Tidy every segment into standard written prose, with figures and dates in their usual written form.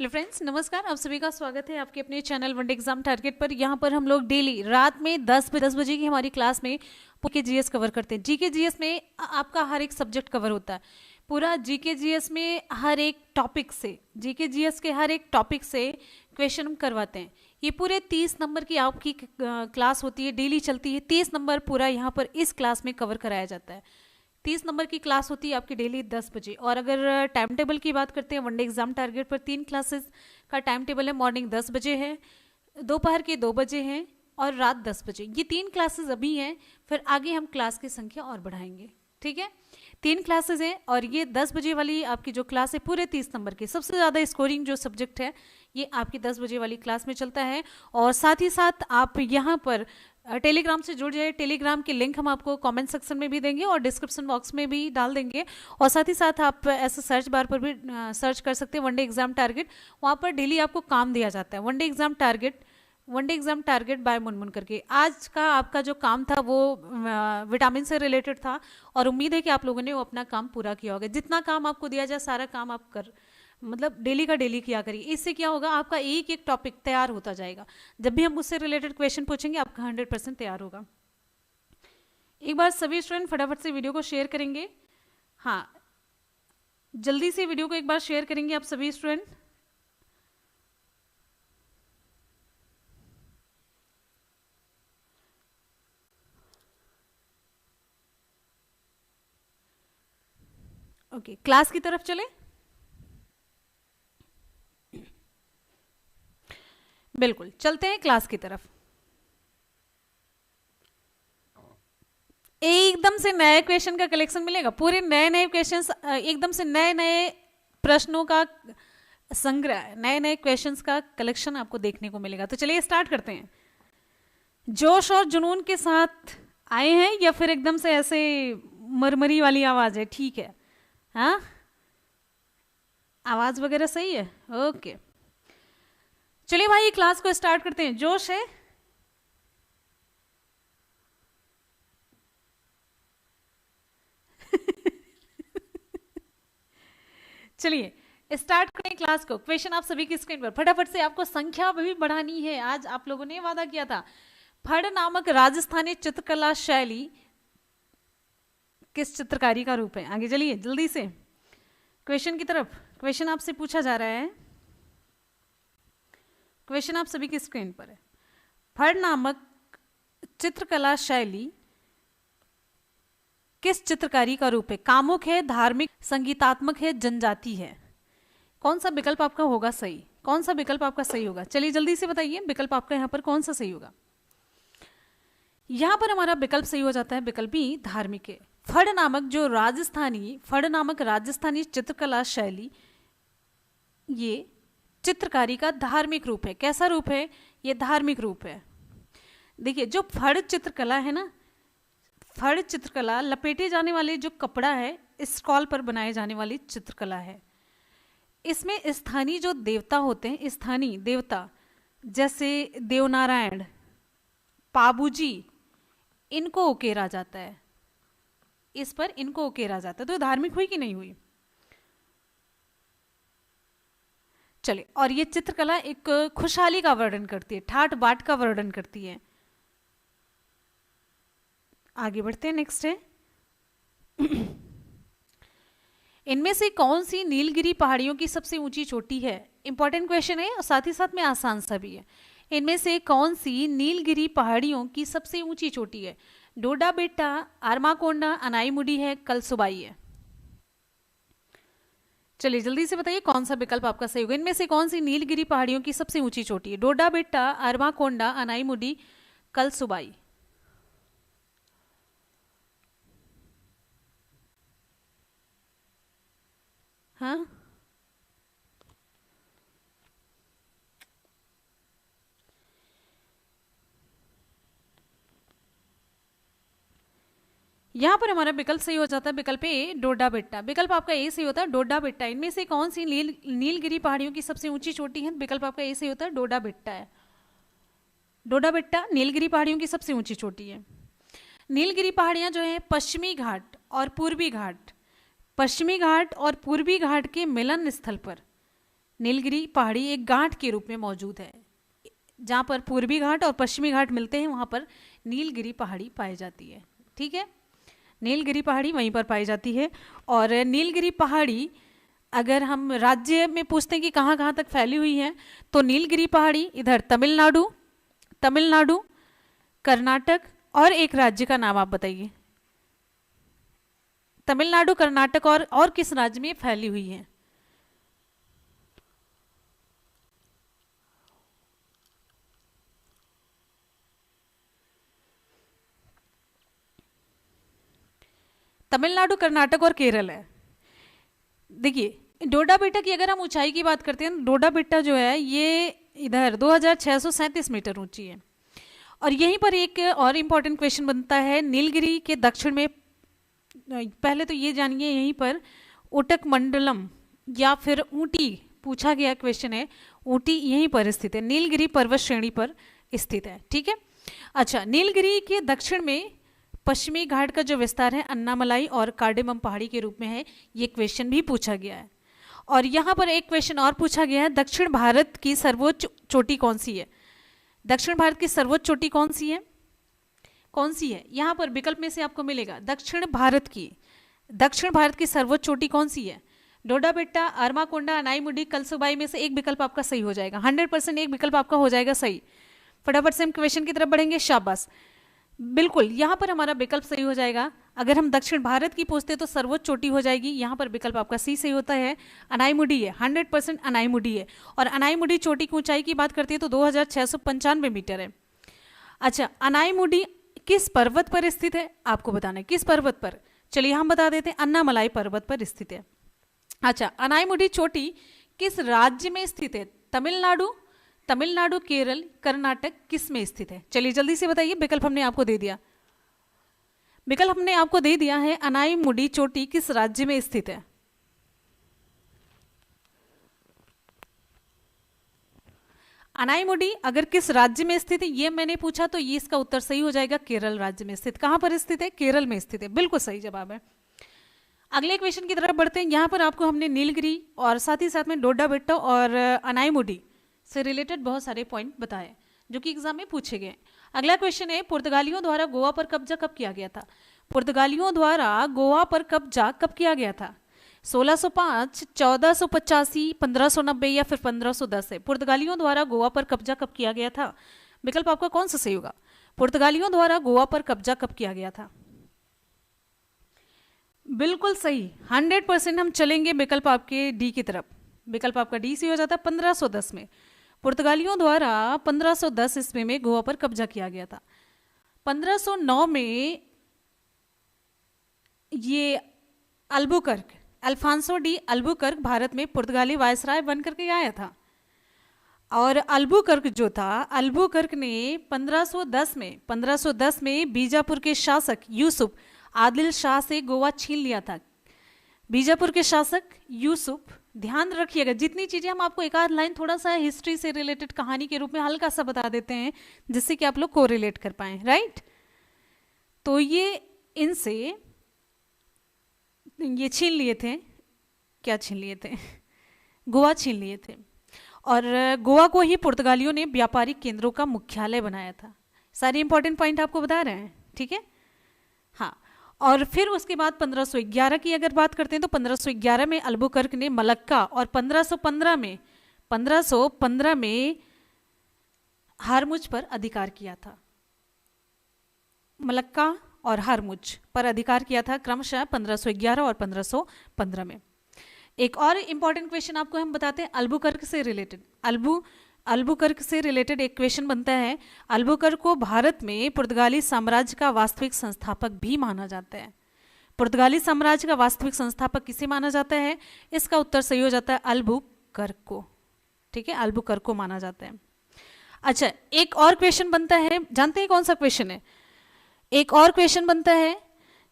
Hello friends, नमस्कार। आप सभी का स्वागत है आपके अपने चैनल वनडे एग्जाम टारगेट पर। यहाँ पर हम लोग डेली रात में 10 बजे की हमारी क्लास में जीके जीएस कवर करते हैं। जीके जीएस में आपका हर एक सब्जेक्ट कवर होता है। पूरा जीके जीएस में हर एक टॉपिक से, जीके जीएस के हर एक टॉपिक से क्वेश्चन हम करवाते हैं। ये पूरे 30 नंबर की आपकी क्लास होती है, डेली चलती है। 30 नंबर पूरा यहाँ पर इस क्लास में कवर कराया जाता है। 30 नंबर की क्लास होती है आपकी डेली 10 बजे। और अगर टाइम टेबल की बात करते हैं वनडे एग्जाम टारगेट पर, 3 क्लासेस का टाइम टेबल है। मॉर्निंग 10 बजे है, दोपहर के 2 बजे हैं और रात 10 बजे। ये 3 क्लासेस अभी हैं, फिर आगे हम क्लास की संख्या और बढ़ाएंगे। ठीक है, 3 क्लासेस हैं और ये 10 बजे वाली आपकी जो क्लास है पूरे 30 नंबर की, सबसे ज़्यादा स्कोरिंग जो सब्जेक्ट है ये आपकी 10 बजे वाली क्लास में चलता है। और साथ ही साथ आप यहाँ पर टेलीग्राम से जुड़ जाए। टेलीग्राम की लिंक हम आपको कमेंट सेक्शन में भी देंगे और डिस्क्रिप्शन बॉक्स में भी डाल देंगे। और साथ ही साथ आप ऐसे सर्च बार पर भी सर्च कर सकते हैं वनडे एग्जाम टारगेट। वहाँ पर डेली आपको काम दिया जाता है, one day exam target by Munmun करके। आज का आपका जो काम था वो विटामिन से रिलेटेड था और उम्मीद है कि आप लोगों ने वो अपना काम पूरा किया होगा। जितना काम आपको दिया जाए सारा काम आप मतलब डेली का डेली किया करिए। इससे क्या होगा, आपका एक एक टॉपिक तैयार होता जाएगा। जब भी हम उससे रिलेटेड क्वेश्चन पूछेंगे आपका 100% तैयार होगा। एक बार सभी स्टूडेंट फटाफट से वीडियो को शेयर करेंगे। हाँ, जल्दी से वीडियो को एक बार शेयर करेंगे आप सभी स्टूडेंट। ओके, क्लास की तरफ चले। बिल्कुल, चलते हैं क्लास की तरफ। एकदम से नए क्वेश्चन का कलेक्शन मिलेगा, पूरे नए नए क्वेश्चंस, एकदम से नए नए प्रश्नों का संग्रह, नए नए क्वेश्चंस का कलेक्शन आपको देखने को मिलेगा। तो चलिए स्टार्ट करते हैं। जोश और जुनून के साथ आए हैं या फिर एकदम से ऐसे मरमरी वाली आवाज है? ठीक है, हाँ, आवाज वगैरह सही है। ओके, चलिए भाई क्लास को स्टार्ट करते हैं। जोश है? चलिए स्टार्ट करें क्लास को। क्वेश्चन आप सभी की स्क्रीन पर, फटाफट से आपको संख्या भी बढ़ानी है। आज आप लोगों ने वादा किया था। फड़ नामक राजस्थानी चित्रकला शैली किस चित्रकारी का रूप है? आगे चलिए जल्दी से क्वेश्चन की तरफ। क्वेश्चन आपसे पूछा जा रहा है, क्वेश्चन आप सभी की स्क्रीन पर है। फड़ नामक चित्रकला शैली किस चित्रकारी का रूप है? कामुक है, धार्मिक, संगीतात्मक है, जनजाति है? कौन सा विकल्प आपका होगा सही? कौन सा विकल्प आपका सही होगा? चलिए जल्दी से बताइए, विकल्प आपका यहाँ पर कौन सा सही होगा? यहाँ पर हमारा विकल्प सही हो जाता है, विकल्प बी, धार्मिक है। फड़ नामक राजस्थानी चित्रकला शैली ये चित्रकारी का धार्मिक रूप है। कैसा रूप है? ये धार्मिक रूप है। देखिए, जो फड़ चित्रकला है ना, फड़ चित्रकला लपेटे जाने वाले जो कपड़ा है, स्टॉल पर बनाए जाने वाली चित्रकला है। इसमें स्थानीय जो देवता होते हैं, स्थानीय देवता जैसे देवनारायण, पाबूजी, इनको उकेरा जाता है। इस पर इनको उकेरा जाता है। तो धार्मिक हुई कि नहीं हुई? चलिए, और ये चित्रकला एक खुशहाली का वर्णन करती है, ठाट बाट का वर्णन करती है। आगे बढ़ते हैं, नेक्स्ट है। इनमें से कौन सी नीलगिरी पहाड़ियों की सबसे ऊंची चोटी है? इंपॉर्टेंट क्वेश्चन है और साथ ही साथ में आसान सा भी है। इनमें से कौन सी नीलगिरी पहाड़ियों की सबसे ऊंची चोटी है? डोडा बेट्टा, आरमाकोंडा, अनाईमुडी है, कलसुबाई है? चलिए जल्दी से बताइए कौन सा विकल्प आपका सही होगा। इनमें से कौन सी नीलगिरी पहाड़ियों की सबसे ऊंची चोटी है? डोडा बेट्टा, आरमाकोंडा, अनाईमुडी, कलसुबाई? हाँ, यहाँ पर हमारा विकल्प सही हो जाता है, विकल्प ए, डोडा बेट्टा। विकल्प आपका ए सही होता है, डोडा बेट्टा। इनमें से कौन सी नीलगिरी पहाड़ियों की सबसे ऊंची चोटी है? विकल्प आपका ए सही होता है, डोडा बेट्टा है। डोडा बेट्टा नीलगिरी पहाड़ियों की सबसे ऊंची चोटी है। नीलगिरी पहाड़ियां जो है पश्चिमी घाट और पूर्वी घाट, पश्चिमी घाट और पूर्वी घाट के मिलन स्थल पर नीलगिरी पहाड़ी एक गांठ के रूप में मौजूद है। जहाँ पर पूर्वी घाट और पश्चिमी घाट मिलते हैं वहाँ पर नीलगिरी पहाड़ी पाई जाती है। ठीक है, नीलगिरी पहाड़ी वहीं पर पाई जाती है। और नीलगिरी पहाड़ी अगर हम राज्य में पूछते हैं कि कहाँ कहाँ तक फैली हुई है, तो नीलगिरी पहाड़ी इधर तमिलनाडु, कर्नाटक और एक राज्य का नाम आप बताइए। तमिलनाडु, कर्नाटक और किस राज्य में फैली हुई है? तमिलनाडु, कर्नाटक और केरल है। देखिए डोडा बेटा की अगर हम ऊंचाई की बात करते हैं, डोडा बेटा जो है ये इधर 2637 मीटर ऊंची है। और यहीं पर एक और इम्पॉर्टेंट क्वेश्चन बनता है, नीलगिरी के दक्षिण में, पहले तो ये जानिए यहीं पर ऊटक मंडलम या फिर ऊटी पूछा गया क्वेश्चन है, ऊटी यहीं पर स्थित है, नीलगिरी पर्वत श्रेणी पर स्थित है। ठीक है, अच्छा, नीलगिरी के दक्षिण में पश्चिमी घाट का जो विस्तार है अन्नामलाई और कार्डेमम पहाड़ी के रूप में है, ये क्वेश्चन भी पूछा गया है। और यहाँ पर एक क्वेश्चन और पूछा गया है, दक्षिण भारत की सर्वोच्च चोटी कौन सी है? दक्षिण भारत की सर्वोच्च चोटी कौन सी है? कौन सी है? यहाँ पर विकल्प में से आपको मिलेगा दक्षिण भारत की सर्वोच्च चोटी कौन सी है? डोडा बेट्टा, अरमाकोंडा, अनाईमुडी, कलसुबाई में से एक विकल्प आपका सही हो जाएगा। 100% एक विकल्प आपका हो जाएगा सही। फटाफट से हम क्वेश्चन की तरफ बढ़ेंगे। शाबाश, बिल्कुल यहाँ पर हमारा विकल्प सही हो जाएगा। अगर हम दक्षिण भारत की पूछते तो सर्वोच्च चोटी हो जाएगी, यहाँ पर विकल्प आपका सी सही होता है, अनाईमुडी है, 100% अनाईमुडी है। और अनाईमुडी चोटी की ऊंचाई की बात करती है तो 2695 मीटर है। अच्छा, अनाईमुडी किस पर्वत पर स्थित है आपको बताना है, किस पर्वत पर? चलिए हम बता देते हैं, अन्नामलाई पर्वत पर स्थित है। अच्छा, अनाईमुडी चोटी किस राज्य में स्थित है? तमिलनाडु, केरल, कर्नाटक, किस में स्थित है? चलिए जल्दी से बताइए, विकल्प हमने आपको दे दिया है। अनाईमुडी चोटी किस राज्य में स्थित है? अनाईमुडी अगर किस राज्य में स्थित है ये मैंने पूछा तो ये इसका उत्तर सही हो जाएगा, केरल राज्य में स्थित। कहां पर स्थित है? केरल में स्थित है, बिल्कुल सही जवाब है। अगले क्वेश्चन की तरफ बढ़ते हैं। यहाँ पर आपको हमने नीलगिरी और साथ ही साथ में डोडा बेट्टा और अनाईमुडी से रिलेटेड बहुत सारे पॉइंट बताए जो कि एग्जाम में पूछे गए। अगला क्वेश्चन है, पुर्तगालियों द्वारा गोवा पर कब्जा कब किया गया था? पुर्तगालियों द्वारा गोवा पर कब्जा कब किया गया था? 1605, 1485, 1590 या फिर 1510 है। पुर्तगालियों द्वारा गोवा पर कब्जा कब किया गया था? विकल्प आपका कौन सा सही होगा? पुर्तगालियों द्वारा गोवा पर कब्जा कब किया गया था? बिल्कुल सही, 100% हम चलेंगे विकल्प आपके डी की तरफ। विकल्प आपका डी से हो जाता है 1510 में। पुर्तगालियों द्वारा 1510 ईस्वी में गोवा पर कब्जा किया गया था। 1509 में ये अल्फांसो डी अल्बुकर्क भारत में पुर्तगाली वायसराय बन करके आया था। और अल्बुकर्क जो था, अल्बुकर्क ने 1510 में बीजापुर के शासक यूसुफ आदिल शाह से गोवा छीन लिया था। बीजापुर के शासक यूसुफ, ध्यान रखिएगा जितनी चीजें हम आपको एक आध लाइन थोड़ा सा हिस्ट्री से रिलेटेड कहानी के रूप में हल्का सा बता देते हैं जिससे कि आप लोग को रिलेट कर पाए, राइट? तो ये इनसे ये छीन लिए थे, क्या छीन लिए थे? गोवा छीन लिए थे। और गोवा को ही पुर्तगालियों ने व्यापारिक केंद्रों का मुख्यालय बनाया था। सारे इंपॉर्टेंट पॉइंट आपको बता रहे हैं, ठीक है? हाँ, और फिर उसके बाद 1511 की अगर बात करते हैं तो 1511 में अल्बुकर्क ने मलक्का और 1515 में हारमुज पर अधिकार किया था। मलक्का और हारमुज पर अधिकार किया था क्रमशः 1511 और 1515 में। एक और इंपॉर्टेंट क्वेश्चन आपको हम बताते हैं अल्बुकर्क से रिलेटेड। अल्बुकर्क से रिलेटेड एक क्वेश्चन बनता है, अल्बुकर्क को भारत में पुर्तगाली साम्राज्य का वास्तविक संस्थापक भी माना जाता है। पुर्तगाली साम्राज्य का वास्तविक संस्थापक किसे माना जाता है? इसका उत्तर सही हो जाता है अल्बुकर्क को, ठीक है? अल्बुकर्क को माना जाता है। अच्छा, एक और क्वेश्चन बनता है, जानते हैं कौन सा क्वेश्चन है? एक और क्वेश्चन बनता है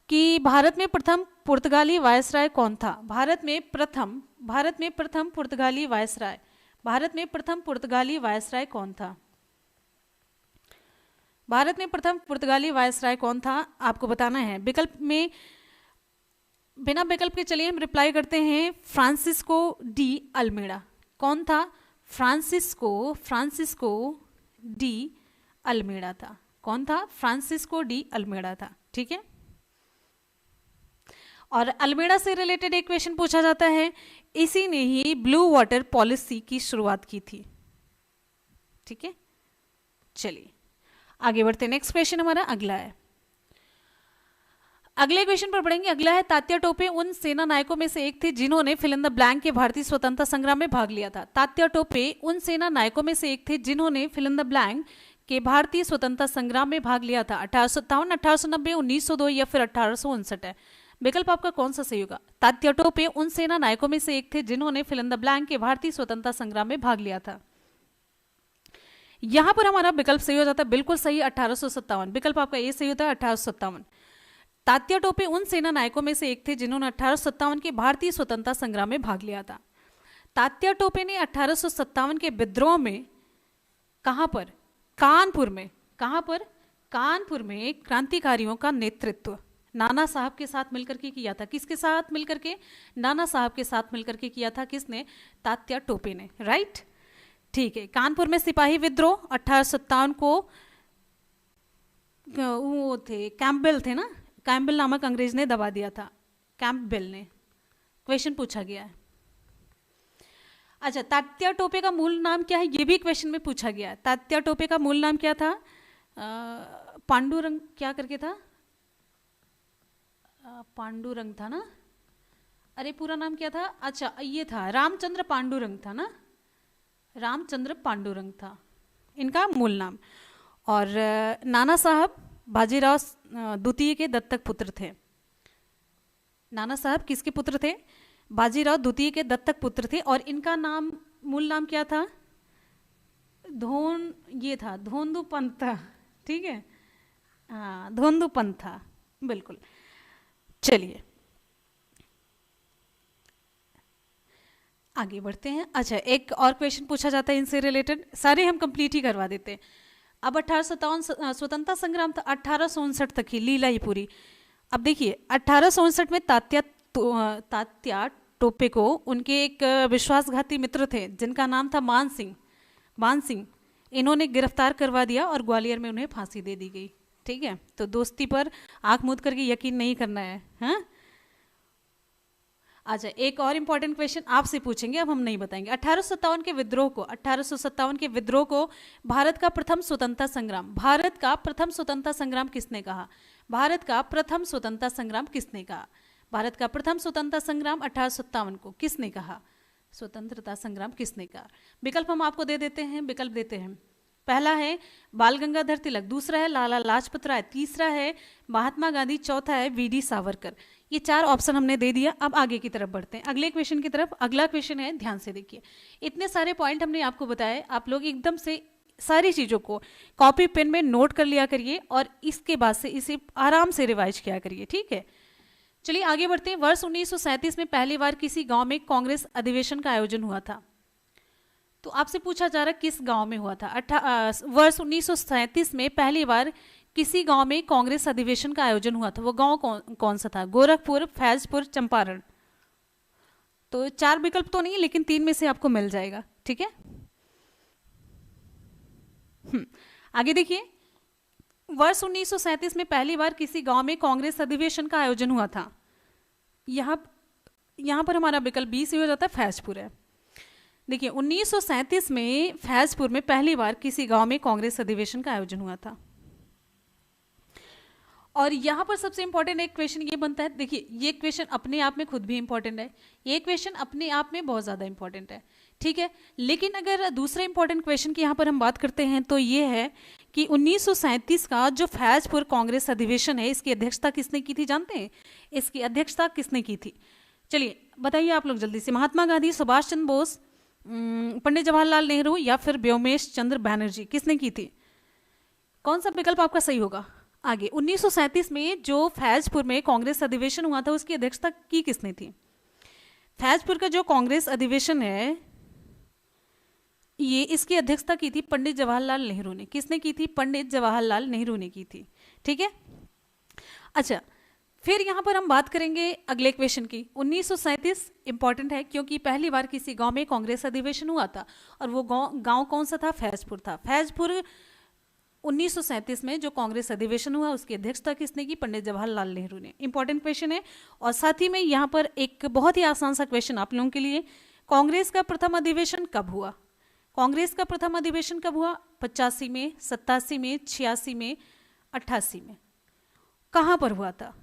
कि भारत में प्रथम पुर्तगाली वायसराय कौन था? भारत में प्रथम पुर्तगाली वायसराय कौन था? भारत में प्रथम पुर्तगाली वायसराय कौन था आपको बताना है। विकल्प में बिना विकल्प के चलिए हम रिप्लाई करते हैं, फ्रांसिस्को डी अल्मेडा। कौन था? फ्रांसिस्को डी अल्मेडा था। कौन था? फ्रांसिस्को डी अल्मेडा था। ठीक है, और अल्मेडा से रिलेटेड एक क्वेश्चन पूछा जाता है, इसी ने ही ब्लू वाटर पॉलिसी की शुरुआत की थी। ठीक है, चलिए आगे बढ़ते हैं। नेक्स्ट क्वेश्चन हमारा अगला है, अगले क्वेश्चन पर पढ़ेंगे। अगला है, तात्या टोपे उन सेना नायकों में से एक थे जिन्होंने फिल इन द ब्लैंक के भारतीय स्वतंत्रता संग्राम में भाग लिया था। तात्या टोपे उन सेना नायकों में से एक थे जिन्होंने फिल इन द ब्लैंक के भारतीय स्वतंत्रता संग्राम में भाग लिया था। 1857, 1890, 1902 या फिर 1859 है। विकल्प आपका कौन सा सही होगा? तात्या टोपे उन सेना नायकों में से एक थे जिन्होंने फिल इन द ब्लैंक के भारतीय स्वतंत्रता संग्राम में भाग लिया था। यहां पर हमारा विकल्प सही हो जाता है, बिल्कुल सही, 1857। विकल्प आपका ये सही होता है, 1857। तात्या टोपे उन सेना नायकों में से एक थे जिन्होंने 1857 के भारतीय स्वतंत्रता संग्राम में भाग लिया था। तात्या टोपे ने 1857 के विद्रोह में कहां पर? कानपुर में। कहां पर? कानपुर में क्रांतिकारियों का नेतृत्व नाना साहब के साथ मिलकर के किया था। किसके साथ मिलकर के? नाना साहब के साथ मिलकर के किया था। किसने? तात्या टोपे ने। राइट, ठीक है। कानपुर में सिपाही विद्रोह 1857 को वो थे कैंपबेल थे ना, कैंपबेल नामक अंग्रेज ने दबा दिया था, कैंपबेल ने। क्वेश्चन पूछा गया है। अच्छा, तात्या टोपे का मूल नाम क्या है? ये भी क्वेश्चन में पूछा गया है। तात्या टोपे का मूल नाम क्या था? पांडुरंग क्या करके था? पांडुरंग था ना? अरे पूरा नाम क्या था? अच्छा ये था, रामचंद्र पांडुरंग था ना, रामचंद्र पांडुरंग था इनका मूल नाम। और नाना साहब बाजीराव द्वितीय के दत्तक पुत्र थे। नाना साहब किसके पुत्र थे? बाजीराव द्वितीय के दत्तक पुत्र थे। और इनका नाम, मूल नाम क्या था? ये था धोंदू पंत था। ठीक है, हाँ धोंदू पंत था, बिल्कुल। चलिए आगे बढ़ते हैं। अच्छा, एक और क्वेश्चन पूछा जाता है इनसे रिलेटेड, सारे हम कंप्लीट ही करवा देते हैं। अब 1857 स्वतंत्रता संग्राम था, 1859 तक ही लीला ही पूरी। अब देखिए 1859 में तात्या टोपे को उनके एक विश्वासघाती मित्र थे जिनका नाम था मान सिंह, इन्होंने गिरफ्तार करवा दिया और ग्वालियर में उन्हें फांसी दे दी गई। ठीक है, तो दोस्ती पर आंख मूंद करके यकीन नहीं करना है। हाँ, अच्छा एक और इंपॉर्टेंट क्वेश्चन आपसे पूछेंगे, अब हम नहीं बताएंगे। 1857 के विद्रोह को भारत का प्रथम स्वतंत्रता संग्राम किसने कहा? भारत का प्रथम स्वतंत्रता संग्राम किसने कहा? भारत का प्रथम स्वतंत्रता संग्राम 1857 को किसने कहा? स्वतंत्रता संग्राम किसने कहा? विकल्प हम आपको दे देते हैं, विकल्प देते हैं। पहला है बाल गंगाधर तिलक, दूसरा है लाला लाजपत राय, तीसरा है महात्मा गांधी, चौथा है वीडी सावरकर। ये 4 ऑप्शन हमने दे दिया। अब आगे की तरफ बढ़ते हैं, अगले क्वेश्चन की तरफ। अगला क्वेश्चन है, ध्यान से देखिए, इतने सारे पॉइंट हमने आपको बताए, आप लोग एकदम से सारी चीज़ों को कॉपी पेन में नोट कर लिया करिए और इसके बाद से इसे आराम से रिवाइज किया करिए। ठीक है, चलिए आगे बढ़ते हैं। वर्ष 1937 में पहली बार किसी गांव में कांग्रेस अधिवेशन का आयोजन हुआ था। तो आपसे पूछा जा रहा है किस गांव में हुआ था? वर्ष 1937 में पहली बार किसी गांव में कांग्रेस अधिवेशन का आयोजन हुआ था। वो गांव कौन सा था? गोरखपुर, फैजपुर, चंपारण। तो 4 विकल्प तो नहीं, लेकिन 3 में से आपको मिल जाएगा। ठीक है, आगे देखिए, वर्ष 1937 में पहली बार किसी गांव में कांग्रेस अधिवेशन का आयोजन हुआ था। यहां पर हमारा विकल्प बी से हो जाता है, फैजपुर है। देखिए 1937 में फैजपुर में पहली बार किसी गांव में कांग्रेस अधिवेशन का आयोजन हुआ था। और यहां पर सबसे इंपॉर्टेंट एक क्वेश्चन ये बनता है, देखिए ये क्वेश्चन अपने आप में खुद भी इंपॉर्टेंट है, ये क्वेश्चन अपने आप में बहुत ज़्यादा इंपॉर्टेंट है। ठीक है, लेकिन अगर दूसरे इंपॉर्टेंट क्वेश्चन की यहाँ पर हम बात करते हैं तो ये है कि 1937 का जो फैजपुर कांग्रेस अधिवेशन है, इसकी अध्यक्षता किसने की थी? जानते हैं इसकी अध्यक्षता किसने की थी? चलिए बताइए आप लोग जल्दी से। महात्मा गांधी, सुभाष चंद्र बोस, पंडित जवाहरलाल नेहरू या फिर व्योमेश चंद्र बैनर्जी, किसने की थी? कौन सा विकल्प आपका सही होगा? आगे 1937 में जो फैजपुर में कांग्रेस अधिवेशन हुआ था उसकी अध्यक्षता की किसने थी? फैजपुर का जो कांग्रेस अधिवेशन है ये इसकी अध्यक्षता की थी पंडित जवाहरलाल नेहरू ने। किसने की थी? पंडित जवाहरलाल नेहरू ने की थी। ठीक है, अच्छा फिर यहाँ पर हम बात करेंगे अगले क्वेश्चन की। 1937 इंपॉर्टेंट है क्योंकि पहली बार किसी गांव में कांग्रेस अधिवेशन हुआ था, और वो गांव कौन सा था? फैजपुर था। फैजपुर 1937 में जो कांग्रेस अधिवेशन हुआ उसकी अध्यक्षता किसने की? पंडित जवाहरलाल नेहरू ने। इंपॉर्टेंट क्वेश्चन है। और साथ ही में यहाँ पर एक बहुत ही आसान सा क्वेश्चन आप लोगों के लिए, कांग्रेस का प्रथम अधिवेशन कब हुआ? कांग्रेस का प्रथम अधिवेशन कब हुआ? 85 में, 87 में, 86 में, 88 में। कहाँ पर हुआ था?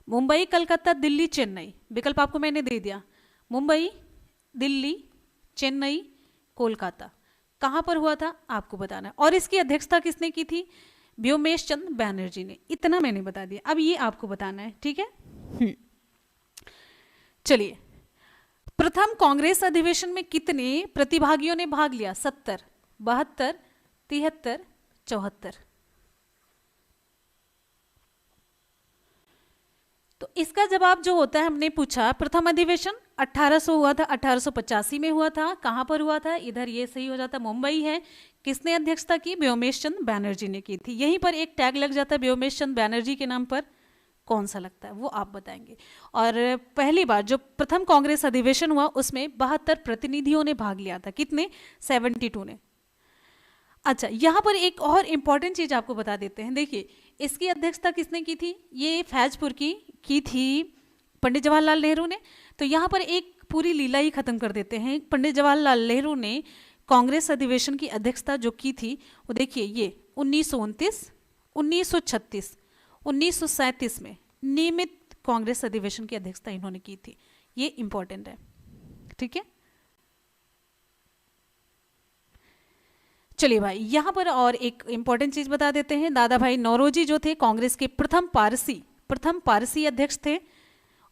मुंबई, कलकत्ता, दिल्ली, चेन्नई। विकल्प आपको मैंने दे दिया, मुंबई, दिल्ली, चेन्नई, कोलकाता। कहाँ पर हुआ था आपको बताना है। और इसकी अध्यक्षता किसने की थी? व्योमेश चंद्र बैनर्जी ने। इतना मैंने बता दिया, अब ये आपको बताना है, ठीक है। चलिए, प्रथम कांग्रेस अधिवेशन में कितने प्रतिभागियों ने भाग लिया? 70, 72, 73, 74। तो इसका जवाब जो होता है, हमने पूछा प्रथम अधिवेशन 1800 हुआ था, 1885 में हुआ था। कहां पर हुआ था? इधर ये सही हो जाता, मुंबई है। किसने अध्यक्षता की? व्योमेश चंद्र बैनर्जी ने की थी। यहीं पर एक टैग लग जाता है व्योमेश चंद्र बैनर्जी के नाम पर, कौन सा लगता है वो आप बताएंगे। और पहली बार जो प्रथम कांग्रेस अधिवेशन हुआ उसमें 72 प्रतिनिधियों ने भाग लिया था। कितने? 72 ने। अच्छा, यहाँ पर एक और इम्पॉर्टेंट चीज आपको बता देते हैं। देखिए, इसकी अध्यक्षता किसने की थी? ये फैजपुर की थी पंडित जवाहरलाल नेहरू ने। तो यहाँ पर एक पूरी लीला ही खत्म कर देते हैं। पंडित जवाहरलाल नेहरू ने कांग्रेस अधिवेशन की अध्यक्षता जो की थी वो देखिए, ये 1929, 1936, 1937 में नियमित कांग्रेस अधिवेशन की अध्यक्षता इन्होंने की थी। ये इंपॉर्टेंट है, ठीक है। चलिए भाई, यहां पर और एक इंपॉर्टेंट चीज बता देते हैं। दादा भाई नौरोजी जो थे कांग्रेस के प्रथम पारसी अध्यक्ष थे,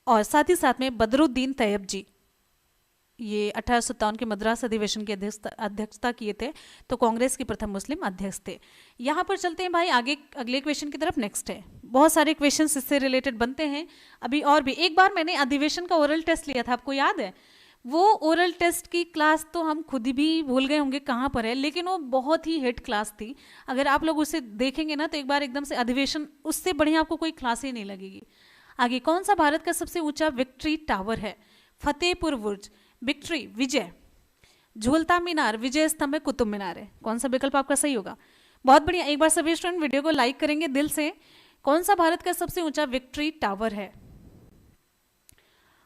और साथ ही साथ में बदरुद्दीन तैयब जी, ये 1857 के मद्रास अधिवेशन की अध्यक्षता किए थे, तो कांग्रेस के प्रथम मुस्लिम अध्यक्ष थे। यहाँ पर चलते हैं भाई आगे अगले क्वेश्चन की तरफ। नेक्स्ट है, बहुत सारे क्वेश्चंस इससे रिलेटेड बनते हैं अभी। और भी एक बार मैंने अधिवेशन का ओरल टेस्ट लिया था, आपको याद है? वो ओरल टेस्ट की क्लास तो हम खुद भी भूल गए होंगे कहाँ पर है, लेकिन वो बहुत ही हिट क्लास थी। अगर आप लोग उसे देखेंगे ना तो एक बार एकदम से अधिवेशन, उससे बढ़िया आपको कोई क्लास ही नहीं लगेगी। आगे, कौन सा भारत का सबसे ऊंचा विक्ट्री टावर है? फतेहपुर बुर्ज, विक्ट्री, विजय, झूलता मीनार, विजय स्तंभ है, कुतुब मीनार है। कौन सा विकल्प आपका सही होगा? बहुत बढ़िया। एक बार सभी स्टूडेंट वीडियो को लाइक करेंगे दिल से। कौन सा भारत का सबसे ऊंचा विक्ट्री टावर है?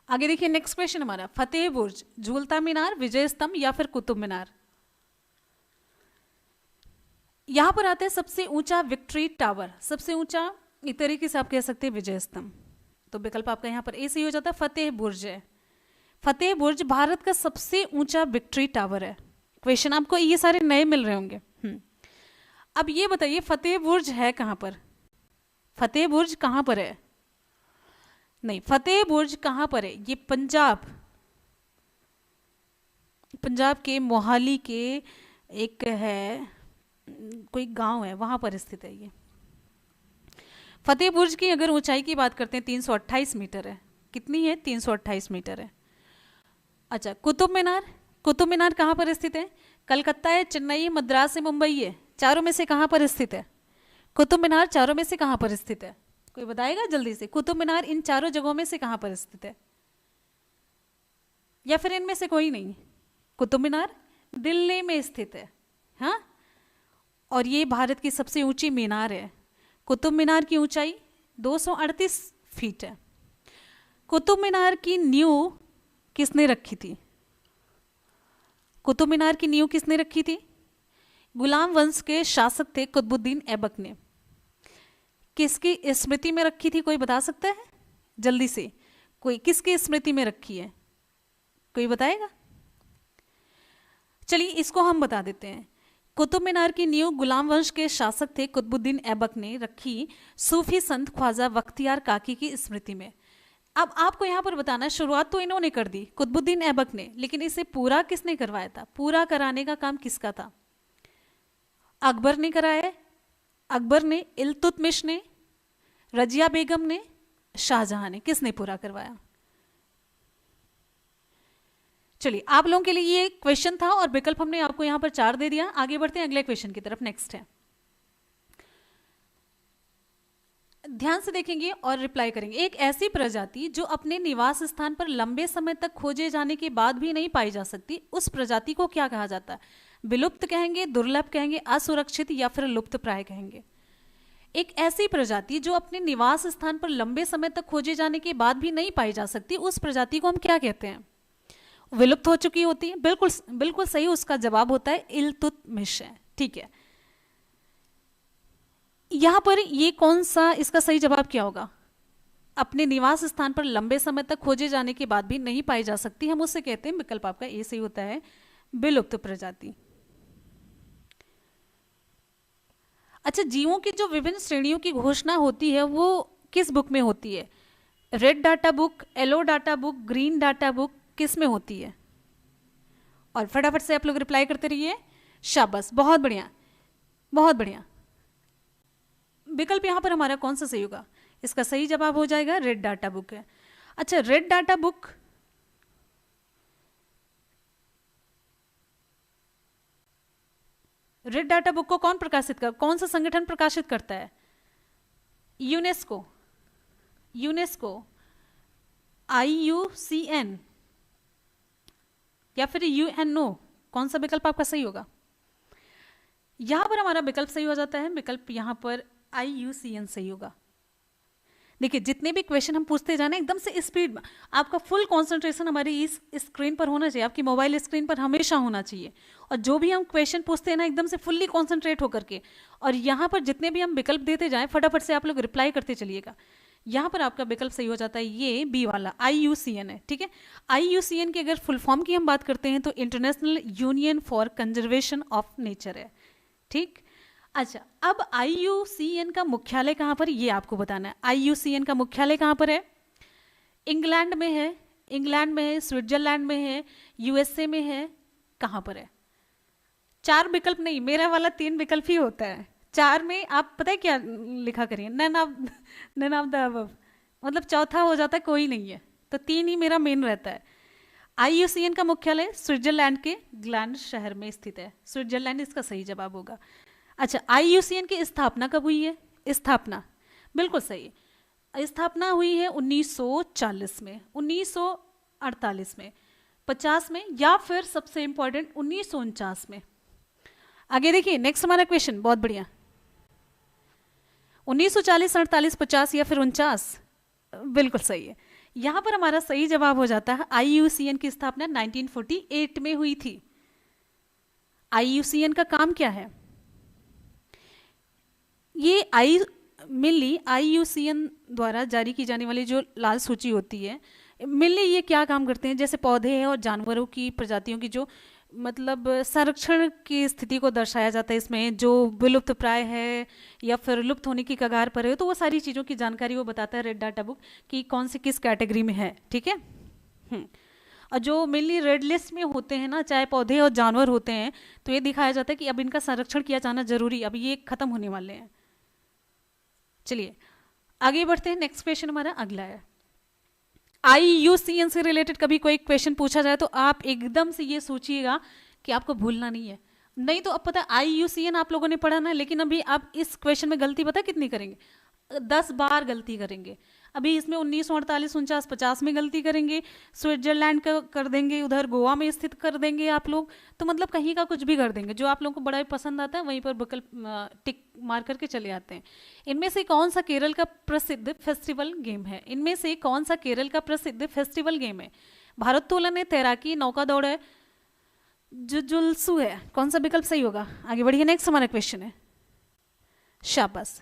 आगे देखिए, नेक्स्ट क्वेश्चन हमारा, फतेह बुर्ज, झूलता मीनार, विजय स्तंभ या फिर कुतुब मीनार। यहां पर आते हैं सबसे ऊंचा विक्ट्री टावर। सबसे ऊंचा एक तरीके से आप कह सकते हैं विजय स्तंभ। तो विकल्प आपका यहाँ पर ए सही हो जाता है, फतेह बुर्ज है। फतेह बुर्ज भारत का सबसे ऊंचा विक्ट्री टावर है। क्वेश्चन आपको ये सारे नए मिल रहे होंगे। अब ये बताइए, फतेह बुर्ज है कहां पर? फतेह बुर्ज कहां पर है? नहीं, फतेह बुर्ज कहां पर है? ये पंजाब के मोहाली के एक है, कोई गांव है, वहां पर स्थित है ये। फतेह बुर्ज की अगर ऊंचाई की बात करते हैं 328 मीटर है। कितनी है? 328 मीटर है। अच्छा, कुतुब मीनार कहां पर स्थित है? कलकत्ता है, चेन्नई है, मद्रास है, मुंबई है। चारों में से कहां पर स्थित है? कुतुब मीनार चारों में से कहां पर स्थित है? कोई बताएगा जल्दी से? कुतुब मीनार इन चारों जगहों में से कहां पर स्थित है? या फिर इनमें से कोई नहीं? कुतुब मीनार दिल्ली में स्थित है, हाँ। और ये भारत की सबसे ऊंची मीनार है। कुतुब मीनार की ऊंचाई 238 फीट है। कुतुब मीनार की नींव किसने रखी थी? कुतुब मीनार की नींव किसने रखी थी? गुलाम वंश के शासक थे कुतुबुद्दीन ऐबक ने। किसकी स्मृति में रखी थी? कोई बता सकता है जल्दी से? कोई किसकी स्मृति में रखी है? कोई बताएगा? चलिए इसको हम बता देते हैं। कुतुब मीनार की नींव गुलाम वंश के शासक थे कुतुबुद्दीन ऐबक ने रखी सूफी संत ख्वाजा बख्तियार काकी की स्मृति में। अब आपको यहां पर बताना है, शुरुआत तो इन्होंने कर दी कुतुबुद्दीन ऐबक ने, लेकिन इसे पूरा किसने करवाया था? पूरा कराने का काम किसका था? अकबर ने कराया। अकबर ने, इल्तुतमिश ने, रजिया बेगम ने, शाहजहां ने। किसने पूरा करवाया? चलिए, आप लोगों के लिए ये क्वेश्चन था और विकल्प हमने आपको यहां पर 4 दे दिया। आगे बढ़ते हैं अगले क्वेश्चन की तरफ। नेक्स्ट है, ध्यान से देखेंगे और रिप्लाई करेंगे। एक ऐसी प्रजाति जो अपने निवास स्थान पर लंबे समय तक खोजे जाने के बाद भी नहीं पाई जा सकती, उस प्रजाति को क्या कहा जाता है? विलुप्त कहेंगे, दुर्लभ कहेंगे, असुरक्षित या फिर लुप्त प्राय कहेंगे? एक ऐसी प्रजाति जो अपने निवास स्थान पर लंबे समय तक खोजे जाने के बाद भी नहीं पाई जा सकती, उस प्रजाति को हम क्या कहते हैं? विलुप्त हो चुकी होती है। बिल्कुल बिल्कुल सही उसका जवाब होता है इल्तुतमिश है। ठीक है, यहां पर ये कौन सा, इसका सही जवाब क्या होगा? अपने निवास स्थान पर लंबे समय तक खोजे जाने के बाद भी नहीं पाई जा सकती, हम उससे कहते हैं, विकल्प आपका ए सही होता है, विलुप्त प्रजाति। अच्छा, जीवों की जो विभिन्न श्रेणियों की घोषणा होती है वो किस बुक में होती है? Red data book, yellow data book, green data book, किस में होती है? और फटाफट से आप लोग रिप्लाई करते रहिए। शाबाश, बहुत बढ़िया, बहुत बढ़िया। विकल्प यहां पर हमारा कौन सा सही होगा? इसका सही जवाब हो जाएगा रेड डाटा बुक है। अच्छा, रेड डाटा बुक को कौन प्रकाशित कर, कौन सा संगठन प्रकाशित करता है? यूनेस्को, IUCN या फिर UNO? कौन सा विकल्प आपका सही होगा? यहां पर हमारा विकल्प सही हो जाता है, विकल्प यहां पर IUCN सही होगा। देखिए, जितने भी क्वेश्चन हम पूछते जाना एकदम से स्पीड में, आपका फुल कंसंट्रेशन हमारी इस स्क्रीन पर होना चाहिए, आपकी मोबाइल स्क्रीन पर हमेशा होना चाहिए। और जो भी हम क्वेश्चन पूछते हैं ना, एकदम से फुल्ली कॉन्सेंट्रेट होकर के, और यहाँ पर जितने भी हम विकल्प देते जाएं, फटाफट से आप लोग रिप्लाई करते चलिएगा। यहाँ पर आपका विकल्प सही हो जाता है, ये बी वाला IUCN है। ठीक है, IUCN की अगर फुल फॉर्म की हम बात करते हैं तो international union for conservation of nature है। ठीक, अच्छा, अब IUCN का मुख्यालय कहाँ पर, ये आपको बताना है। IUCN का मुख्यालय कहाँ पर है? इंग्लैंड में है, स्विट्जरलैंड में है, USA में है, कहाँ पर है? 4 विकल्प नहीं, मेरा वाला 3 विकल्प ही होता है। 4 में आप पता है क्या लिखा करिए, नन ऑफ द अबव, मतलब चौथा हो जाता है कोई नहीं है, तो 3 ही मेरा मेन रहता है। IUCN का मुख्यालय स्विट्जरलैंड के ग्लैंड शहर में स्थित है, स्विट्जरलैंड इसका सही जवाब होगा। अच्छा, IUCN की स्थापना कब हुई है? स्थापना बिल्कुल सही, स्थापना हुई है 1940 में, 1948 में, 50 में, या फिर सबसे इंपॉर्टेंट 1949 में। आगे देखिए, नेक्स्ट हमारा क्वेश्चन बहुत बढ़िया, 1940, 48, 50 या फिर 49? बिल्कुल सही है। यहां पर हमारा सही जवाब हो जाता है IUCN की स्थापना 1948 में हुई थी। IUCN का काम क्या है? ये मेनली IUCN द्वारा जारी की जाने वाली जो लाल सूची होती है, मेनली ये क्या काम करते हैं? जैसे पौधे हैं और जानवरों की प्रजातियों की जो मतलब संरक्षण की स्थिति को दर्शाया जाता है इसमें, जो विलुप्त प्राय है या फिर लुप्त होने की कगार पर है, तो वो सारी चीज़ों की जानकारी वो बताता है रेड डाटा बुक कि कौन सी किस कैटेगरी में है। ठीक है, और जो मेनली रेड लिस्ट में होते हैं ना, चाहे पौधे और जानवर होते हैं, तो ये दिखाया जाता है कि अब इनका संरक्षण किया जाना जरूरी, अब ये खत्म होने वाले हैं। चलिए आगे बढ़ते हैं, नेक्स्ट क्वेश्चन हमारा अगला है। IUCN से रिलेटेड कभी कोई क्वेश्चन पूछा जाए तो आप एकदम से ये सोचिएगा कि आपको भूलना नहीं है, नहीं तो अब पता IUCN आप लोगों ने पढ़ा ना, लेकिन अभी आप इस क्वेश्चन में गलती पता कितनी करेंगे? 10 बार गलती करेंगे। अभी इसमें 1948, 49, 50 में गलती करेंगे, स्विट्जरलैंड का कर देंगे, उधर गोवा में स्थित कर देंगे आप लोग, तो मतलब कहीं का कुछ भी कर देंगे, जो आप लोगों को बड़ा ही पसंद आता है वहीं पर विकल्प टिक मार करके चले आते हैं। इनमें से कौन सा केरल का प्रसिद्ध फेस्टिवल गेम है? इनमें से कौन सा केरल का प्रसिद्ध फेस्टिवल गेम है? भारोत्तोलन है, तैराकी, नौका दौड़ है, जुजुल्सु है? कौन सा विकल्प सही होगा? आगे बढ़िए, नेक्स्ट हमारा क्वेश्चन है। शाबाश,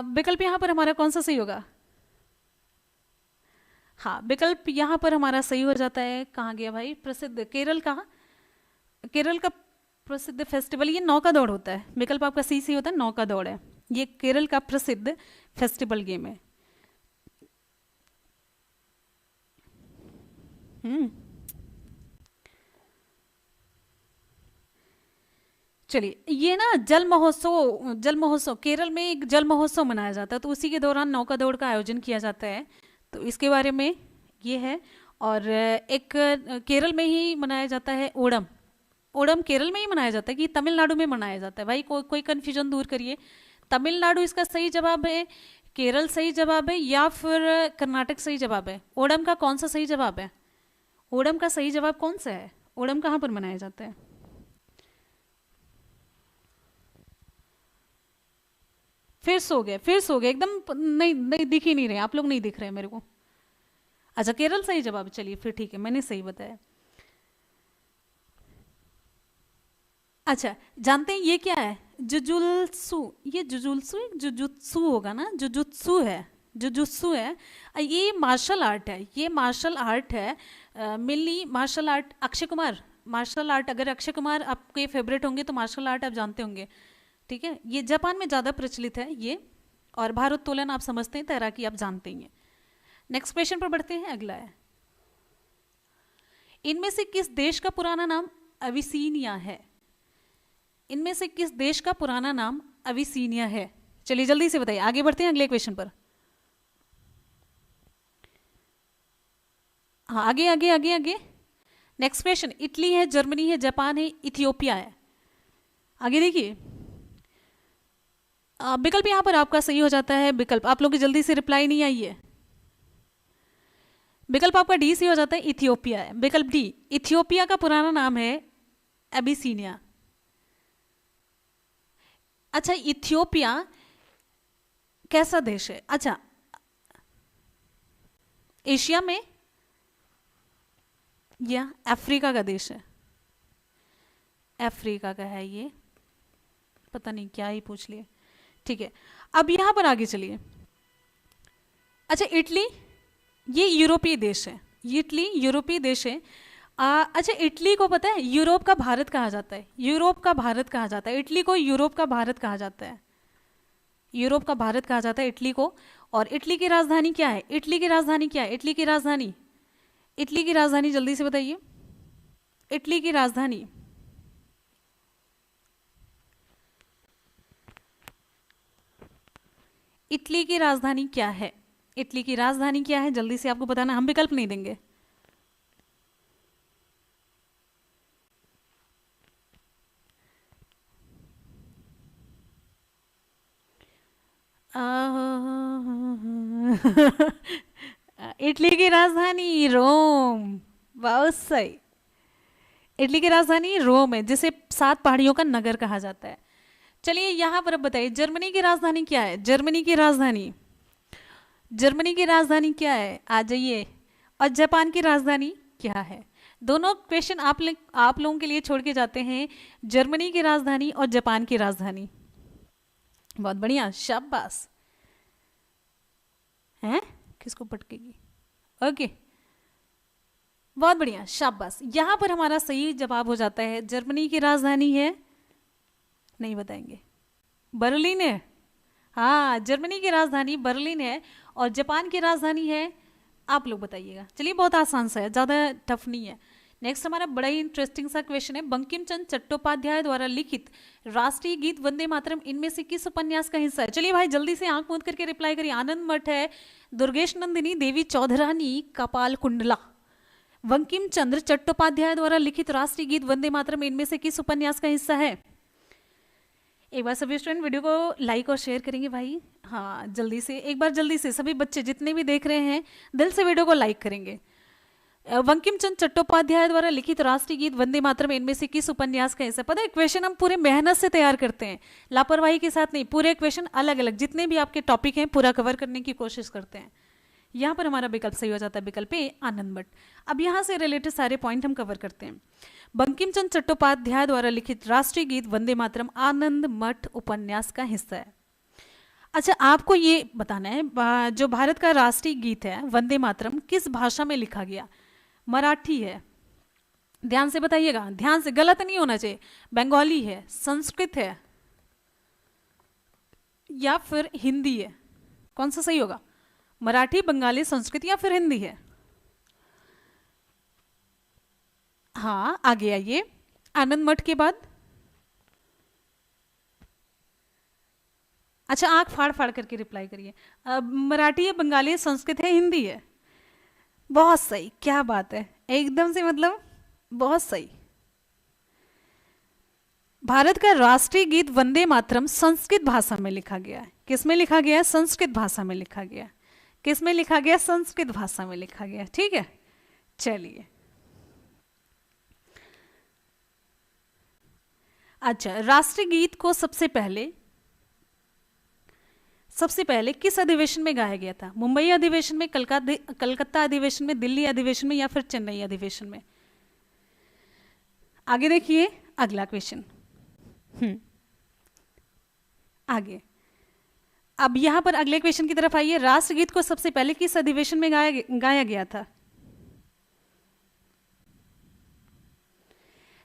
विकल्प यहां पर हमारा कौन सा सही होगा? हाँ, विकल्प यहां पर हमारा सही हो जाता है, कहाँ गया भाई? प्रसिद्ध केरल का, केरल का प्रसिद्ध फेस्टिवल ये नौका दौड़ होता है। विकल्प आपका सी होता है, नौका दौड़ है, ये केरल का प्रसिद्ध फेस्टिवल गेम है। चलिए, ये ना जल महोत्सव केरल में एक जल महोत्सव मनाया जाता है, तो उसी के दौरान नौका दौड़ का आयोजन किया जाता है, तो इसके बारे में ये है। और एक केरल में ही मनाया जाता है ओणम, ओणम केरल में ही मनाया जाता है कि तमिलनाडु में मनाया जाता है? भाई कोई कंफ्यूजन दूर करिए। तमिलनाडु इसका सही जवाब है, केरल सही जवाब है, या फिर कर्नाटक सही जवाब है? ओणम का कौन सा सही जवाब है? ओणम का सही जवाब कौन सा है? ओणम कहाँ पर मनाया जाता है? फिर सो गए एकदम, नहीं नहीं दिख ही नहीं रहे आप लोग, नहीं दिख रहे मेरे को। अच्छा केरल सही जवाब, चलिए फिर ठीक है, मैंने सही बताया। अच्छा जानते हैं ये क्या है? जुजुल्सु। ये जुजुल्सु जुजुत्सु होगा ना, जुजुत्सु है, जुजुत्सु है। ये मार्शल आर्ट है, ये मार्शल आर्ट है। मिली martial art, Akshay Kumar martial art, अगर अक्षय कुमार आपके फेवरेट होंगे तो मार्शल आर्ट आप जानते होंगे, ठीक है। ये जापान में ज़्यादा प्रचलित है ये, और भारोत्तोलन आप समझते हैं, तैराकी आप जानते ही हैं। नेक्स्ट क्वेश्चन पर बढ़ते हैं, अगला है, इनमें से किस देश का पुराना नाम अविसीनिया है? इनमें से किस देश का पुराना नाम अविसीनिया है? चलिए जल्दी से बताइए, आगे बढ़ते हैं अगले क्वेश्चन पर। हाँ आगे आगे आगे आगे। नेक्स्ट क्वेश्चन, इटली है, जर्मनी है, जापान है, इथियोपिया है? आगे देखिए, विकल्प यहां पर आपका सही हो जाता है। विकल्प आप लोग की जल्दी से रिप्लाई नहीं आई है। विकल्प आपका डी सही हो जाता है, इथियोपिया है। विकल्प डी, इथियोपिया का पुराना नाम है एबिसीनिया। अच्छा इथियोपिया कैसा देश है? अच्छा एशिया में या अफ्रीका का देश है? अफ्रीका का है ये, पता नहीं क्या ही पूछ लिए, ठीक है। अब यहां पर आगे चलिए। अच्छा इटली ये यूरोपीय देश है, इटली यूरोपीय देश है। अच्छा इटली को पता है यूरोप का भारत कहा जाता है, यूरोप का भारत कहा जाता है इटली को, यूरोप का भारत कहा जाता है, यूरोप का भारत कहा जाता है इटली को। और इटली की राजधानी क्या है? इटली की राजधानी क्या है? इटली की राजधानी, इटली की राजधानी जल्दी से बताइए, इटली की राजधानी। इटली की राजधानी क्या है? इटली की राजधानी क्या है? जल्दी से आपको बताना, हम विकल्प नहीं देंगे। इटली की राजधानी रोम, बहुत सही। इटली की राजधानी रोम है, जिसे 7 पहाड़ियों का नगर कहा जाता है। चलिए यहां पर अब बताइए, जर्मनी की राजधानी क्या है? जर्मनी की राजधानी, जर्मनी की राजधानी क्या है? आ जाइए। और जापान की राजधानी क्या है? दोनों क्वेश्चन आप लोगों के लिए छोड़ के जाते हैं, जर्मनी की राजधानी और जापान की राजधानी। बहुत बढ़िया, शाबाश। हैं किसको पटकेगी? ओके बहुत बढ़िया, शाबाश। यहां पर हमारा सही जवाब हो जाता है, जर्मनी की राजधानी है, नहीं बताएंगे, बर्लिन है। हाँ जर्मनी की राजधानी बर्लिन है, और जापान की राजधानी है, आप लोग बताइएगा। चलिए बहुत आसान सा है, ज़्यादा टफ नहीं है। नेक्स्ट हमारा बड़ा ही इंटरेस्टिंग सा क्वेश्चन है, बंकिम चंद्र चट्टोपाध्याय द्वारा लिखित राष्ट्रीय गीत वंदे मातरम इनमें से किस उपन्यास का हिस्सा है? चलिए भाई जल्दी से आंख मूंद करके रिप्लाई करिए। आनंद मठ है, दुर्गेश नंदिनी, देवी चौधरानी, कपाल कुंडला। बंकिम चंद्र चट्टोपाध्याय द्वारा लिखित राष्ट्रीय गीत वंदे मातरम इनमें से किस उपन्यास का हिस्सा है? एक बार सभी स्टूडेंट वीडियो को लाइक और शेयर करेंगे भाई। हाँ जल्दी से, एक बार जल्दी से सभी बच्चे जितने भी देख रहे हैं दिल से वीडियो को लाइक करेंगे। बंकिम चंद्र चट्टोपाध्याय द्वारा लिखित राष्ट्रीय गीत वंदे मातरम इनमें से किस उपन्यास का हिस्सा? पता है क्वेश्चन हम पूरे मेहनत से तैयार करते हैं, लापरवाही के साथ नहीं, पूरे क्वेश्चन अलग अलग जितने भी आपके टॉपिक हैं पूरा कवर करने की कोशिश करते हैं। यहाँ पर हमारा विकल्प सही हो जाता है, विकल्प ए आनंद मठ। अब यहाँ से रिलेटेड सारे पॉइंट हम कवर करते हैं। बंकिम चंद्र चट्टोपाध्याय द्वारा लिखित राष्ट्रीय गीत वंदे मातरम आनंद मठ उपन्यास का हिस्सा है। अच्छा आपको ये बताना है, जो भारत का राष्ट्रीय गीत है वंदे मातरम किस भाषा में लिखा गया? मराठी है, ध्यान से बताइएगा, ध्यान से, गलत नहीं होना चाहिए। बंगाली है, संस्कृत है, या फिर हिंदी है? कौन सा सही होगा? मराठी, बंगाली, संस्कृत या फिर हिंदी है? हाँ आगे आइए, आनंद मठ के बाद। अच्छा आंख फाड़ फाड़ करके रिप्लाई करिए। मराठी है, बंगाली है, संस्कृत है, हिंदी है? बहुत सही, क्या बात है, एकदम से मतलब बहुत सही। भारत का राष्ट्रीय गीत वंदे मातरम संस्कृत भाषा में लिखा गया है। किस में लिखा गया है? संस्कृत भाषा में लिखा गया। किस में लिखा गया? संस्कृत भाषा में लिखा गया। ठीक है, चलिए। अच्छा, राष्ट्रीय गीत को सबसे पहले किस अधिवेशन में गाया गया था? मुंबई अधिवेशन में, कलकत्ता अधिवेशन में, दिल्ली अधिवेशन में, या फिर चेन्नई अधिवेशन में? आगे देखिए अगला क्वेश्चन। आगे अब यहां पर अगले क्वेश्चन की तरफ आइए। राष्ट्रगीत को सबसे पहले किस अधिवेशन में गाया गया था?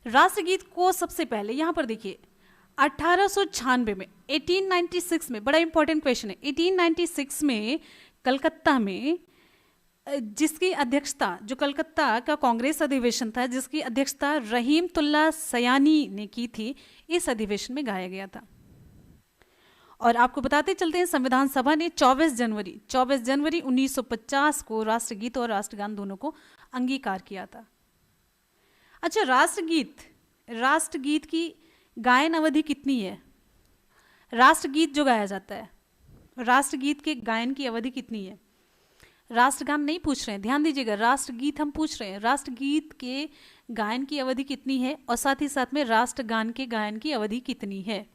राष्ट्रगीत को सबसे पहले यहां पर देखिए 1896 में, 1896 में, बड़ा इंपॉर्टेंट क्वेश्चन है। 1896 में कलकत्ता में, जिसकी अध्यक्षता, जो कलकत्ता का कांग्रेस अधिवेशन था, जिसकी अध्यक्षता रहीमतुल्ला सयानी ने की थी, इस अधिवेशन में गाया गया था। और आपको बताते चलते हैं, संविधान सभा ने 24 जनवरी 1950 को राष्ट्रगीत और राष्ट्रगान दोनों को अंगीकार किया था। अच्छा, राष्ट्रगीत की गायन अवधि कितनी है? राष्ट्रगीत जो गाया जाता है, राष्ट्रगीत के गायन की अवधि कितनी है? राष्ट्रगान नहीं पूछ रहे हैं, ध्यान दीजिएगा, राष्ट्रगीत हम पूछ रहे हैं। राष्ट्रगीत के गायन की अवधि कितनी है, और साथ ही साथ में राष्ट्रगान के गायन की अवधि कितनी है?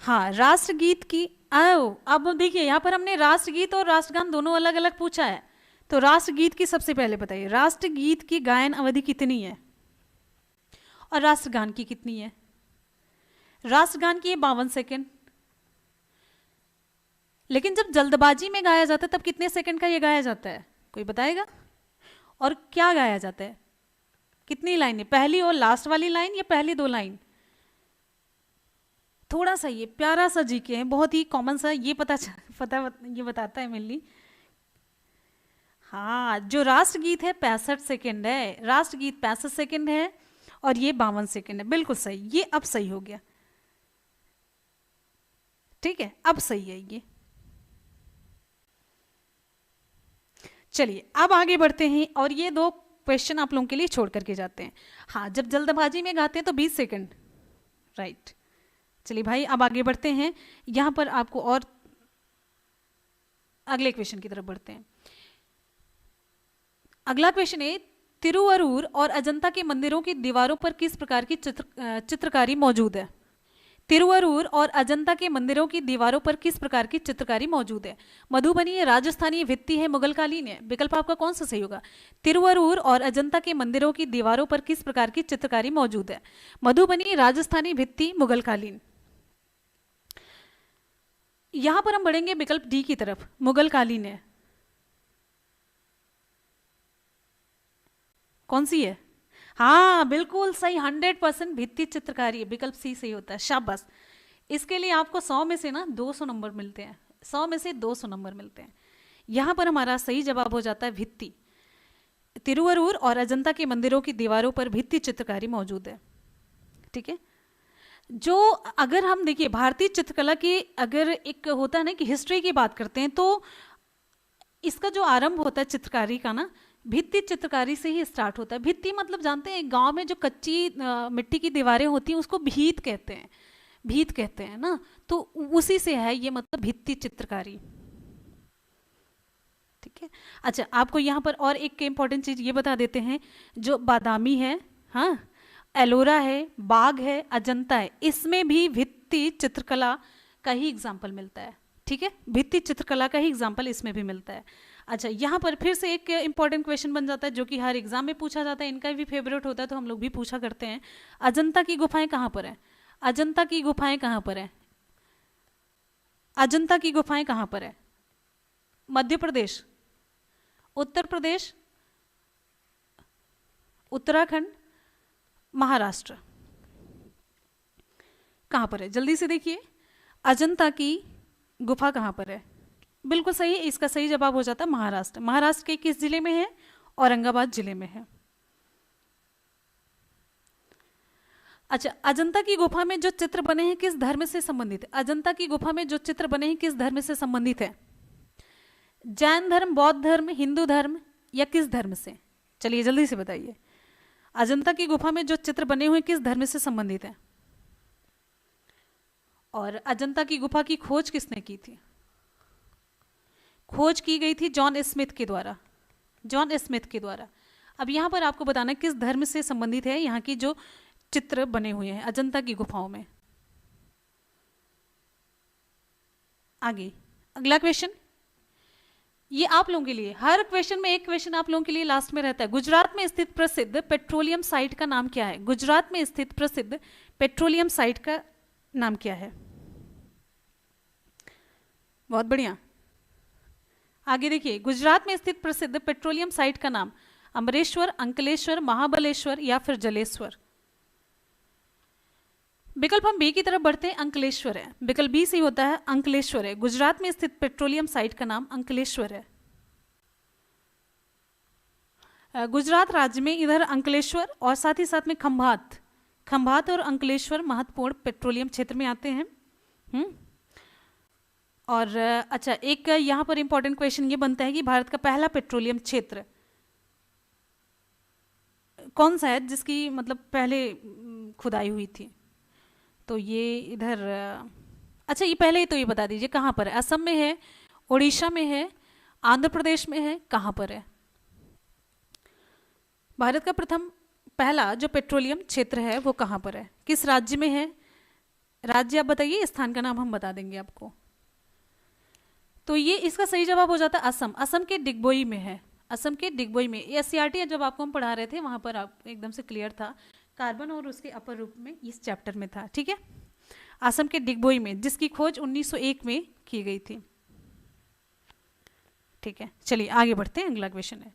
हाँ, राष्ट्रगीत की अब देखिए यहां पर हमने राष्ट्रगीत और राष्ट्रगान दोनों अलग अलग पूछा है, तो राष्ट्रगीत की सबसे पहले बताइए, राष्ट्रगीत की गायन अवधि कितनी है और राष्ट्रगान की कितनी है? राष्ट्रगान की 52 सेकेंड, लेकिन जब जल्दबाजी में गाया जाता है तब कितने सेकंड का ये गाया जाता है? कोई बताएगा? और क्या गाया जाता है? कितनी लाइन है? पहली और लास्ट वाली लाइन या पहली 2 लाइन? थोड़ा सा ये प्यारा सा जीके है, बहुत ही कॉमन सा, ये ये बताता है मेनली। हाँ, जो राष्ट्रगीत है 65 सेकेंड है, राष्ट्रगीत 65 सेकेंड है और ये 52 सेकेंड है। बिल्कुल सही, ये अब सही हो गया। ठीक है, अब सही है ये। चलिए अब आगे बढ़ते हैं, और ये 2 क्वेश्चन आप लोगों के लिए छोड़ करके जाते हैं। हाँ, जब जल्दबाजी में गाते हैं तो 20 सेकेंड, राइट। चलिए भाई, अब आगे बढ़ते हैं, यहां पर आपको और अगले क्वेश्चन की तरफ बढ़ते हैं। अगला क्वेश्चन है, तिरुवरूर और अजंता के मंदिरों की दीवारों पर किस प्रकार की चित्रकारी मौजूद है? तिरुवरूर और अजंता के मंदिरों की दीवारों पर किस प्रकार की चित्रकारी मौजूद है? मधुबनी है, राजस्थानी है, भित्ति है, मुगलकालीन है? विकल्प आपका कौन सा सही होगा? तिरुवरूर और अजंता के मंदिरों की दीवारों पर किस प्रकार की चित्रकारी मौजूद है? मधुबनी, राजस्थानी, भित्ति, मुगलकालीन? यहां पर हम बढ़ेंगे विकल्प डी की तरफ, मुगलकालीन है। कौन सी है? हाँ बिल्कुल सही, 100% भित्ति चित्रकारी है, विकल्प सी सही होता है। शाबाश। इसके लिए आपको 100 में से ना 200 नंबर मिलते हैं, 100 में से 200 नंबर मिलते हैं। यहां पर हमारा सही जवाब हो जाता है भित्ति। तिरुवरूर और अजंता के मंदिरों की दीवारों पर भित्ति चित्रकारी मौजूद है। ठीक है, जो अगर हम देखिए भारतीय चित्रकला की अगर एक होता है ना कि हिस्ट्री की बात करते हैं, तो इसका जो आरंभ होता है चित्रकारी का ना, भित्ति चित्रकारी से ही स्टार्ट होता है। भित्ति मतलब जानते हैं, गांव में जो कच्ची मिट्टी की दीवारें होती हैं उसको भीत कहते हैं, भीत कहते हैं ना, तो उसी से है ये, मतलब भित्ति चित्रकारी। ठीक है, अच्छा आपको यहाँ पर और एक इंपॉर्टेंट चीज ये बता देते हैं, जो बादामी है, हाँ, एलोरा है, बाग है, अजंता है, इसमें भी भित्ति चित्रकला का ही एग्जाम्पल मिलता है। ठीक है, भित्ति चित्रकला का ही एग्जाम्पल इसमें भी मिलता है। अच्छा, यहाँ पर फिर से एक इंपॉर्टेंट क्वेश्चन बन जाता है, जो कि हर एग्जाम में पूछा जाता है, इनका भी फेवरेट होता है, तो हम लोग भी पूछा करते हैं। अजंता की गुफाएं कहाँ पर है? अजंता की गुफाएं कहाँ पर है? अजंता की गुफाएं कहाँ पर है? मध्य प्रदेश, उत्तर प्रदेश, उत्तराखंड, महाराष्ट्र? कहां पर है? जल्दी से देखिए, अजंता की गुफा कहां पर है? बिल्कुल सही, इसका सही जवाब हो जाता है महाराष्ट्र। महाराष्ट्र के किस जिले में है? औरंगाबाद जिले में है। अच्छा, अजंता की गुफा में जो चित्र बने हैं किस धर्म से संबंधित है? अजंता की गुफा में जो चित्र बने हैं किस धर्म से संबंधित है? जैन धर्म, बौद्ध धर्म, हिंदू धर्म या किस धर्म से? चलिए जल्दी से बताइए। अजंता की गुफा में जो चित्र बने हुए किस धर्म से संबंधित है? और अजंता की गुफा की खोज किसने की थी? खोज की गई थी जॉन स्मिथ के द्वारा, जॉन स्मिथ के द्वारा। अब यहाँ पर आपको बताना किस धर्म से संबंधित है यहाँ की जो चित्र बने हुए हैं अजंता की गुफाओं में। आगे अगला क्वेश्चन, ये आप लोगों के लिए, हर क्वेश्चन में एक क्वेश्चन आप लोगों के लिए लास्ट में रहता है। गुजरात में स्थित प्रसिद्ध पेट्रोलियम साइट का नाम क्या है? गुजरात में स्थित प्रसिद्ध पेट्रोलियम साइट का नाम क्या है? बहुत बढ़िया। आगे देखिए, गुजरात में स्थित प्रसिद्ध पेट्रोलियम साइट का नाम अमरेश्वर, अंकलेश्वर, महाबलेश्वर या फिर जलेश्वर? विकल्प हम बी की तरफ बढ़ते हैं, अंकलेश्वर है। विकल्प बी सही होता है, अंकलेश्वर है। गुजरात में स्थित पेट्रोलियम साइट का नाम अंकलेश्वर है। गुजरात राज्य में इधर अंकलेश्वर और साथ ही साथ में खंभात और अंकलेश्वर महत्वपूर्ण पेट्रोलियम क्षेत्र में आते हैं। और अच्छा, एक यहाँ पर इंपॉर्टेंट क्वेश्चन ये बनता है कि भारत का पहला पेट्रोलियम क्षेत्र कौन सा है जिसकी मतलब पहले खुदाई हुई थी? तो ये इधर, अच्छा ये पहले ही तो ये बता दीजिए कहाँ पर है? असम में है, उड़ीसा में है, आंध्र प्रदेश में है, कहाँ पर है? भारत का पहला जो पेट्रोलियम क्षेत्र है वो कहाँ पर है, किस राज्य में है? राज्य आप बताइए, स्थान का नाम हम बता देंगे आपको। तो ये इसका सही जवाब हो जाता है असम। असम के डिगबोई में है, असम के डिगबोई में। ये SCRT जब आपको हम पढ़ा रहे थे वहाँ पर आप एकदम से क्लियर था, कार्बन और उसके अपर रूप में इस चैप्टर में था। ठीक है, असम के डिगबोई में, जिसकी खोज 1901 में की गई थी। ठीक है, चलिए आगे बढ़ते हैं। अगला क्वेश्चन है,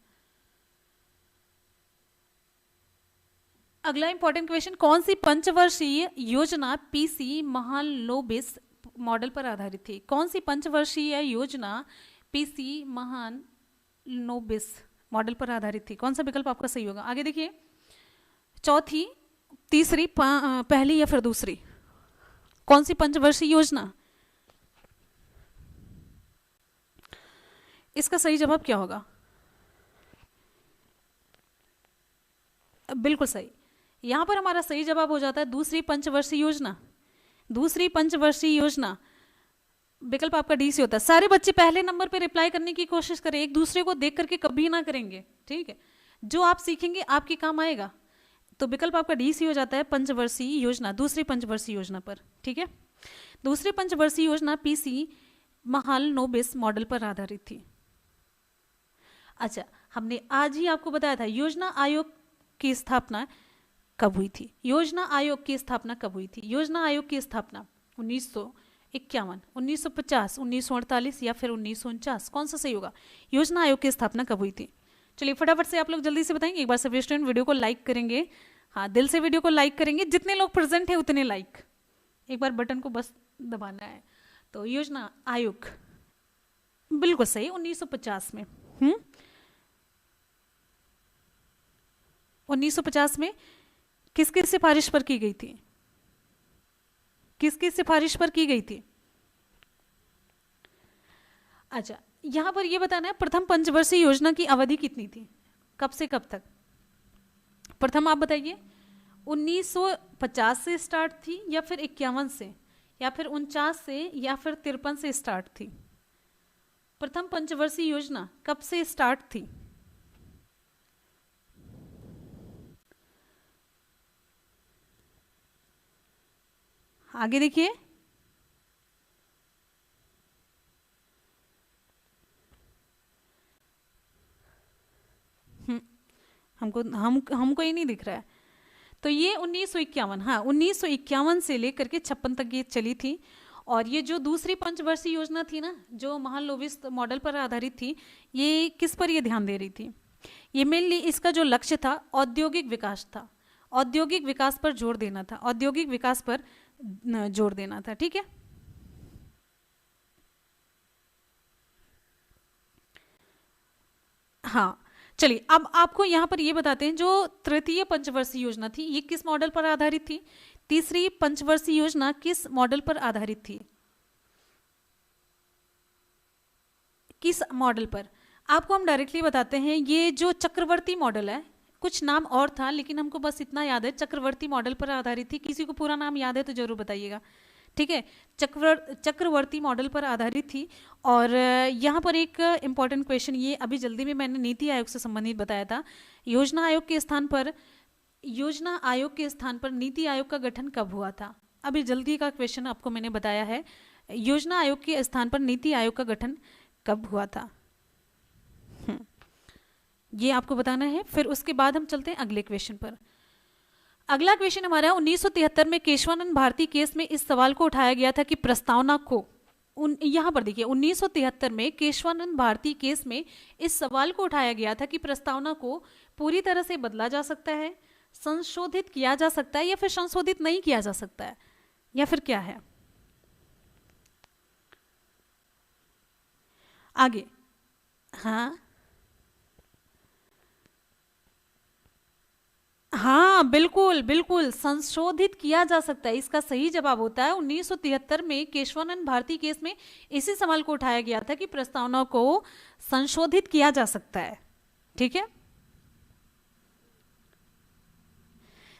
अगला इंपॉर्टेंट क्वेश्चन, कौन सी पंचवर्षीय योजना PC महालनोबिस मॉडल पर आधारित थी? कौन सी पंचवर्षीय योजना PC महालनोबिस मॉडल पर आधारित थी? कौन सा विकल्प आपका सही होगा? आगे देखिए, चौथी, तीसरी, पहली या फिर दूसरी? कौन सी पंचवर्षीय योजना? इसका सही जवाब क्या होगा? बिल्कुल सही, यहां पर हमारा सही जवाब हो जाता है दूसरी पंचवर्षीय योजना। दूसरी पंचवर्षीय योजना, विकल्प आपका डी से होता है। सारे बच्चे पहले नंबर पे रिप्लाई करने की कोशिश करें, एक दूसरे को देख करके कभी ना करेंगे। ठीक है, जो आप सीखेंगे आपके काम आएगा। तो विकल्प आपका डी सी हो जाता है पंचवर्षीय योजना, दूसरी पंचवर्षीय योजना पर। ठीक है, दूसरी पंचवर्षीय योजना PC महालनोबिस मॉडल पर आधारित थी। अच्छा, हमने आज ही आपको बताया था योजना आयोग की स्थापना कब हुई थी? योजना आयोग की स्थापना कब हुई थी? योजना आयोग की स्थापना 1951, 1950, 1948 या फिर 1949? कौन सा सही होगा? योजना आयोग की स्थापना कब हुई थी? चलिए फटाफट से आप लोग जल्दी से बताएंगे। एक बार सभी स्टूडेंट वीडियो को लाइक करेंगे, हाँ दिल से वीडियो को लाइक करेंगे, जितने लोग प्रेजेंट है उतने लाइक। एक बार बटन को बस दबाना है। तो योजना आयोग बिल्कुल सही, 1950 में। 1950 में किसकी सिफारिश पर की गई थी? किसकी सिफारिश पर की गई थी? अच्छा, यहां पर यह बताना है प्रथम पंचवर्षीय योजना की अवधि कितनी थी, कब से कब तक? प्रथम आप बताइए, 1950 से स्टार्ट थी या फिर 51 से या फिर 49 से या फिर 53 से स्टार्ट थी? प्रथम पंचवर्षीय योजना कब से स्टार्ट थी? आगे देखिए, हमको ही नहीं दिख रहा है। तो ये 1951, हाँ 1951 से लेकर के 56 तक ये चली थी। और ये जो दूसरी पंचवर्षीय योजना थी ना, जो महालनोबिस मॉडल पर आधारित थी, ये किस पर ये ध्यान दे रही थी? ये मेनली इसका जो लक्ष्य था औद्योगिक विकास था, औद्योगिक विकास पर जोर देना था, औद्योगिक विकास पर जोर देना था। ठीक है, हाँ चलिए अब आपको यहां पर ये बताते हैं, जो तृतीय पंचवर्षीय योजना थी ये किस मॉडल पर आधारित थी? तीसरी पंचवर्षीय योजना किस मॉडल पर आधारित थी? किस मॉडल पर? आपको हम डायरेक्टली बताते हैं, ये जो चक्रवर्ती मॉडल है, कुछ नाम और था लेकिन हमको बस इतना याद है, चक्रवर्ती मॉडल पर आधारित थी। किसी को पूरा नाम याद है तो जरूर बताइएगा, ठीक है। चक्रवर्ती मॉडल पर आधारित थी। और यहाँ पर एक इम्पॉर्टेंट क्वेश्चन, ये अभी जल्दी में मैंने नीति आयोग से संबंधित बताया था। योजना आयोग के स्थान पर नीति आयोग का गठन कब हुआ था? अभी जल्दी का क्वेश्चन आपको मैंने बताया है, योजना आयोग के स्थान पर नीति आयोग का गठन कब हुआ था, ये आपको बताना है। फिर उसके बाद हम चलते हैं अगले क्वेश्चन पर। अगला क्वेश्चन हमारा 1973 में केशवानंद भारती केस में इस सवाल को उठाया गया था कि प्रस्तावना को, यहां पर देखिए 1973 में केशवानंद भारती केस में इस सवाल को उठाया गया था कि प्रस्तावना को पूरी तरह से बदला जा सकता है, संशोधित किया जा सकता है, या फिर संशोधित नहीं किया जा सकता है, या फिर क्या है आगे। हाँ बिल्कुल बिल्कुल, संशोधित किया जा सकता है, इसका सही जवाब होता है 1973 में केशवानंद भारती केस में इसी सवाल को उठाया गया था कि प्रस्तावना को संशोधित किया जा सकता है, ठीक है।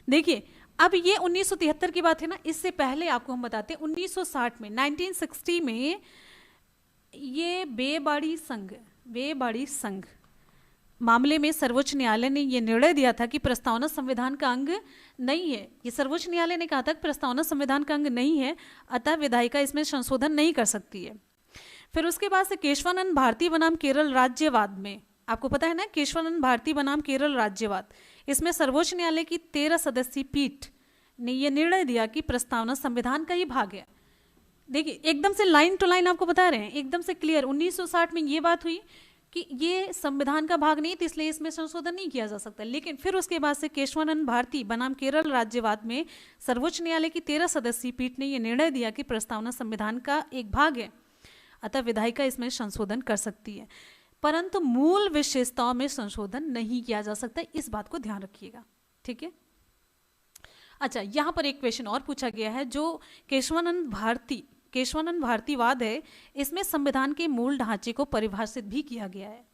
देखिए अब ये 1973 की बात है ना, इससे पहले आपको हम बताते हैं 1960 में 1960 में ये बेबाड़ी संघ मामले में सर्वोच्च न्यायालय ने यह निर्णय दिया था कि प्रस्तावना संविधान का अंग नहीं है। ये सर्वोच्च न्यायालय ने कहा था कि प्रस्तावना संविधान का अंग नहीं है, अतः विधायिका इसमें संशोधन नहीं कर सकती है। फिर उसके बाद से केशवानंद भारती बनाम केरल राज्यवाद में, आपको पता है ना, केशवानंद भारती बनाम केरल राज्यवाद, इसमें सर्वोच्च न्यायालय की 13 सदस्यीय पीठ ने यह निर्णय दिया कि प्रस्तावना संविधान का ही भाग है। देखिए एकदम से लाइन टू लाइन आपको बता रहे हैं, एकदम से क्लियर। 1960 में ये बात हुई कि ये संविधान का भाग नहीं, तो इसलिए इसमें संशोधन नहीं किया जा सकता। लेकिन फिर उसके बाद से केशवानंद भारती बनाम केरल राज्यवाद में सर्वोच्च न्यायालय की 13 सदस्यीय पीठ ने यह निर्णय दिया कि प्रस्तावना संविधान का एक भाग है, अतः विधायिका इसमें संशोधन कर सकती है, परंतु मूल विशेषताओं में संशोधन नहीं किया जा सकता। इस बात को ध्यान रखिएगा, ठीक है। अच्छा, यहां पर एक क्वेश्चन और पूछा गया है जो केशवानंद भारतीवाद है, इसमें संविधान के मूल ढांचे को परिभाषित भी किया गया है।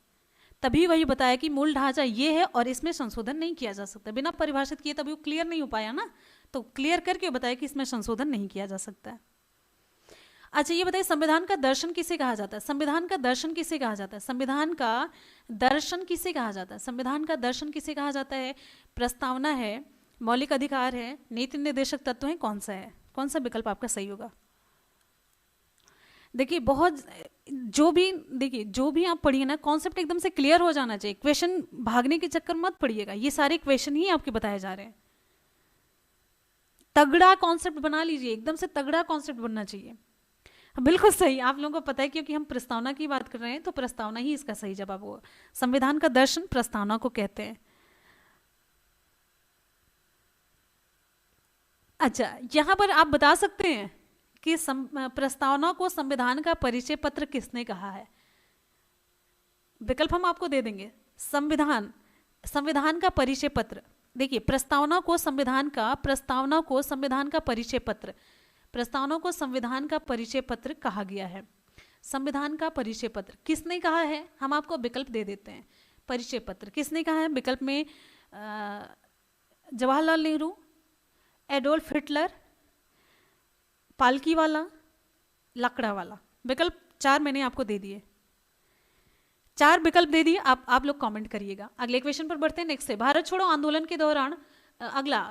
तभी वही बताया कि मूल ढांचा ये है और इसमें संशोधन नहीं किया जा सकता। बिना परिभाषित किए तभी वो क्लियर नहीं हो पाया ना, तो क्लियर करके बताया कि इसमें संशोधन नहीं किया जा सकता है। अच्छा ये बताइए, संविधान का दर्शन किसे कहा जाता है? संविधान का दर्शन किसे कहा जाता है? संविधान का दर्शन किसे कहा जाता है? संविधान का दर्शन किसे कहा जाता है? प्रस्तावना है, मौलिक अधिकार है, नीति निर्देशक तत्व है, कौन सा है? कौन सा विकल्प आपका सही होगा? देखिए जो भी आप पढ़िए ना, कॉन्सेप्ट एकदम से क्लियर हो जाना चाहिए। क्वेश्चन भागने के चक्कर मत पड़िएगा, ये सारे क्वेश्चन ही आपके बताए जा रहे हैं। तगड़ा कॉन्सेप्ट बना लीजिए, एकदम से तगड़ा कॉन्सेप्ट बनना चाहिए। बिल्कुल सही, आप लोगों को पता है क्योंकि हम प्रस्तावना की बात कर रहे हैं, तो प्रस्तावना ही इसका सही जवाब होगा। संविधान का दर्शन प्रस्तावना को कहते हैं। अच्छा, यहां पर आप बता सकते हैं कि प्रस्तावना को संविधान का परिचय पत्र किसने कहा है? विकल्प हम आपको दे देंगे। संविधान का परिचय पत्र, देखिए प्रस्तावना को संविधान का परिचय पत्र कहा गया है। संविधान का परिचय पत्र किसने कहा है? हम आपको विकल्प दे देते हैं। परिचय पत्र किसने कहा है? विकल्प में जवाहरलाल नेहरू, एडोल्फ हिटलर, पालकी वाला, लकड़ा वाला। विकल्प 4 मैंने आपको दे दिए, 4 विकल्प दे दिए। आप लोग कमेंट करिएगा। अगले क्वेश्चन पर बढ़ते हैं। नेक्स्ट है भारत छोड़ो आंदोलन के दौरान,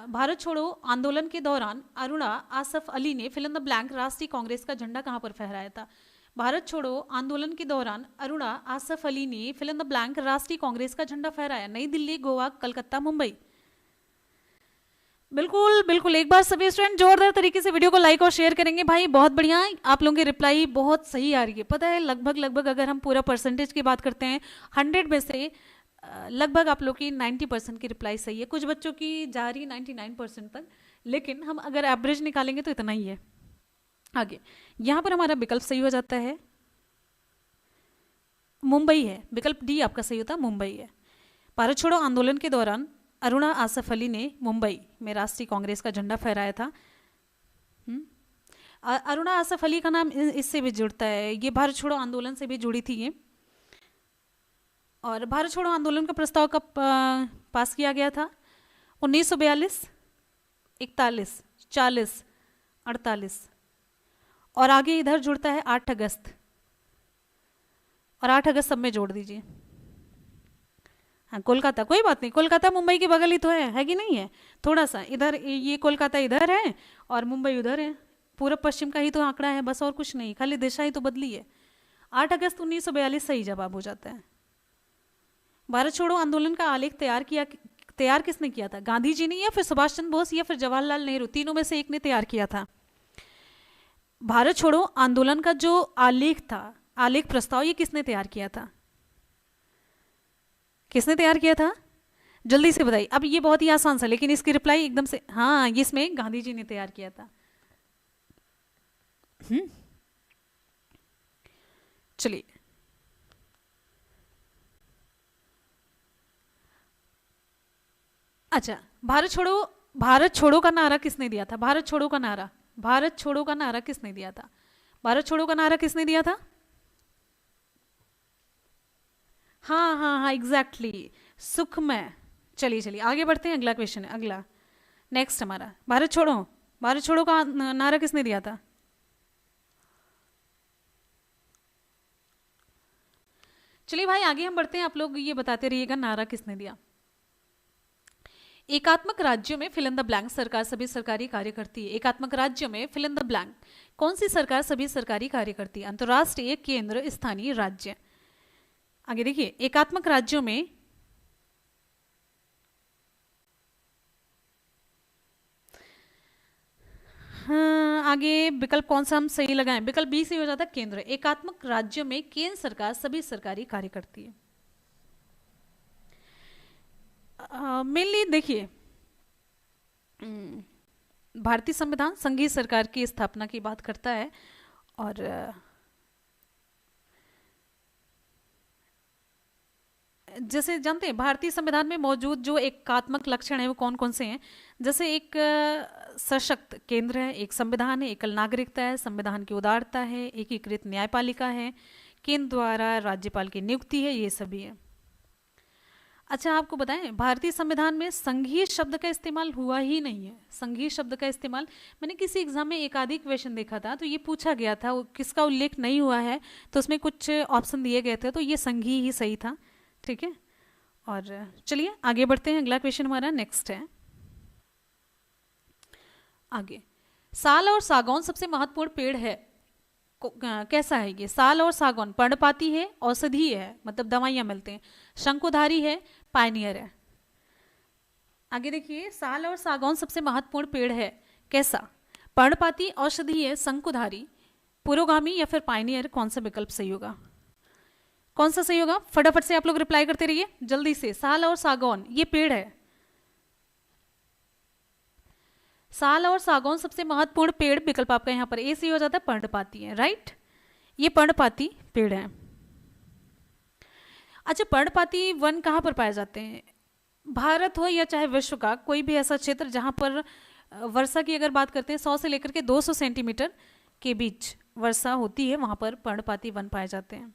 भारत छोड़ो आंदोलन के दौरान अरुणा आसफ अली ने फिल इन द ब्लैंक राष्ट्रीय कांग्रेस का झंडा कहां पर फहराया था? भारत छोड़ो आंदोलन के दौरान अरुणा आसफ अली ने फिल इन द ब्लैंक राष्ट्रीय कांग्रेस का झंडा फहराया। नई दिल्ली, गोवा, कलकत्ता, मुंबई। बिल्कुल बिल्कुल, एक बार सभी स्टूडेंट जोरदार तरीके से वीडियो को लाइक और शेयर करेंगे। भाई बहुत बढ़िया, आप लोगों की रिप्लाई बहुत सही आ रही है। पता है लगभग अगर हम पूरा परसेंटेज की बात करते हैं 100 में से लगभग आप लोग की 90% की रिप्लाई सही है। कुछ बच्चों की जा रही है 99% तक, लेकिन हम अगर एवरेज निकालेंगे तो इतना ही है। आगे यहां पर हमारा विकल्प सही हो जाता है, मुंबई है। विकल्प डी आपका सही होता है, मुंबई है। भारत छोड़ो आंदोलन के दौरान अरुणा आसफ अली ने मुंबई में राष्ट्रीय कांग्रेस का झंडा फहराया था। अरुणा आसफ अली का नाम इससे भी जुड़ता है, ये भारत छोड़ो आंदोलन से भी जुड़ी थी ये। और भारत छोड़ो आंदोलन का प्रस्ताव कब पास किया गया था? 1942, 41, 40, 48। और आगे इधर जुड़ता है 8 अगस्त, और 8 अगस्त सब में जोड़ दीजिए। हाँ कोलकाता, कोई बात नहीं, कोलकाता मुंबई के बगल ही तो है कि नहीं है? थोड़ा सा इधर, ये कोलकाता इधर है और मुंबई उधर है, पूरब पश्चिम का ही तो आंकड़ा है बस, और कुछ नहीं, खाली दिशा ही तो बदली है। 8 अगस्त 1942 सही जवाब हो जाता है। भारत छोड़ो आंदोलन का आलेख तैयार किसने किया था? गांधी जी ने, या फिर सुभाष चंद्र बोस, या फिर जवाहरलाल नेहरू? तीनों में से एक ने तैयार किया था। भारत छोड़ो आंदोलन का जो आलेख था, आलेख प्रस्ताव, ये किसने तैयार किया था? किसने तैयार किया था? जल्दी से बताइए। अब ये बहुत ही आसान सा, लेकिन इसकी रिप्लाई एकदम से, हाँ इसमें गांधी जी ने तैयार किया था। चलिए, अच्छा भारत छोड़ो का नारा किसने दिया था? भारत छोड़ो का नारा, भारत छोड़ो का नारा किसने दिया था? भारत छोड़ो का नारा किसने दिया था? हाँ हाँ हाँ एग्जैक्टली, सुखमय। चलिए चलिए आगे बढ़ते हैं, अगला क्वेश्चन है, अगला नेक्स्ट हमारा। भारत छोड़ो का नारा किसने दिया था? चलिए भाई आगे हम बढ़ते हैं, आप लोग ये बताते रहिएगा नारा किसने दिया। एकात्मक राज्यों में फिल इन द ब्लैंक सरकार सभी सरकारी कार्य करती है। एकात्मक राज्यों में फिल इन द ब्लैंक कौन सी सरकार सभी सरकारी कार्य करती है? अंतर्राष्ट्रीय, केंद्र, स्थानीय, राज्य। आगे देखिए, एकात्मक राज्यों में हाँ, आगे विकल्प कौन सा हम सही लगाएं? विकल्प बी सही हो जाता है, केंद्र। एकात्मक राज्यों में केंद्र सरकार सभी सरकारी कार्य करती है। मेनली देखिए, भारतीय संविधान संघीय सरकार की स्थापना की बात करता है, और जैसे जानते हैं भारतीय संविधान में मौजूद जो एकात्मक लक्षण है वो कौन कौन से हैं? जैसे एक सशक्त केंद्र है, एक संविधान है, एकल नागरिकता है, संविधान की उदारता है, एकीकृत न्यायपालिका है, केंद्र द्वारा राज्यपाल की नियुक्ति है, ये सभी है। अच्छा आपको बताएं, भारतीय संविधान में संघीय शब्द का इस्तेमाल हुआ ही नहीं है। संघीय शब्द का इस्तेमाल, मैंने किसी एग्जाम में एक आधी क्वेश्चन देखा था तो ये पूछा गया था किसका उल्लेख नहीं हुआ है, तो उसमें कुछ ऑप्शन दिए गए थे, तो ये संघीय ही सही था। ठीक है, और चलिए आगे बढ़ते हैं, अगला क्वेश्चन हमारा नेक्स्ट है। आगे, साल और सागौन सबसे महत्वपूर्ण पेड़ है, कैसा है ये? साल और सागौन पर्णपाती है, औषधीय है, मतलब दवाइयां मिलते हैं, शंकुधारी है, पायनियर है। आगे देखिए, साल और सागौन सबसे महत्वपूर्ण पेड़ है, कैसा? पर्णपाती, औषधीय, शंकुधारी, पुरोगामी या फिर पायनियर? कौन सा विकल्प सही होगा? कौन सा सही होगा? फटाफट से आप लोग रिप्लाई करते रहिए जल्दी से। साल और सागौन ये पेड़ है, साल और सागौन सबसे महत्वपूर्ण पेड़, विकल्प आपका यहाँ पर ए सही हो जाता है, पर्णपाती है, राइट, ये पर्णपाती पेड़ है। अच्छा, पर्णपाती वन कहाँ पर पाए जाते हैं? भारत हो या चाहे विश्व का कोई भी ऐसा क्षेत्र जहाँ पर वर्षा की अगर बात करते हैं 100 से लेकर के 200 सेंटीमीटर के बीच वर्षा होती है, वहाँ पर पर्णपाती वन पाए जाते हैं।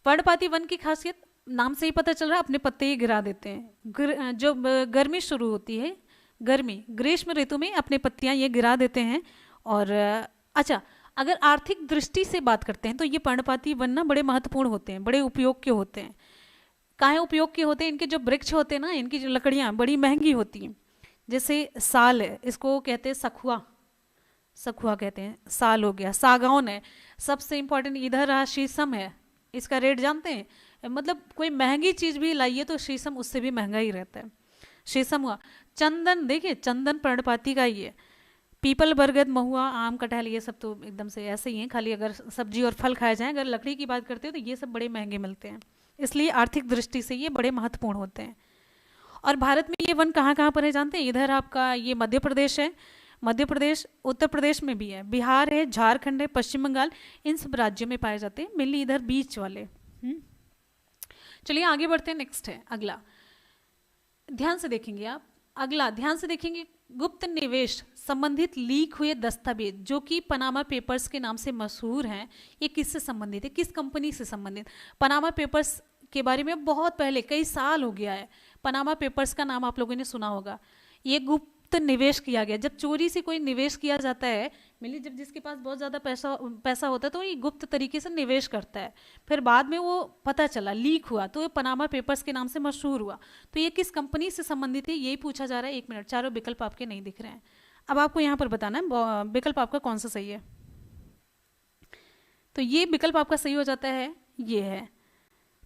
पर्णपाती वन की खासियत नाम से ही पता चल रहा है, अपने पत्ते ही गिरा देते हैं। जो गर्मी शुरू होती है, गर्मी ग्रीष्म ऋतु में अपने पत्तियां ये गिरा देते हैं। और अच्छा, अगर आर्थिक दृष्टि से बात करते हैं तो ये पर्णपाती वन ना बड़े महत्वपूर्ण होते हैं, बड़े उपयोग के होते हैं। काहे उपयोग के होते हैं? इनके जो वृक्ष होते हैं ना, इनकी जो लकड़ियाँ बड़ी महंगी होती हैं। जैसे साल है, इसको कहते हैं सखुआ, सखुआ कहते हैं, साल हो गया। सागौन है, सबसे इंपॉर्टेंट इधर रहा शीशम है, इसका रेट जानते हैं? मतलब कोई महंगी चीज़ भी लाइए तो शीशम उससे भी महंगा ही रहता है, शीशम हुआ। चंदन, देखिए चंदन पर्णपाती का ही है। पीपल, बरगद, महुआ, आम, कटहल ये सब तो एकदम से ऐसे ही हैं, खाली अगर सब्जी और फल खाए जाएं। अगर लकड़ी की बात करते हो तो ये सब बड़े महंगे मिलते हैं, इसलिए आर्थिक दृष्टि से ये बड़े महत्वपूर्ण होते हैं। और भारत में ये वन कहाँ कहाँ पर है जानते हैं? इधर आपका ये मध्य प्रदेश है, मध्य प्रदेश, उत्तर प्रदेश में भी है, बिहार है, झारखंड है, पश्चिम बंगाल, इन सब राज्यों में पाए जाते हैं, मेनली इधर बीच वाले। चलिए आगे बढ़ते हैं, नेक्स्ट है अगला, ध्यान से देखेंगे आप, अगला ध्यान से देखेंगे। गुप्त निवेश संबंधित लीक हुए दस्तावेज जो कि पनामा पेपर्स के नाम से मशहूर हैं, ये किससे संबंधित है? किस कंपनी से संबंधित? पनामा पेपर्स के बारे में बहुत पहले, कई साल हो गया है, पनामा पेपर्स का नाम आप लोगों ने सुना होगा। ये गुप्त निवेश किया गया, जब चोरी से कोई निवेश किया जाता है, मिली जब जिसके पास बहुत ज़्यादा पैसा पैसा होता है तो ये गुप्त तरीके से निवेश करता है, फिर बाद में वो पता चला, लीक हुआ, तो ये पनामा पेपर्स के नाम से मशहूर हुआ। तो ये किस कंपनी से संबंधित है यही पूछा जा रहा है। 1 मिनट, चारों विकल्प आपके नहीं दिख रहे हैं। अब आपको यहाँ पर बताना है विकल्प आपका कौन सा सही है। तो ये विकल्प आपका सही हो जाता है, ये है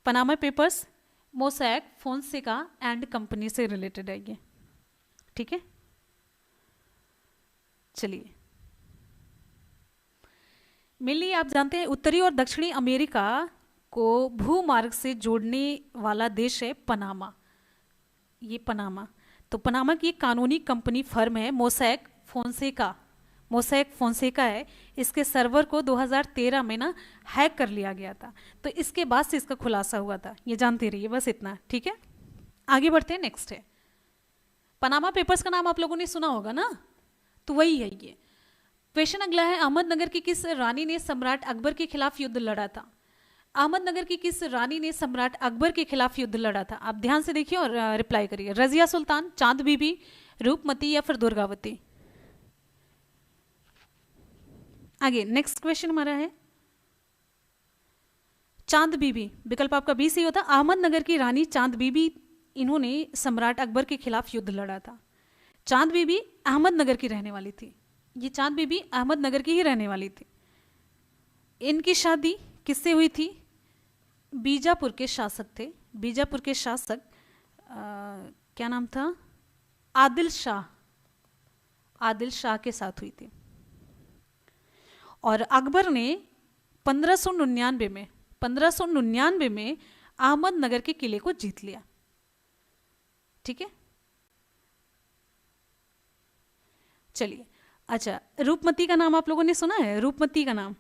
Panama Papers Mossack Fonseca and company से रिलेटेड है ये, ठीक है। चलिए, मिली आप जानते हैं उत्तरी और दक्षिणी अमेरिका को भूमार्ग से जोड़ने वाला देश है पनामा। ये पनामा, तो पनामा की एक कानूनी कंपनी फर्म है मोसैक फोन्सेका, मोसैक फोन्सेका है। इसके सर्वर को 2013 में ना हैक कर लिया गया था, तो इसके बाद से इसका खुलासा हुआ था। ये जानते रहिए, बस इतना, ठीक है। आगे बढ़ते हैं, नेक्स्ट है पनामा पेपर्स का नाम आप लोगों ने सुना होगा ना, तो वही है ये। क्वेश्चन अगला है, अहमदनगर की किस रानी ने सम्राट अकबर के खिलाफ युद्ध लड़ा था। अहमदनगर की किस रानी ने सम्राट अकबर के खिलाफ युद्ध लड़ा था। आप ध्यान से देखिए और रिप्लाई करिए। रजिया सुल्तान, चांद बीबी, रूपमती या फिर दुर्गावती। आगे नेक्स्ट क्वेश्चन हमारा है चांद बीबी, विकल्प आपका बी सही होता। अहमदनगर की रानी चांद बीबी, इन्होंने सम्राट अकबर के खिलाफ युद्ध लड़ा था। चांद बीबी अहमदनगर की रहने वाली थी, ये चांद बीबी अहमदनगर की ही रहने वाली थी। इनकी शादी किससे हुई थी। बीजापुर के शासक थे, बीजापुर के शासक क्या नाम था, आदिल शाह, आदिल शाह के साथ हुई थी। और अकबर ने 1599 में अहमदनगर के किले को जीत लिया, ठीक है। चलिए, अच्छा, रूपमती का नाम आप लोगों ने सुना है। रूपमती का नाम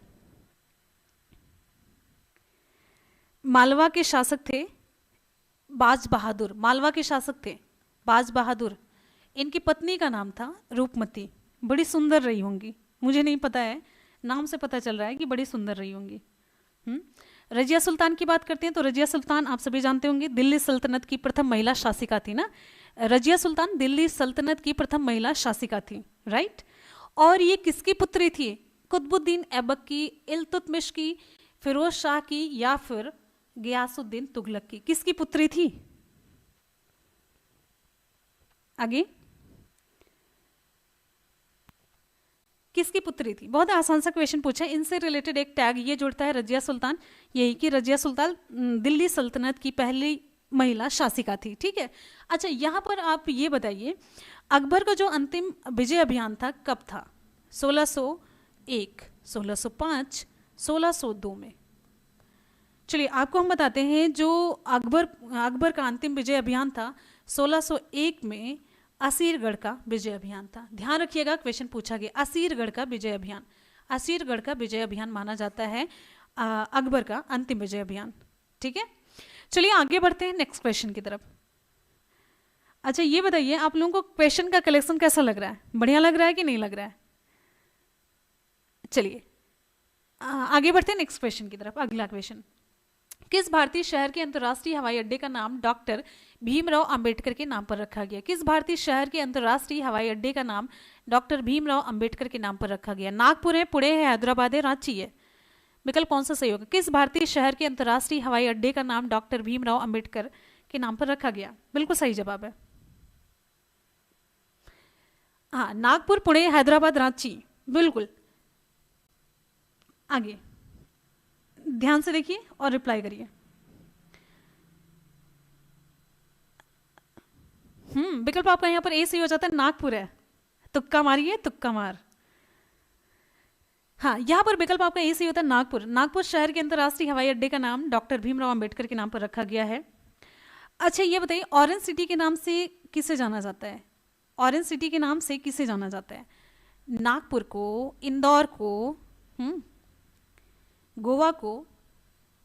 मालवा के शासक थे बाज बहादुर, मालवा के शासक थे बाज बहादुर। इनकी पत्नी का नाम था रूपमती, बड़ी सुंदर रही होंगी, मुझे नहीं पता है, नाम से पता चल रहा है कि बड़ी सुंदर रही होंगी। रजिया सुल्तान की बात करते हैं, तो रजिया सुल्तान आप सभी जानते होंगे दिल्ली सल्तनत की प्रथम महिला शासिका थी ना। रजिया सुल्तान दिल्ली सल्तनत की प्रथम महिला शासिका थी, राइट। और ये किसकी पुत्री थी, कुतुबुद्दीन ऐबक की, इल्तुतमिश की, फिरोज शाह की या फिर गियासुद्दीन तुगलक की, किसकी पुत्री थी। आगे किसकी पुत्री थी, बहुत आसान सा क्वेश्चन पूछा है। इनसे रिलेटेड एक टैग ये जुड़ता है रजिया सुल्तान, यही कि रजिया सुल्तान दिल्ली सल्तनत की पहली महिला शासिका थी, ठीक है। अच्छा, यहाँ पर आप ये बताइए अकबर का जो अंतिम विजय अभियान था कब था। 1601, 1605, 1602 में। चलिए आपको हम बताते हैं, जो अकबर का अंतिम विजय अभियान था 1601 में असीरगढ़ का विजय अभियान था। ध्यान रखिएगा, क्वेश्चन पूछा गया असीरगढ़ का विजय अभियान, असीरगढ़ का विजय अभियान माना जाता है अकबर का अंतिम विजय अभियान, ठीक है। चलिए आगे बढ़ते हैं नेक्स्ट क्वेश्चन की तरफ। अच्छा, ये बताइए आप लोगों को क्वेश्चन का कलेक्शन कैसा लग रहा है, बढ़िया लग रहा है कि नहीं लग रहा है। चलिए आगे बढ़ते हैं नेक्स्ट क्वेश्चन की तरफ। अगला क्वेश्चन, किस भारतीय शहर के अंतर्राष्ट्रीय हवाई अड्डे का नाम डॉक्टर भीमराव अंबेडकर के नाम पर रखा गया। किस भारतीय शहर के अंतर्राष्ट्रीय हवाई अड्डे का नाम डॉक्टर भीमराव अंबेडकर के नाम पर रखा गया। नागपुर है, पुणे है, हैदराबाद है, रांची है। विकल्प कौन सा सही होगा। किस भारतीय शहर के अंतर्राष्ट्रीय हवाई अड्डे का नाम डॉक्टर भीमराव अंबेडकर के नाम पर रखा गया। बिल्कुल सही जवाब है, हाँ, नागपुर, पुणे, हैदराबाद, रांची, बिल्कुल। आगे ध्यान से देखिए और रिप्लाई करिए। विकल्प आपका यहाँ पर ए सही हो जाता है, नागपुर है। तुक्का मारिए, तुक्का मार। हाँ, यहाँ पर विकल्प आपका ए सही होता है, नागपुर। नागपुर शहर के अंतर्राष्ट्रीय हवाई अड्डे का नाम डॉक्टर भीमराव अंबेडकर के नाम पर रखा गया है। अच्छा, ये बताइए ऑरेंज सिटी के नाम से किसे जाना जाता है। ऑरेंज सिटी के नाम से किसे जाना जाता है। नागपुर को, इंदौर को, गोवा को,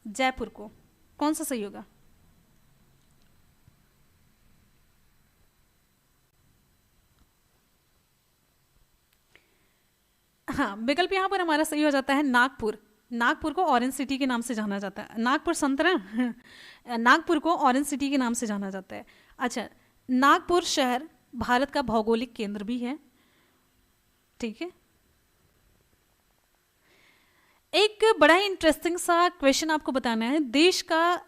जयपुर को, कौन सा सही होगा। हाँ, विकल्प यहाँ पर हमारा सही हो जाता है नागपुर। नागपुर को ऑरेंज सिटी के नाम से जाना जाता है। नागपुर संतरा नागपुर को ऑरेंज सिटी के नाम से जाना जाता है। अच्छा, नागपुर शहर भारत का भौगोलिक केंद्र भी है, ठीक है। एक बड़ा ही इंटरेस्टिंग सा क्वेश्चन आपको बताना है। देश का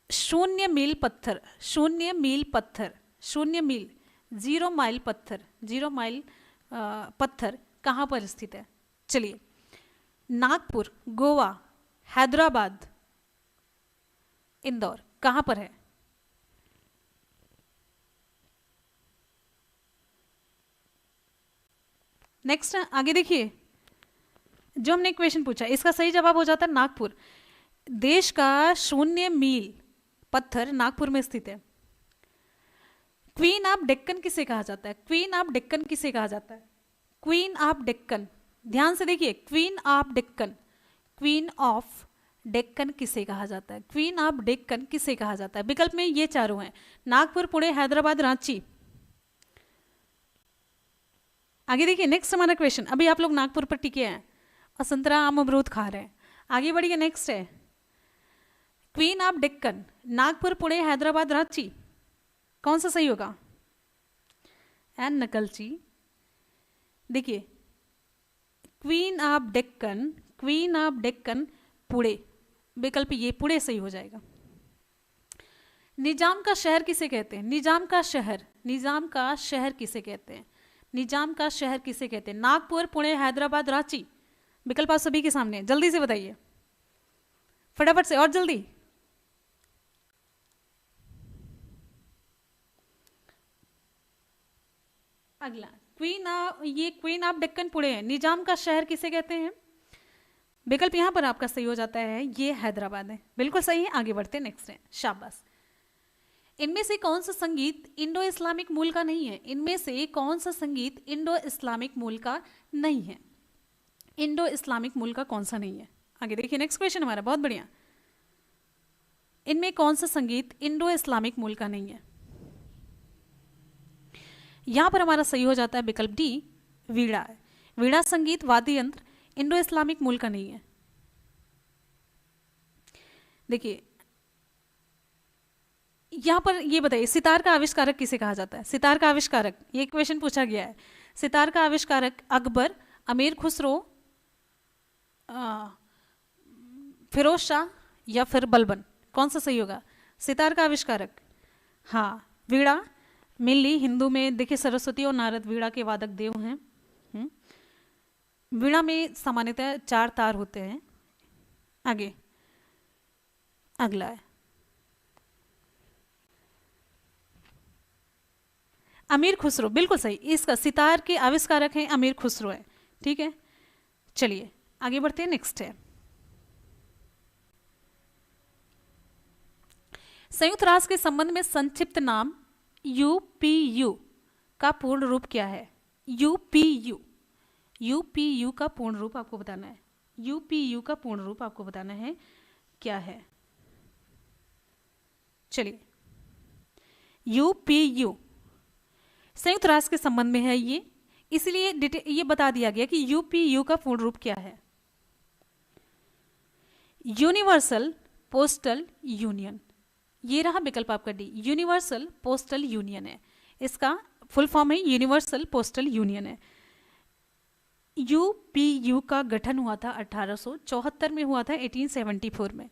शून्य मील पत्थर, शून्य मील पत्थर, शून्य मील, 0 माइल पत्थर, 0 माइल पत्थर कहाँ पर स्थित है? चलिए, नागपुर, गोवा, हैदराबाद, इंदौर, कहाँ पर है? नेक्स्ट आगे देखिए, जो हमने क्वेश्चन पूछा इसका सही जवाब हो जाता है नागपुर। देश का शून्य मील पत्थर नागपुर में स्थित है। क्वीन ऑफ डेक्कन किसे कहा जाता है? क्वीन ऑफ डेक्कन किसे कहा जाता है? क्वीन ऑफ डेक्कन, ध्यान से देखिए, queen of Deccan, queen of Deccan किसे कहा जाता है? क्वीन ऑफ डेक्कन किसे कहा जाता है? विकल्प में ये चारों हैं, नागपुर, पुणे, हैदराबाद, रांची। आगे देखिए, नेक्स्ट हमारा क्वेश्चन, अभी आप लोग नागपुर पर टिके हैं और संतरा आम अमरूद खा रहे हैं। आगे बढ़िए, नेक्स्ट है क्वीन ऑफ डेक्कन, नागपुर, पुणे, हैदराबाद, रांची, कौन सा सही होगा? एन नकलची, देखिए, queen of Deccan, queen of Deccan Pune, विकल्प ये पुणे सही हो जाएगा। निजाम का शहर किसे कहते हैं? निजाम का शहर, निजाम का शहर किसे कहते हैं? निजाम का शहर किसे कहते हैं? नागपुर, पुणे, हैदराबाद, रांची, विकल्प आप सभी के सामने, जल्दी से बताइए, फटाफट से और जल्दी। अगला, ये क्वीन ऑफ डेक्कन पुणे है, निजाम का शहर किसे कहते हैं? विकल्प यहां पर आपका सही हो जाता है, ये हैदराबाद है, बिल्कुल सही है। आगे बढ़ते हैं, नेक्स्ट है, शाबाश। इनमें से कौन सा संगीत इंडो इस्लामिक मूल का नहीं है? इनमें से कौन सा संगीत इंडो इस्लामिक मूल का नहीं है? इंडो इस्लामिक मूल का कौन सा नहीं है? आगे देखिए, नेक्स्ट क्वेश्चन हमारा, बहुत बढ़िया। इनमें कौन सा संगीत इंडो इस्लामिक मूल का नहीं है? यहां पर हमारा सही हो जाता है विकल्प डी, वीणा है। वीणा संगीत वाद्य यंत्र इंडो इस्लामिक मूल का नहीं है। देखिए, यहां पर ये बताइए, सितार का आविष्कारक किसे कहा जाता है? सितार का आविष्कारक, ये क्वेश्चन पूछा गया है। सितार का आविष्कारक अकबर, अमीर खुसरो, फिरोज शाह या फिर बलबन, कौन सा सही होगा? सितार का आविष्कारक, हाँ, वीणा। मेनली हिंदू में देखिए, सरस्वती और नारद वीणा के वादक देव हैं। वीणा में सामान्यतः 4 तार होते हैं। आगे अगला है अमीर खुसरो, बिल्कुल सही, इसका सितार के आविष्कारक हैं अमीर खुसरो है, ठीक है। चलिए आगे बढ़ते हैं, नेक्स्ट है संयुक्त राष्ट्र के संबंध में संक्षिप्त नाम यूपीयू का पूर्ण रूप क्या है? यूपीयू, यूपीयू का पूर्ण रूप आपको बताना है। यूपीयू का पूर्ण रूप आपको बताना है क्या है? चलिए, यूपीयू संयुक्त राष्ट्र के संबंध में है ये, इसलिए ये बता दिया गया कि यूपीयू का पूर्ण रूप क्या है। यूनिवर्सल पोस्टल यूनियन, ये रहा विकल्प आपका डी, यूनिवर्सल पोस्टल यूनियन है, इसका फुल फॉर्म है यूनिवर्सल पोस्टल यूनियन है। यूपीयू का गठन हुआ था 1874 में, हुआ था 1874 में।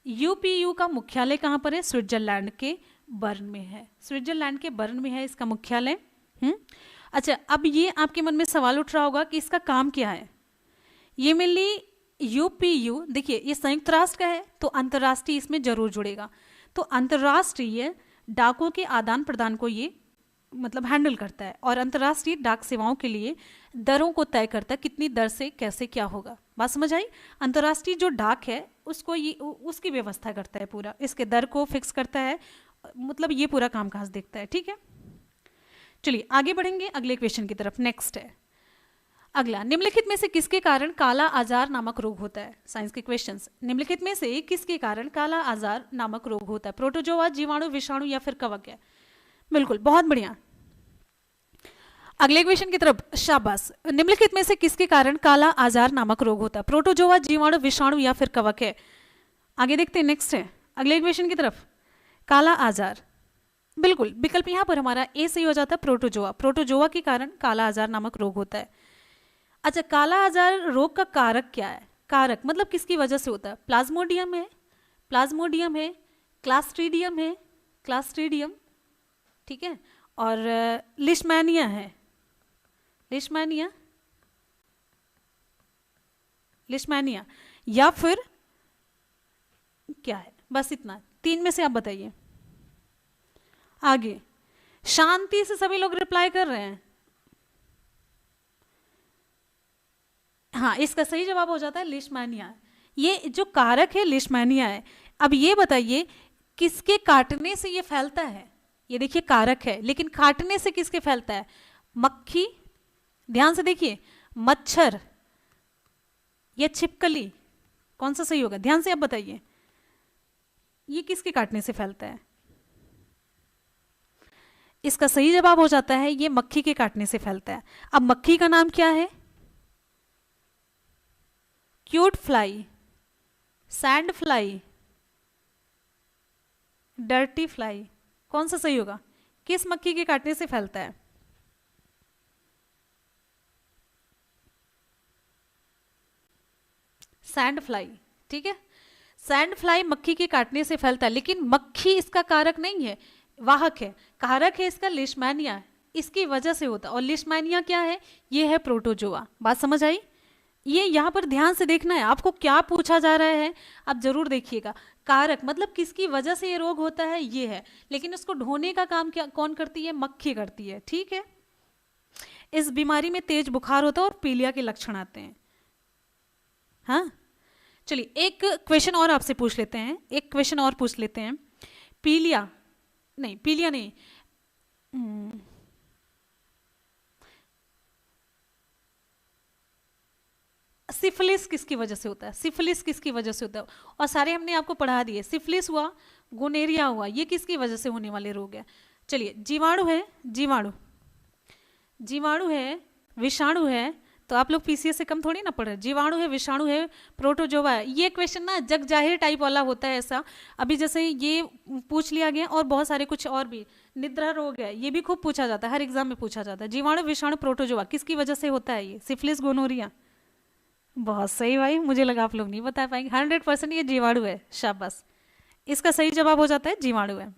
यूपीयू का मुख्यालय कहाँ पर है? स्विट्जरलैंड के बर्न में है, स्विट्जरलैंड के बर्न में है इसका मुख्यालय। अच्छा, अब ये आपके मन में सवाल उठ रहा होगा कि इसका काम क्या है। ये मेनली यूपीयू, देखिए ये संयुक्त राष्ट्र का है तो अंतर्राष्ट्रीय इसमें जरूर जुड़ेगा, तो अंतर्राष्ट्रीय डाकों के आदान प्रदान को ये मतलब हैंडल करता है और अंतर्राष्ट्रीय डाक सेवाओं के लिए दरों को तय करता है, कितनी दर से कैसे क्या होगा। बात समझ आई? अंतर्राष्ट्रीय जो डाक है उसको ये उसकी व्यवस्था करता है, पूरा इसके दर को फिक्स करता है, मतलब ये पूरा कामकाज देखता है, ठीक है। चलिए आगे बढ़ेंगे अगले क्वेश्चन की तरफ। नेक्स्ट है अगला, निम्नलिखित में से किसके कारण काला आजार नामक रोग होता है? साइंस के क्वेश्चंस, निम्नलिखित में से किसके कारण काला आजार नामक रोग होता है? प्रोटोजोआ, जीवाणु, विषाणु या फिर कवक है? बिल्कुल, बहुत बढ़िया। अगले क्वेश्चन की तरफ, शाबाश। निम्नलिखित में से किसके कारण काला आजार नामक रोग होता है? प्रोटोजोआ, जीवाणु, विषाणु या फिर कवक है? आगे देखते हैं, नेक्स्ट है अगले क्वेश्चन की तरफ। काला आजार, बिल्कुल विकल्प यहाँ पर हमारा ए सही हो जाता है, प्रोटोजोआ। प्रोटोजोआ के कारण काला आजार नामक रोग होता है। अच्छा, काला आजार रोग का कारक क्या है? कारक मतलब किसकी वजह से होता है? प्लाज्मोडियम है, प्लाज्मोडियम है, क्लास्ट्रीडियम है, क्लास्ट्रीडियम, ठीक है, और लिशमैनिया है, लिशमैनिया, लिशमैनिया, या फिर क्या है? बस इतना, तीन में से आप बताइए। आगे शांति से सभी लोग रिप्लाई कर रहे हैं। हाँ, इसका सही जवाब हो जाता है लिशमैनिया। ये जो कारक है लिशमैनिया है। अब ये बताइए किसके काटने से ये फैलता है? ये देखिए कारक है, लेकिन काटने से किसके फैलता है? मक्खी, ध्यान से देखिए, मच्छर या छिपकली, कौन सा सही होगा? ध्यान से आप बताइए, ये किसके काटने से फैलता है? इसका सही जवाब हो जाता है ये मक्खी के काटने से फैलता है। अब मक्खी का नाम क्या है? Cute fly, sand fly, dirty fly, कौन सा सही होगा? किस मक्खी के काटने से फैलता है? सैंड फ्लाई, ठीक है, सैंड फ्लाई मक्खी के काटने से फैलता है, लेकिन मक्खी इसका कारक नहीं है, वाहक है। कारक है इसका लिशमैनिया, इसकी वजह से होता है। और लिशमैनिया क्या है? ये है प्रोटोजोआ। बात समझ आई? ये यहाँ पर ध्यान से देखना है, आपको क्या पूछा जा रहा है आप जरूर देखिएगा। कारक मतलब किसकी वजह से ये रोग होता है, ये है, लेकिन उसको ढोने का काम क्या कौन करती है? मक्खी करती है, ठीक है। इस बीमारी में तेज बुखार होता है और पीलिया के लक्षण आते हैं। हाँ, चलिए एक क्वेश्चन और आपसे पूछ लेते हैं, एक क्वेश्चन और पूछ लेते हैं। पीलिया नहीं, पीलिया नहीं, सिफिलिस किसकी वजह से होता है? सिफिलिस किसकी वजह से होता है? और सारे हमने आपको पढ़ा दिए, सिफिलिस हुआ, गोनेरिया हुआ, ये किसकी वजह से होने वाले रोग है? चलिए, जीवाणु है, जीवाणु, जीवाणु है, विषाणु है, तो आप लोग पीसीएस से कम थोड़ी ना पढ़ रहे। जीवाणु है, विषाणु है, प्रोटोजोआ है। ये क्वेश्चन ना जग जाहिर टाइप वाला होता है ऐसा। अभी जैसे ये पूछ लिया गया, और बहुत सारे कुछ और भी, निद्रा रोग है, ये भी खूब पूछा जाता है, हर एग्जाम में पूछा जाता है। जीवाणु, विषाणु, प्रोटोजोआ, किसकी वजह से होता है ये? Syphilis, gonorrhoea. बहुत सही भाई, मुझे लगा आप लोग नहीं बता पाएंगे। 100% ये जीवाणु है, शाबाश। इसका सही जवाब हो जाता है जीवाणु है।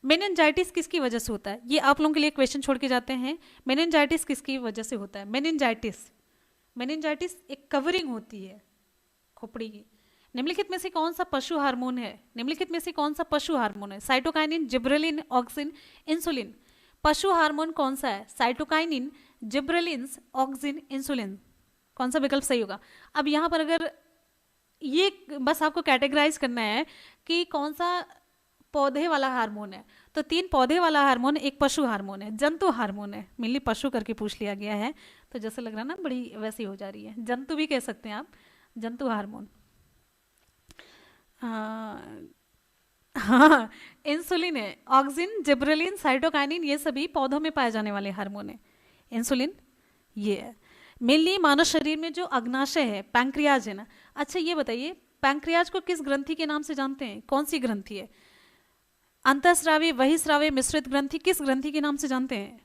मेनिनजाइटिस किसकी वजह से होता है? ये आप लोगों के लिए क्वेश्चन छोड़ के जाते हैं। मेनिनजाइटिस किसकी वजह से होता है? मेनिनजाइटिस, मेनिनजाइटिस एक कवरिंग होती है खोपड़ी की। निम्नलिखित में से कौन सा पशु हार्मोन है? निम्नलिखित में से कौन सा पशु हार्मोन है? Cytokinin, gibberellin, auxin, insulin. पशु हार्मोन कौन सा है? Cytokinin, gibberellin, auxin, insulin. कौन सा विकल्प सही होगा? अब यहाँ पर अगर ये बस आपको कैटेगराइज करना है कि कौन सा पौधे वाला हार्मोन है, तो 3 पौधे वाला हार्मोन, एक पशु हार्मोन है, जंतु हार्मोन है। मेनली पशु करके पूछ लिया गया है, तो जैसे लग रहा है ना बड़ी वैसी हो जा रही है, जंतु भी कह सकते हैं आप, जंतु हार्मोन। हाँ, इंसुलिन है, ऑक्सिन, जिब्रेलिन, साइटोकाइनिन, ये सभी पौधों में पाए जाने वाले हार्मोन है। इंसुलिन ये है। मेनली मानव शरीर में जो अग्नाशय है, पैंक्रियाज है ना। अच्छा ये बताइए, पैंक्रियाज को किस ग्रंथि के नाम से जानते हैं? कौन सी ग्रंथि है? अंतःस्रावी, बहिस्रावी, मिश्रित ग्रंथि, किस ग्रंथि के नाम से जानते हैं?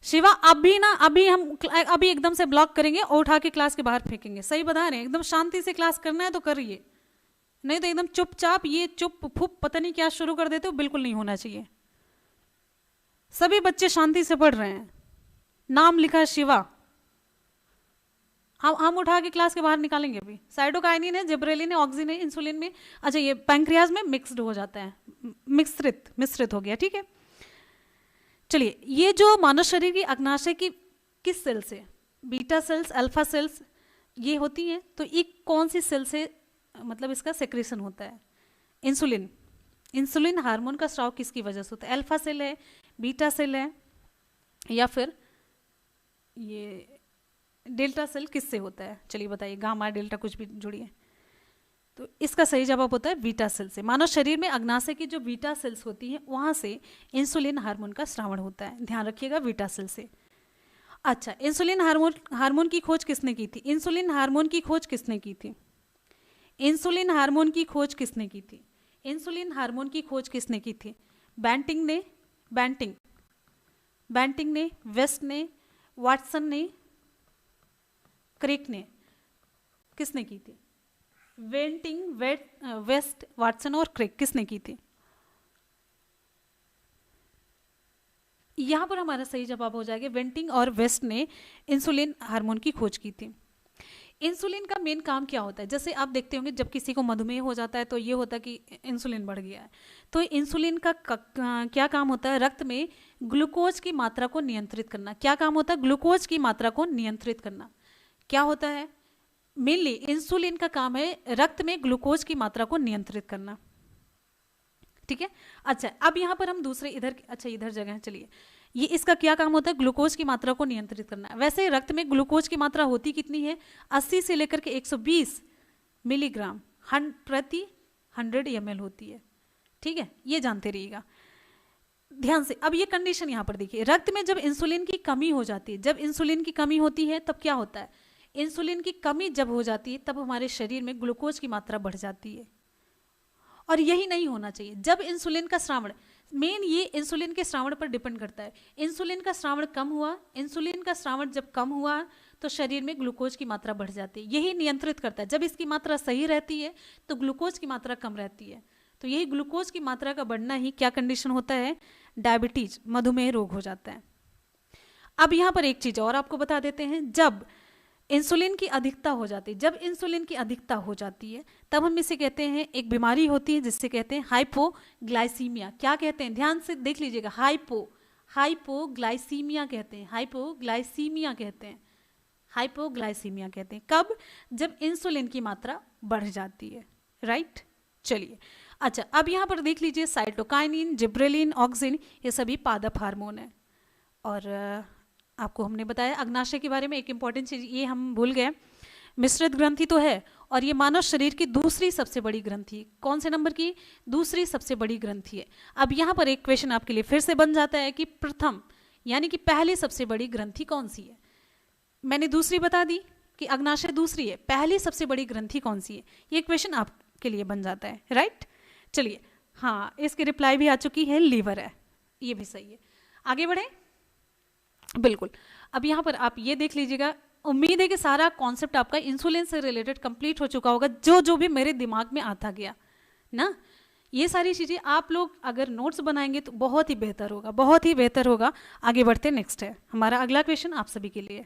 शिवा अभी ना, अभी एकदम से ब्लॉक करेंगे और उठा के क्लास के बाहर फेंकेंगे। सही बता रहे हैं, एकदम शांति से क्लास करना है तो करिए, नहीं तो एकदम चुपचाप ये चुप फुप पता नहीं क्या शुरू कर देते हो, बिल्कुल नहीं होना चाहिए। सभी बच्चे शांति से पढ़ रहे हैं। नाम लिखा है शिवा, हम उठा के क्लास के बाहर निकालेंगे अभी। साइटोकाइनिन है, जिब्रेलिन है, ऑक्सिन है, इंसुलिन में, अच्छा ये पैंक्रियाज में मिक्स्ड हो जाता है, मिश्रित हो गया, ठीक है। चलिए, ये जो मानव शरीर की अग्नाशय की किस सेल से, बीटा सेल्स, अल्फा सेल्स ये होती हैं, तो ये कौन सी सेल से मतलब इसका सेक्रेशन होता है? इंसुलिन, इंसुलिन हार्मोन का स्राव किसकी वजह से होता है? अल्फा सेल है, बीटा सेल है, या फिर ये डेल्टा सेल किससे होता है? चलिए बताइए, गामा डेल्टा कुछ भी जुड़िए। तो इसका सही जवाब होता है बीटा सेल से। मानव शरीर में अग्नाशय की जो बीटा सेल्स होती हैं वहां से इंसुलिन हार्मोन का स्रावण होता है, ध्यान रखिएगा बीटा सेल से। अच्छा, इंसुलिन हार्मोन हार्मोन की खोज किसने की थी? इंसुलिन हार्मोन की खोज किसने की थी? इंसुलिन हार्मोन की खोज किसने की थी? इंसुलिन हार्मोन की खोज किसने की थी? बैंटिंग ने, बैंटिंग ने, वेस्ट ने, वाटसन ने, क्रिक ने, किसने की थी? वेंटिंग, वेस्ट, वाटसन और क्रिक किसने की थी? यहां पर हमारा सही जवाब हो जाएगा वेंटिंग और वेस्ट ने इंसुलिन हार्मोन की खोज की थी। इंसुलिन का मेन काम क्या होता है? जैसे आप देखते होंगे जब किसी को मधुमेह हो जाता है तो ये होता है कि इंसुलिन बढ़ गया है, तो इंसुलिन का क्या काम होता है? रक्त में ग्लूकोज की मात्रा को नियंत्रित करना। क्या काम होता है? ग्लूकोज की मात्रा को नियंत्रित करना। क्या होता है? मेनली इंसुलिन का काम है रक्त में ग्लूकोज की मात्रा को नियंत्रित करना, ठीक है। अच्छा, अब यहाँ पर हम दूसरे इधर जगह है, चलिए ये इसका क्या काम होता है? ग्लूकोज की मात्रा को नियंत्रित करना। वैसे रक्त में ग्लूकोज की मात्रा होती कितनी है? 80 से लेकर के 120 मिलीग्राम प्रति 100 ml होती है, ठीक है, ये जानते रहिएगा ध्यान से। अब ये कंडीशन यहाँ पर देखिए, रक्त में जब इंसुलिन की कमी हो जाती है, जब इंसुलिन की कमी होती है तब क्या होता है? इंसुलिन की कमी जब हो जाती है तब हमारे शरीर में ग्लूकोज की मात्रा बढ़ जाती है, और यही नहीं होना चाहिए। जब इंसुलिन का स्रावण, मेन ये इंसुलिन के स्रावण पर डिपेंड करता है। इंसुलिन का स्रावण कम हुआ, इंसुलिन का स्रावण जब कम हुआ तो शरीर में ग्लूकोज की मात्रा बढ़ जाती है, यही नियंत्रित करता है। जब इसकी मात्रा सही रहती है तो ग्लूकोज की मात्रा कम रहती है, तो यही ग्लूकोज की मात्रा का बढ़ना ही क्या कंडीशन होता है? डायबिटीज, मधुमेह रोग हो जाता है। अब यहाँ पर एक चीज और आपको बता देते हैं, जब इंसुलिन की अधिकता हो जाती है, जब इंसुलिन की अधिकता हो जाती है तब हम इसे कहते हैं, एक बीमारी होती है जिससे कहते हैं हाइपोग्लाइसीमिया। क्या कहते हैं? ध्यान से देख लीजिएगा, हाइपोग्लाइसीमिया कहते हैं, हाइपोग्लाइसीमिया कहते हैं, हाइपोग्लाइसीमिया कहते हैं। कब? जब इंसुलिन की मात्रा बढ़ जाती है, राइट। चलिए, अच्छा अब यहाँ पर देख लीजिए, साइटोकाइनिन, जिब्रेलिन, ऑक्सिन, ये सभी पादप हार्मोन है। और आपको हमने बताया अग्नाशय के बारे में एक इंपॉर्टेंट चीज, ये हम भूल गए, मिश्रित ग्रंथि तो है, और ये मानव शरीर की दूसरी सबसे बड़ी ग्रंथि। कौन से नंबर की? दूसरी सबसे बड़ी ग्रंथि है। अब यहाँ पर एक क्वेश्चन आपके लिए फिर से बन जाता है कि प्रथम यानी कि पहली सबसे बड़ी ग्रंथि कौन सी है? मैंने दूसरी बता दी कि अग्नाशय दूसरी है, पहली सबसे बड़ी ग्रंथि कौन सी है? ये क्वेश्चन आपके लिए बन जाता है, राइट। चलिए, हाँ इसकी रिप्लाई भी आ चुकी है, लीवर है, ये भी सही है। आगे बढ़े, बिल्कुल। अब यहाँ पर आप ये देख लीजिएगा, उम्मीद है कि सारा कॉन्सेप्ट आपका इंसुलिन से रिलेटेड कंप्लीट हो चुका होगा, जो जो भी मेरे दिमाग में आता गया ना, ये सारी चीज़ें आप लोग अगर नोट्स बनाएंगे तो बहुत ही बेहतर होगा, बहुत ही बेहतर होगा। आगे बढ़ते, नेक्स्ट है हमारा अगला क्वेश्चन आप सभी के लिए।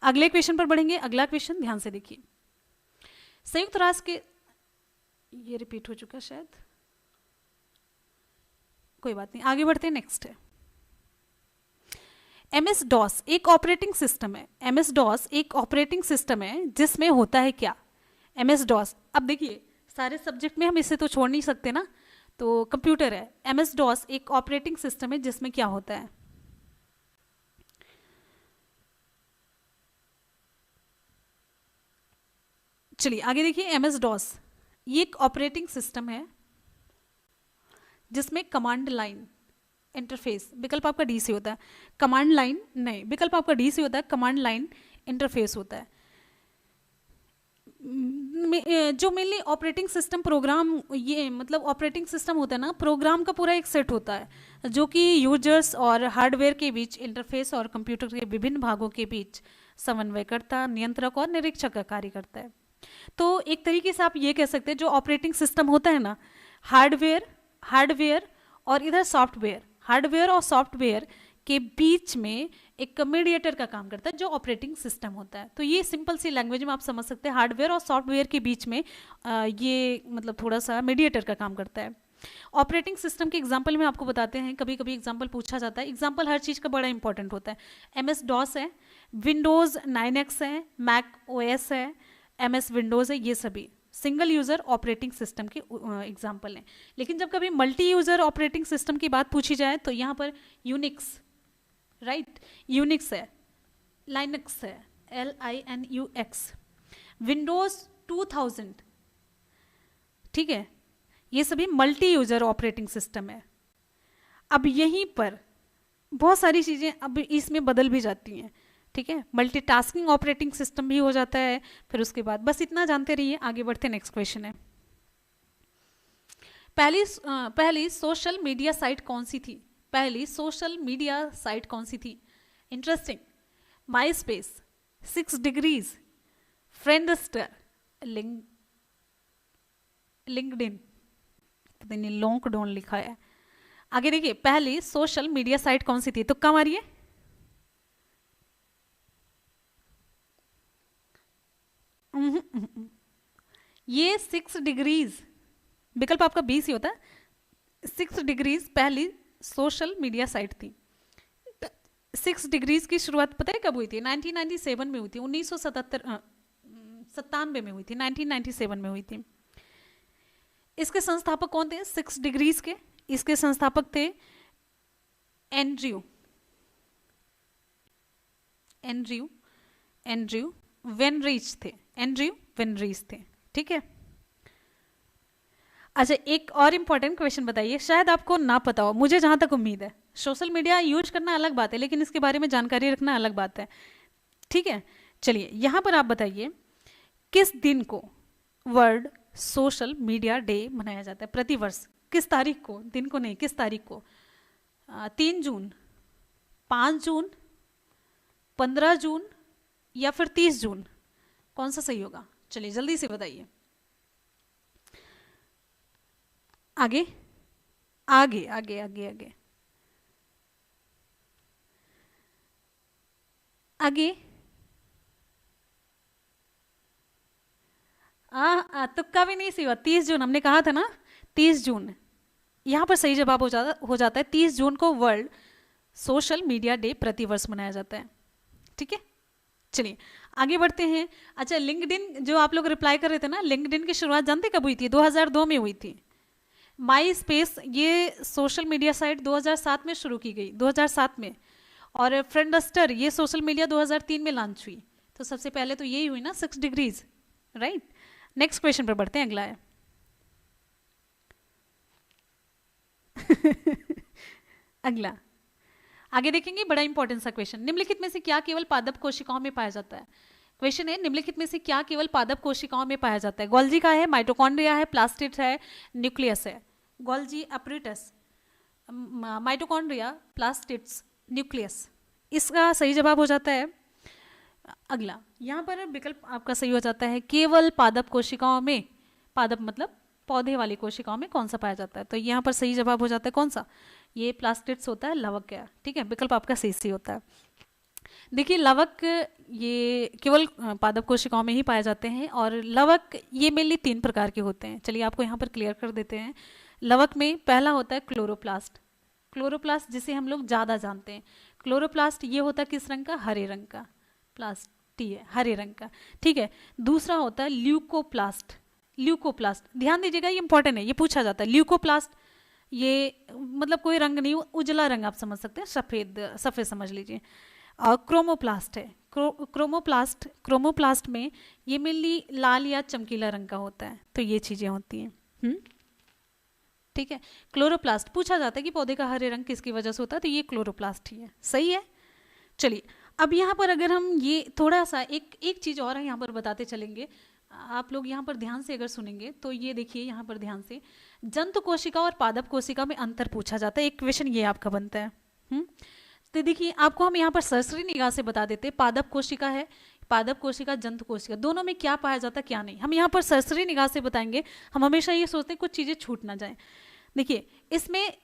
अगले क्वेश्चन पर बढ़ेंगे। अगला क्वेश्चन ध्यान से देखिए, संयुक्त राष्ट्र के, ये रिपीट हो चुका शायद, कोई बात नहीं, आगे बढ़ते, नेक्स्ट है। एमएस डॉस एक ऑपरेटिंग सिस्टम है, एमएस डॉस एक ऑपरेटिंग सिस्टम है जिसमें होता है क्या? एमएस डॉस, अब देखिए सारे सब्जेक्ट में हम इसे तो छोड़ नहीं सकते ना, तो कंप्यूटर है। एमएस डॉस एक ऑपरेटिंग सिस्टम है जिसमें क्या होता है? चलिए आगे देखिए, एमएस डॉस ये एक ऑपरेटिंग सिस्टम है जिसमें कमांड लाइन इंटरफेस, विकल्प आपका डी से होता है, कमांड लाइन नहीं, विकल्प आपका डी से होता है, कमांड लाइन इंटरफेस होता है। जो मेनली ऑपरेटिंग सिस्टम प्रोग्राम, ये मतलब ऑपरेटिंग सिस्टम होता है ना, प्रोग्राम का पूरा एक सेट होता है जो कि यूजर्स और हार्डवेयर के बीच इंटरफेस और कंप्यूटर के विभिन्न भागों के बीच समन्वयकर्ता, नियंत्रक और निरीक्षक का कार्य करता है। तो एक तरीके से आप ये कह सकते हैं, जो ऑपरेटिंग सिस्टम होता है ना, हार्डवेयर और इधर सॉफ्टवेयर, हार्डवेयर और सॉफ्टवेयर के बीच में एक मीडिएटर का काम करता है जो ऑपरेटिंग सिस्टम होता है। तो ये सिंपल सी लैंग्वेज में आप समझ सकते हैं, हार्डवेयर और सॉफ्टवेयर के बीच में ये मतलब थोड़ा सा मीडिएटर का काम करता है। ऑपरेटिंग सिस्टम के एग्जाम्पल में आपको बताते हैं, कभी कभी एग्जाम्पल पूछा जाता है, एग्जाम्पल हर चीज़ का बड़ा इंपॉर्टेंट होता है। MS DOS है, विंडोज़ 9X है, मैक OS है, MS विंडोज़ है, ये सभी सिंगल यूज़र ऑपरेटिंग सिस्टम के एग्जाम्पल हैं। लेकिन जब कभी मल्टी यूज़र ऑपरेटिंग सिस्टम की बात पूछी जाए तो यहाँ पर यूनिक्स, राइट, यूनिक्स है, लाइनक्स है, LINUX, विंडोज़ 2000, ठीक है, ये सभी मल्टी यूजर ऑपरेटिंग सिस्टम है। अब यहीं पर बहुत सारी चीज़ें अब इसमें बदल भी जाती हैं, ठीक है, मल्टीटास्किंग ऑपरेटिंग सिस्टम भी हो जाता है। फिर उसके बाद बस इतना जानते रहिए, आगे बढ़ते नेक्स्ट क्वेश्चन है। पहली सोशल मीडिया साइट कौन सी थी? पहली सोशल मीडिया साइट कौन सी थी? Interesting, MySpace, 6 degrees, Friendster, LinkedIn, पता नहीं लॉन्कडॉन लिखा है। आगे देखिए, पहली सोशल मीडिया साइट कौन सी थी? तुक्का मारिए। ये 6 डिग्रीज, विकल्प आपका 20 ही होता है। 6 डिग्रीज पहली सोशल मीडिया साइट थी। 6 डिग्रीज की शुरुआत पता है कब हुई थी? 1997 में हुई थी, 1997 में हुई थी, 1997 में हुई थी। इसके संस्थापक कौन थे 6 डिग्रीज के? इसके संस्थापक थे एंड्रयू वेनरीच थे, एंड्रयू वेनरीच थे, ठीक है। अच्छा, एक और इंपॉर्टेंट क्वेश्चन बताइए, शायद आपको ना पता हो, मुझे जहां तक उम्मीद है। सोशल मीडिया यूज करना अलग बात है, लेकिन इसके बारे में जानकारी रखना अलग बात है, ठीक है। चलिए यहां पर आप बताइए, किस दिन को वर्ल्ड सोशल मीडिया डे मनाया जाता है प्रतिवर्ष? किस तारीख को? दिन को नहीं, किस तारीख को? 3 जून, 5 जून, 15 जून या फिर 30 जून? कौन सा सही होगा? चलिए जल्दी से बताइए। आगे आगे आगे आगे आगे आगे तुक्का भी नहीं सही हुआ। 30 जून हमने कहा था ना, 30 जून यहां पर सही जवाब हो जाता है। 30 जून को वर्ल्ड सोशल मीडिया डे प्रतिवर्ष मनाया जाता है, ठीक है। चलिए आगे बढ़ते हैं। अच्छा, लिंक्डइन जो आप लोग रिप्लाई कर रहे थे ना, लिंक्डइन की शुरुआत जानते कब हुई थी? 2002 में हुई थी। माई स्पेस ये सोशल मीडिया साइट 2007 में शुरू की गई, 2007 में। और फ्रेंडस्टर ये सोशल मीडिया 2003 में लॉन्च हुई। तो सबसे पहले तो यही हुई ना 6 डिग्रीज, राइट। नेक्स्ट क्वेश्चन पर बढ़ते हैं, अगला है अगला आगे देखेंगे, बड़ा इंपॉर्टेंट सा क्वेश्चन। निम्नलिखित में से क्या केवल पादप कोशिकाओं में पाया जाता है? क्वेश्चन है, निम्नलिखित में से क्या केवल पादप कोशिकाओं में पाया जाता है? गोल्जी का है, माइटोकॉन्ड्रिया है, प्लास्टिड है, न्यूक्लियस है। Golgi, apparatus, mitochondria, plastids, nucleus. इसका सही जवाब हो जाता है अगला। यहाँ पर विकल्प आपका सही हो जाता है केवल पादप कोशिकाओं में। पादप मतलब पौधे वाली कोशिकाओं में कौन सा पाया जाता है? तो यहाँ पर सही जवाब हो जाता है कौन सा? ये प्लास्टिड्स होता है, लवक है, ठीक है। विकल्प आपका सही होता है। देखिए लवक ये केवल पादप कोशिकाओं में ही पाए जाते हैं, और लवक ये मेनली 3 प्रकार के होते हैं। चलिए आपको यहाँ पर क्लियर कर देते हैं। लवक में पहला होता है क्लोरोप्लास्ट। क्लोरोप्लास्ट जिसे हम लोग ज़्यादा जानते हैं। क्लोरोप्लास्ट ये होता है किस रंग का? हरे रंग का। प्लास्टी है हरे रंग का, ठीक है। दूसरा होता है ल्यूकोप्लास्ट। ल्यूकोप्लास्ट ध्यान दीजिएगा, ये इंपॉर्टेंट है, ये पूछा जाता है। ल्यूकोप्लास्ट ये मतलब कोई रंग नहीं, उजला रंग आप समझ सकते हैं, सफ़ेद सफ़ेद समझ लीजिए। और क्रोमोप्लास्ट है। क्रोमोप्लास्ट में ये मेनली लाल या चमकीला रंग का होता है। तो ये चीज़ें होती हैं, ठीक है। क्लोरोप्लास्ट पूछा जाता है कि पौधे का हरे रंग किसकी वजह से होता है, तो ये क्लोरोप्लास्ट ही है, सही है। चलिए अब यहाँ पर अगर हम ये थोड़ा सा एक चीज़ और है यहाँ पर बताते चलेंगे, आप लोग यहाँ पर ध्यान से अगर सुनेंगे तो ये देखिए यहाँ पर ध्यान से, जंतु कोशिका और पादप कोशिका में अंतर पूछा जाता है। एक क्वेश्चन ये आपका बनता है। तो देखिए आपको हम यहाँ पर सरसरी निगाह से बता देते, पादप कोशिका है, पादप कोशिका, जंतु कोशिका, दोनों में क्या पाया जाता है क्या नहीं, हम यहाँ पर सरसरी निगाह से बताएंगे। हम हमेशा ये सोचते हैं कुछ चीज़ें छूट ना जाए। देखिए इसमें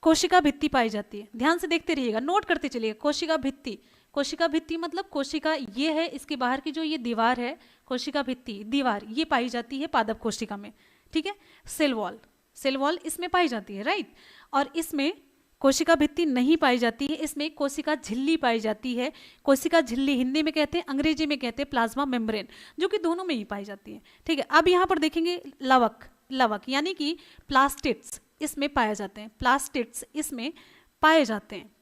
कोशिका भित्ति पाई जाती है, ध्यान से देखते रहिएगा, नोट करते चलिएगा। कोशिका भित्ति, कोशिका भित्ति मतलब कोशिका ये है, इसके बाहर की जो ये दीवार है, कोशिका भित्ति दीवार, ये पाई जाती है पादप कोशिका में, ठीक है। सेल वॉल, सेल वॉल इसमें पाई जाती है, राइट। और इसमें कोशिका भित्ति नहीं पाई जाती है, इसमें कोशिका झिल्ली पाई जाती है। कोशिका झिल्ली हिंदी में कहते हैं, अंग्रेजी में कहते हैं प्लाज्मा मेम्ब्रेन, जो कि दोनों में ही पाई जाती है, ठीक है। अब यहाँ पर देखेंगे लवक, लवक यानी कि प्लास्टिड्स इसमें पाए जाते हैं, प्लास्टिड्स इसमें पाए जाते हैं।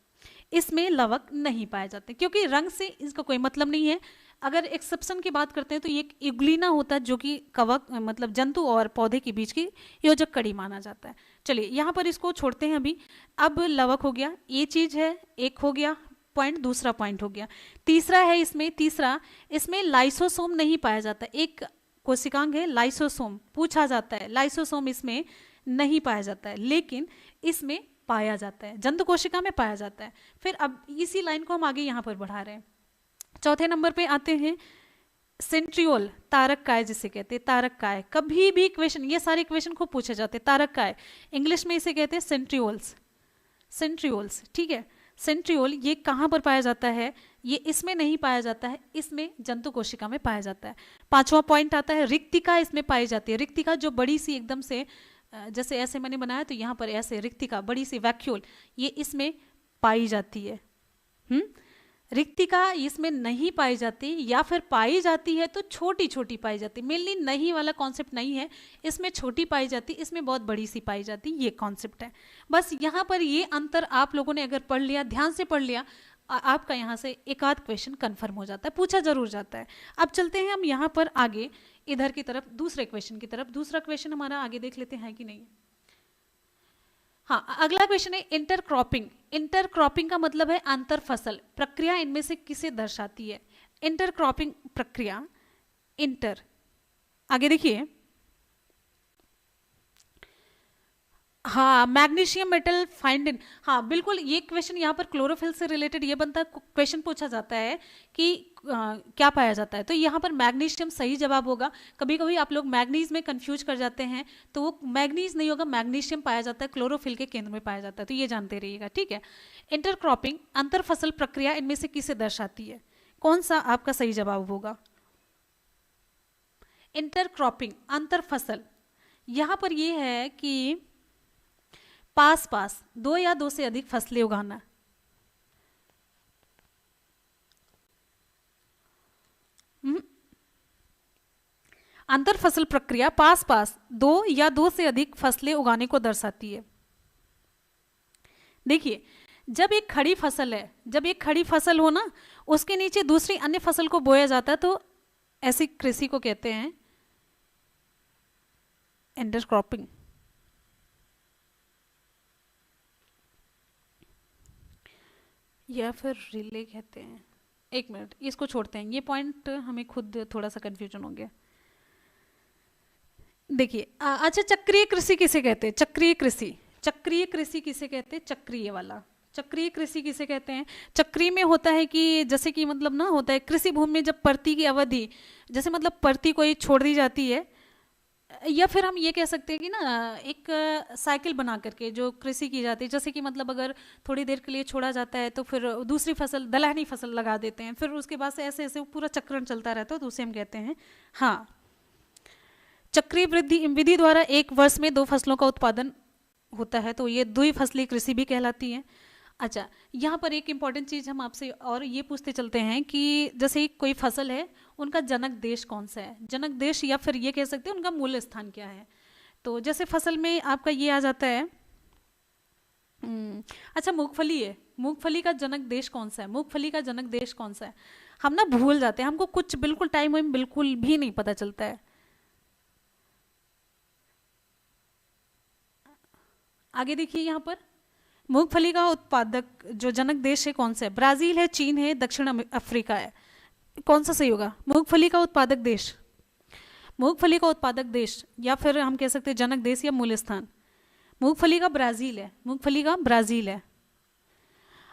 इसमें लवक नहीं पाए जाते क्योंकि रंग से इसका कोई मतलब नहीं है। अगर एक्सेप्शन की बात करते हैं तो ये इग्लिना होता है जो कि कवक मतलब जंतु और पौधे के बीच की योजक कड़ी माना जाता है। चलिए यहाँ पर इसको छोड़ते हैं अभी। अब लवक हो गया, ये चीज है, एक हो गया पॉइंट, दूसरा पॉइंट हो गया। तीसरा है इसमें, तीसरा इसमें लाइसोसोम नहीं पाया जाता। एक कोशिकांग है लाइसोसोम, पूछा जाता है, लाइसोसोम इसमें नहीं पाया जाता है, लेकिन इसमें पाया जाता है, जंतु कोशिका में पाया जाता है। फिर अब इसी लाइन को हम आगे यहाँ पर बढ़ा रहे हैं। चौथे नंबर पे आते हैं सेंट्रियोल, तारक काय जिसे कहते हैं, तारक काय। कभी भी क्वेश्चन, ये सारे क्वेश्चन खूब पूछे जाते हैं। तारक काय इंग्लिश में इसे कहते हैं सेंट्रियोल्स, सेंट्रियोल्स, ठीक है। सेंट्रियोल ये कहाँ पर पाया जाता है? ये इसमें नहीं पाया जाता है, इसमें जंतु कोशिका में पाया जाता है। पांचवा पॉइंट आता है रिक्तिका, इसमें पाई जाती है। रिक्तिका जो बड़ी सी एकदम से, जैसे ऐसे मैंने बनाया तो यहाँ पर ऐसे रिक्तिका बड़ी सी वैक्यूल, ये इसमें पाई जाती है। रिक्तिका इसमें नहीं पाई जाती, या फिर पाई जाती है तो छोटी छोटी पाई जाती। मेनली नहीं वाला कॉन्सेप्ट नहीं है, इसमें छोटी पाई जाती, इसमें बहुत बड़ी सी पाई जाती, ये कॉन्सेप्ट है। बस यहाँ पर ये अंतर आप लोगों ने अगर पढ़ लिया, ध्यान से पढ़ लिया, आपका यहाँ से एक आध क्वेश्चन कन्फर्म हो जाता है, पूछा जरूर जाता है। अब चलते हैं हम यहाँ पर आगे इधर की तरफ, दूसरे क्वेश्चन की तरफ। दूसरा क्वेश्चन हमारा आगे देख लेते हैं कि नहीं। हाँ, अगला क्वेश्चन है इंटरक्रॉपिंग। इंटरक्रॉपिंग का मतलब है अंतर फसल प्रक्रिया, इनमें से किसे दर्शाती है? इंटरक्रॉपिंग प्रक्रिया, इंटर, आगे देखिए। हाँ, मैग्नीशियम मेटल फाइंड इन, हाँ बिल्कुल, ये क्वेश्चन यहाँ पर क्लोरोफिल से रिलेटेड ये बनता है। क्वेश्चन पूछा जाता है कि क्या पाया जाता है, तो यहाँ पर मैग्नीशियम सही जवाब होगा। कभी कभी आप लोग मैग्नीज में कंफ्यूज कर जाते हैं, तो वो मैग्नीज नहीं होगा, मैग्नीशियम पाया जाता है, क्लोरोफिल के केंद्र में पाया जाता है, तो ये जानते रहिएगा, ठीक है। इंटरक्रॉपिंग अंतर फसल प्रक्रिया, इनमें से किसे दर्शाती है? कौन सा आपका सही जवाब होगा? इंटरक्रॉपिंग अंतर फसल, यहाँ पर ये है कि पास पास दो या दो से अधिक फसलें उगाना। अंतर फसल प्रक्रिया पास पास दो या दो से अधिक फसलें उगाने को दर्शाती है। देखिए, जब एक खड़ी फसल है, जब एक खड़ी फसल हो ना, उसके नीचे दूसरी अन्य फसल को बोया जाता है, तो ऐसी कृषि को कहते हैं इंटरक्रॉपिंग। या फिर रिले कहते हैं। एक मिनट, इसको छोड़ते हैं, ये पॉइंट हमें खुद थोड़ा सा कंफ्यूजन हो गया। देखिए, अच्छा, चक्रीय कृषि किसे कहते हैं? चक्रीय कृषि, चक्रीय कृषि किसे कहते हैं? चक्रीय वाला, चक्रीय कृषि किसे कहते हैं? चक्रीय में होता है कि जैसे कि मतलब ना होता है कृषि भूमि में जब परती की अवधि, जैसे मतलब परती कोई छोड़ दी जाती है, या फिर हम ये कह सकते हैं कि ना एक साइकिल बना करके जो कृषि की जाती है, जैसे कि मतलब अगर थोड़ी देर के लिए छोड़ा जाता है तो फिर दूसरी फसल, दलहनी फसल लगा देते हैं, फिर उसके बाद से ऐसे ऐसे पूरा चक्रण चलता रहता है, तो उसे हम कहते हैं, हाँ, चक्रीय वृद्धि विधि द्वारा एक वर्ष में दो फसलों का उत्पादन होता है, तो ये द्विफसली कृषि भी कहलाती है। अच्छा, यहाँ पर एक इम्पॉर्टेंट चीज़ हम आपसे और ये पूछते चलते हैं कि जैसे कोई फसल है, उनका जनक देश कौन सा है? जनक देश, या फिर ये कह सकते हैं उनका मूल स्थान क्या है। तो जैसे फसल में आपका ये आ जाता है, अच्छा मूंगफली है, मूंगफली का जनक देश कौन सा है? मूंगफली का जनक देश कौन सा है? हम ना भूल जाते हैं, हमको कुछ बिल्कुल टाइम में बिल्कुल भी नहीं पता चलता है। आगे देखिए, यहाँ पर मूंगफली का उत्पादक जो जनक देश है कौन सा है? ब्राजील है, चीन है, दक्षिण अफ्रीका है। कौन सा सही होगा? मूंगफली का उत्पादक देश, मूंगफली का उत्पादक देश, या फिर हम कह सकते हैं जनक देश या मूल स्थान। मूंगफली का ब्राजील है, मूंगफली का ब्राजील है।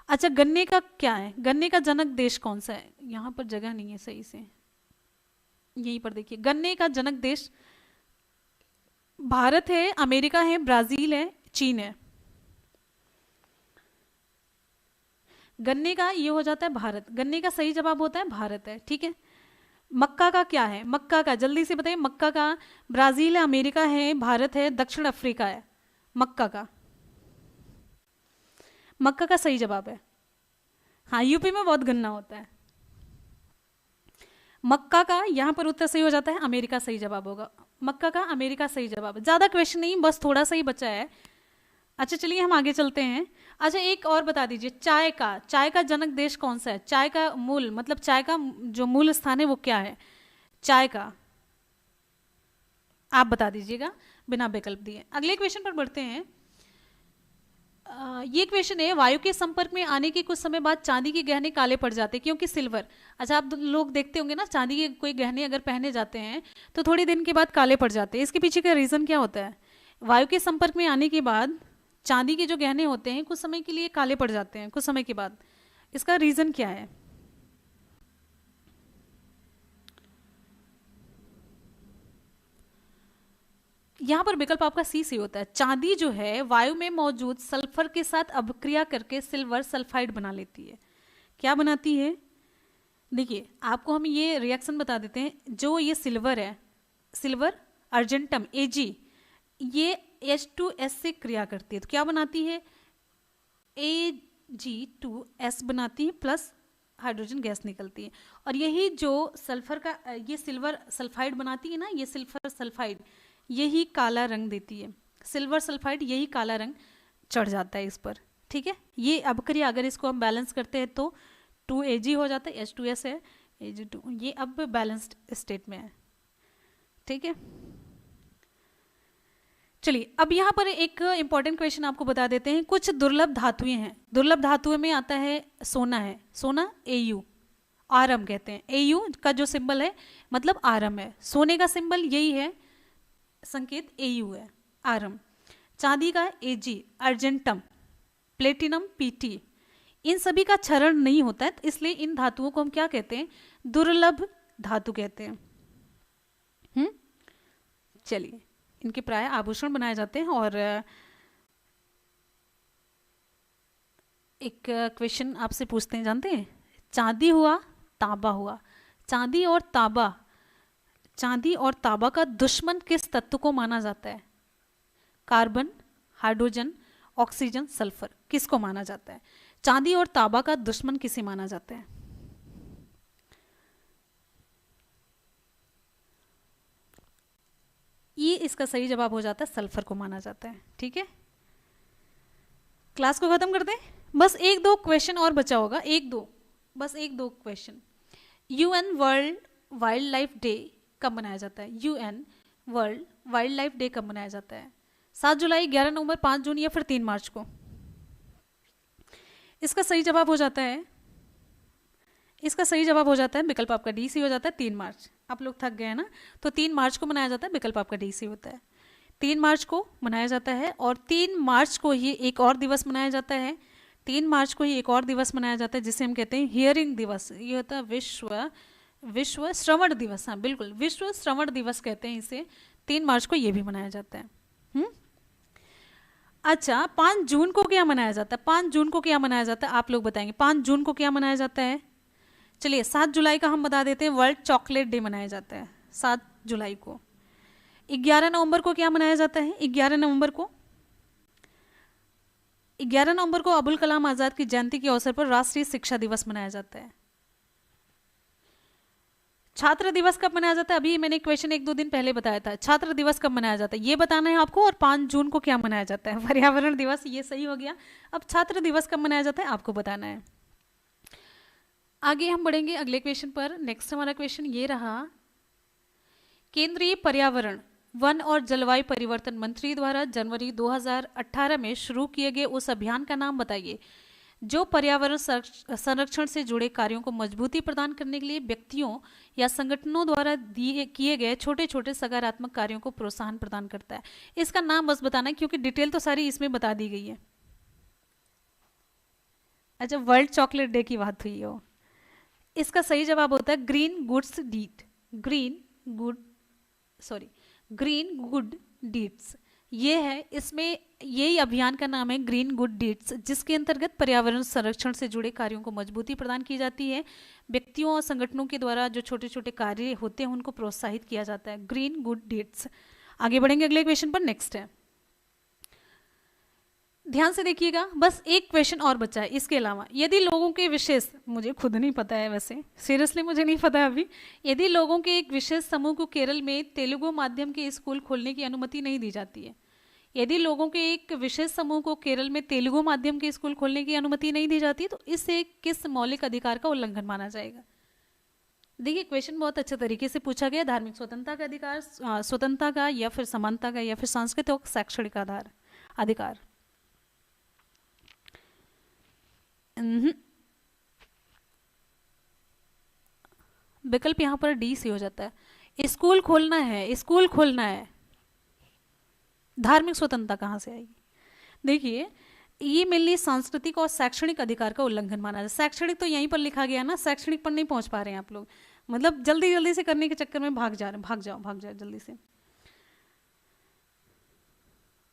अच्छा, गन्ने का क्या है? गन्ने का जनक देश कौन सा है? यहाँ पर जगह नहीं है सही से, यहीं पर देखिए, गन्ने का जनक देश भारत है, अमेरिका है, ब्राजील है, चीन है। गन्ने का ये हो जाता है भारत, गन्ने का सही जवाब होता है भारत है, ठीक है। मक्का का क्या है? मक्का का जल्दी से बताइए। मक्का का ब्राजील है, अमेरिका है, भारत है, दक्षिण अफ्रीका है। मक्का का, मक्का का सही जवाब है, हाँ, यूपी में बहुत गन्ना होता है। मक्का का यहाँ पर उत्तर सही हो जाता है, अमेरिका सही जवाब होगा। मक्का का अमेरिका सही जवाब है। ज़्यादा क्वेश्चन नहीं, बस थोड़ा सा ही बचा है। अच्छा चलिए हम आगे चलते हैं। अच्छा एक और बता दीजिए, चाय का जनक देश कौन सा है? चाय का मूल मतलब चाय का जो मूल स्थान है वो क्या है चाय का? आप बता दीजिएगा बिना विकल्प दिए। अगले क्वेश्चन पर बढ़ते हैं। ये क्वेश्चन है, वायु के संपर्क में आने के कुछ समय बाद चांदी के गहने काले पड़ जाते हैं क्योंकि सिल्वर। अच्छा आप लोग देखते होंगे ना, चांदी के कोई गहने अगर पहने जाते हैं तो थोड़ी दिन के बाद काले पड़ जाते हैं। इसके पीछे का रीज़न क्या होता है? वायु के संपर्क में आने के बाद चांदी के जो गहने होते हैं कुछ समय के लिए काले पड़ जाते हैं, कुछ समय के बाद। इसका रीज़न क्या है? यहाँ पर विकल्प आपका सी से होता है। चांदी जो है वायु में मौजूद सल्फर के साथ अभिक्रिया करके सिल्वर सल्फाइड बना लेती है। क्या बनाती है? देखिए आपको हम ये रिएक्शन बता देते हैं। जो ये सिल्वर है, सिल्वर अर्जेंटम Ag, ये H2S से क्रिया करती है तो क्या बनाती है? Ag2S बनाती है प्लस हाइड्रोजन गैस निकलती है। और यही जो सल्फर का ये सिल्वर सल्फाइड बनाती है ना, ये सिल्फर सल्फाइड यही काला रंग देती है। सिल्वर सल्फाइड यही काला रंग चढ़ जाता है इस पर। ठीक है, ये अभिक्रिया अगर इसको हम बैलेंस करते हैं तो 2Ag हो जाता है, H2S है, Ag2, ये अब बैलेंस्ड स्टेट में है। ठीक है, चलिए अब यहाँ पर एक इंपॉर्टेंट क्वेश्चन आपको बता देते हैं। कुछ दुर्लभ धातुएं हैं, दुर्लभ धातुएं में आता है सोना है, सोना Au, आरम कहते हैं। Au का जो सिंबल है मतलब आरम है, सोने का सिंबल यही है, संकेत Au है, आरम। चांदी का Ag, अर्जेंटम, प्लेटिनम Pt, इन सभी का क्षरण नहीं होता है, इसलिए इन धातुओं को हम क्या कहते हैं? दुर्लभ धातु कहते हैं। चलिए, इनके प्राय आभूषण बनाए जाते हैं। और एक क्वेश्चन आपसे पूछते हैं, जानते हैं? चांदी हुआ तांबा हुआ, चांदी और तांबा का दुश्मन किस तत्व को माना जाता है? कार्बन, हाइड्रोजन, ऑक्सीजन, सल्फर, किसको माना जाता है? चांदी और तांबा का दुश्मन किसे माना जाता है? ये इसका सही जवाब हो जाता है, सल्फर को माना जाता है। ठीक है, क्लास को खत्म कर दें। बस एक दो क्वेश्चन और बचा होगा, बस एक दो question. UN world wild life day कब मनाया जाता है? UN world wild life day कब मनाया जाता है? 7 जुलाई, 11 नवंबर, 5 जून या फिर 3 मार्च को? इसका सही जवाब हो जाता है, विकल्प आपका डी सी हो जाता है, 3 मार्च। आप लोग थक गए हैं ना, तो 3 मार्च को मनाया जाता है, विकल्प आपका डी सी होता है। 3 मार्च को मनाया जाता है और 3 मार्च को ही एक और दिवस मनाया जाता है। 3 मार्च को ही एक और दिवस मनाया जाता है जिसे हम कहते हैं हियरिंग दिवस। ये होता है विश्व श्रवण दिवस। हाँ बिल्कुल, विश्व श्रवण दिवस कहते हैं इसे। 3 मार्च को ये भी मनाया जाता है। अच्छा, 5 जून को क्या मनाया जाता है? 5 जून को क्या मनाया जाता है आप लोग बताएंगे? 5 जून को क्या मनाया जाता है? चलिए 7 जुलाई का हम बता देते हैं, वर्ल्ड चॉकलेट डे मनाया जाता है 7 जुलाई को। 11 नवंबर को क्या मनाया जाता है? 11 नवंबर को अबुल कलाम आज़ाद की जयंती के अवसर पर राष्ट्रीय शिक्षा दिवस मनाया जाता है। छात्र दिवस कब मनाया जाता है? अभी मैंने क्वेश्चन 1-2 दिन पहले बताया था, छात्र दिवस कब मनाया जाता है ये बताना है आपको। और 5 जून को क्या मनाया जाता है? पर्यावरण दिवस, ये सही हो गया। अब छात्र दिवस कब मनाया जाता है आपको बताना है। आगे हम बढ़ेंगे अगले क्वेश्चन पर। नेक्स्ट हमारा क्वेश्चन ये रहा, केंद्रीय पर्यावरण, वन और जलवायु परिवर्तन मंत्री द्वारा जनवरी 2018 में शुरू किए गए उस अभियान का नाम बताइए जो पर्यावरण संरक्षण से जुड़े कार्यों को मजबूती प्रदान करने के लिए व्यक्तियों या संगठनों द्वारा किए गए छोटे छोटे सकारात्मक कार्यों को प्रोत्साहन प्रदान करता है। इसका नाम बस बताना है क्योंकि डिटेल तो सारी इसमें बता दी गई है। अच्छा, वर्ल्ड चॉकलेट डे की बात हुई हो, इसका सही जवाब होता है ग्रीन गुड डीड्स। ये है, इसमें यही अभियान का नाम है ग्रीन गुड डीड्स, जिसके अंतर्गत पर्यावरण संरक्षण से जुड़े कार्यों को मजबूती प्रदान की जाती है। व्यक्तियों और संगठनों के द्वारा जो छोटे छोटे कार्य होते हैं उनको प्रोत्साहित किया जाता है, ग्रीन गुड डीड्स। आगे बढ़ेंगे अगले क्वेश्चन पर। नेक्स्ट है, ध्यान से देखिएगा, बस एक क्वेश्चन और बचा है इसके अलावा। यदि लोगों के विशेष, मुझे खुद नहीं पता है वैसे, सीरियसली मुझे नहीं पता अभी, यदि लोगों के एक विशेष समूह को केरल में तेलुगु माध्यम के स्कूल खोलने की अनुमति नहीं दी जाती है, यदि लोगों के एक विशेष समूह को केरल में तेलुगु माध्यम के स्कूल खोलने की अनुमति नहीं दी जाती तो इसे किस मौलिक अधिकार का उल्लंघन माना जाएगा? देखिए क्वेश्चन बहुत अच्छे तरीके से पूछा गया। धार्मिक स्वतंत्रता का अधिकार, स्वतंत्रता का, या फिर समानता का, या फिर सांस्कृतिक और शैक्षणिक आधार अधिकार। विकल्प यहाँ पर डी सी हो जाता है। स्कूल खोलना है, स्कूल खोलना है, धार्मिक स्वतंत्रता कहाँ से आएगी? देखिए ये मेनली सांस्कृतिक और शैक्षणिक अधिकार का उल्लंघन माना जाए। शैक्षणिक तो यहीं पर लिखा गया ना, शैक्षणिक पर नहीं पहुंच पा रहे हैं आप लोग, मतलब जल्दी जल्दी से करने के चक्कर में भाग जा रहे हैं। भाग जाओ जल्दी से।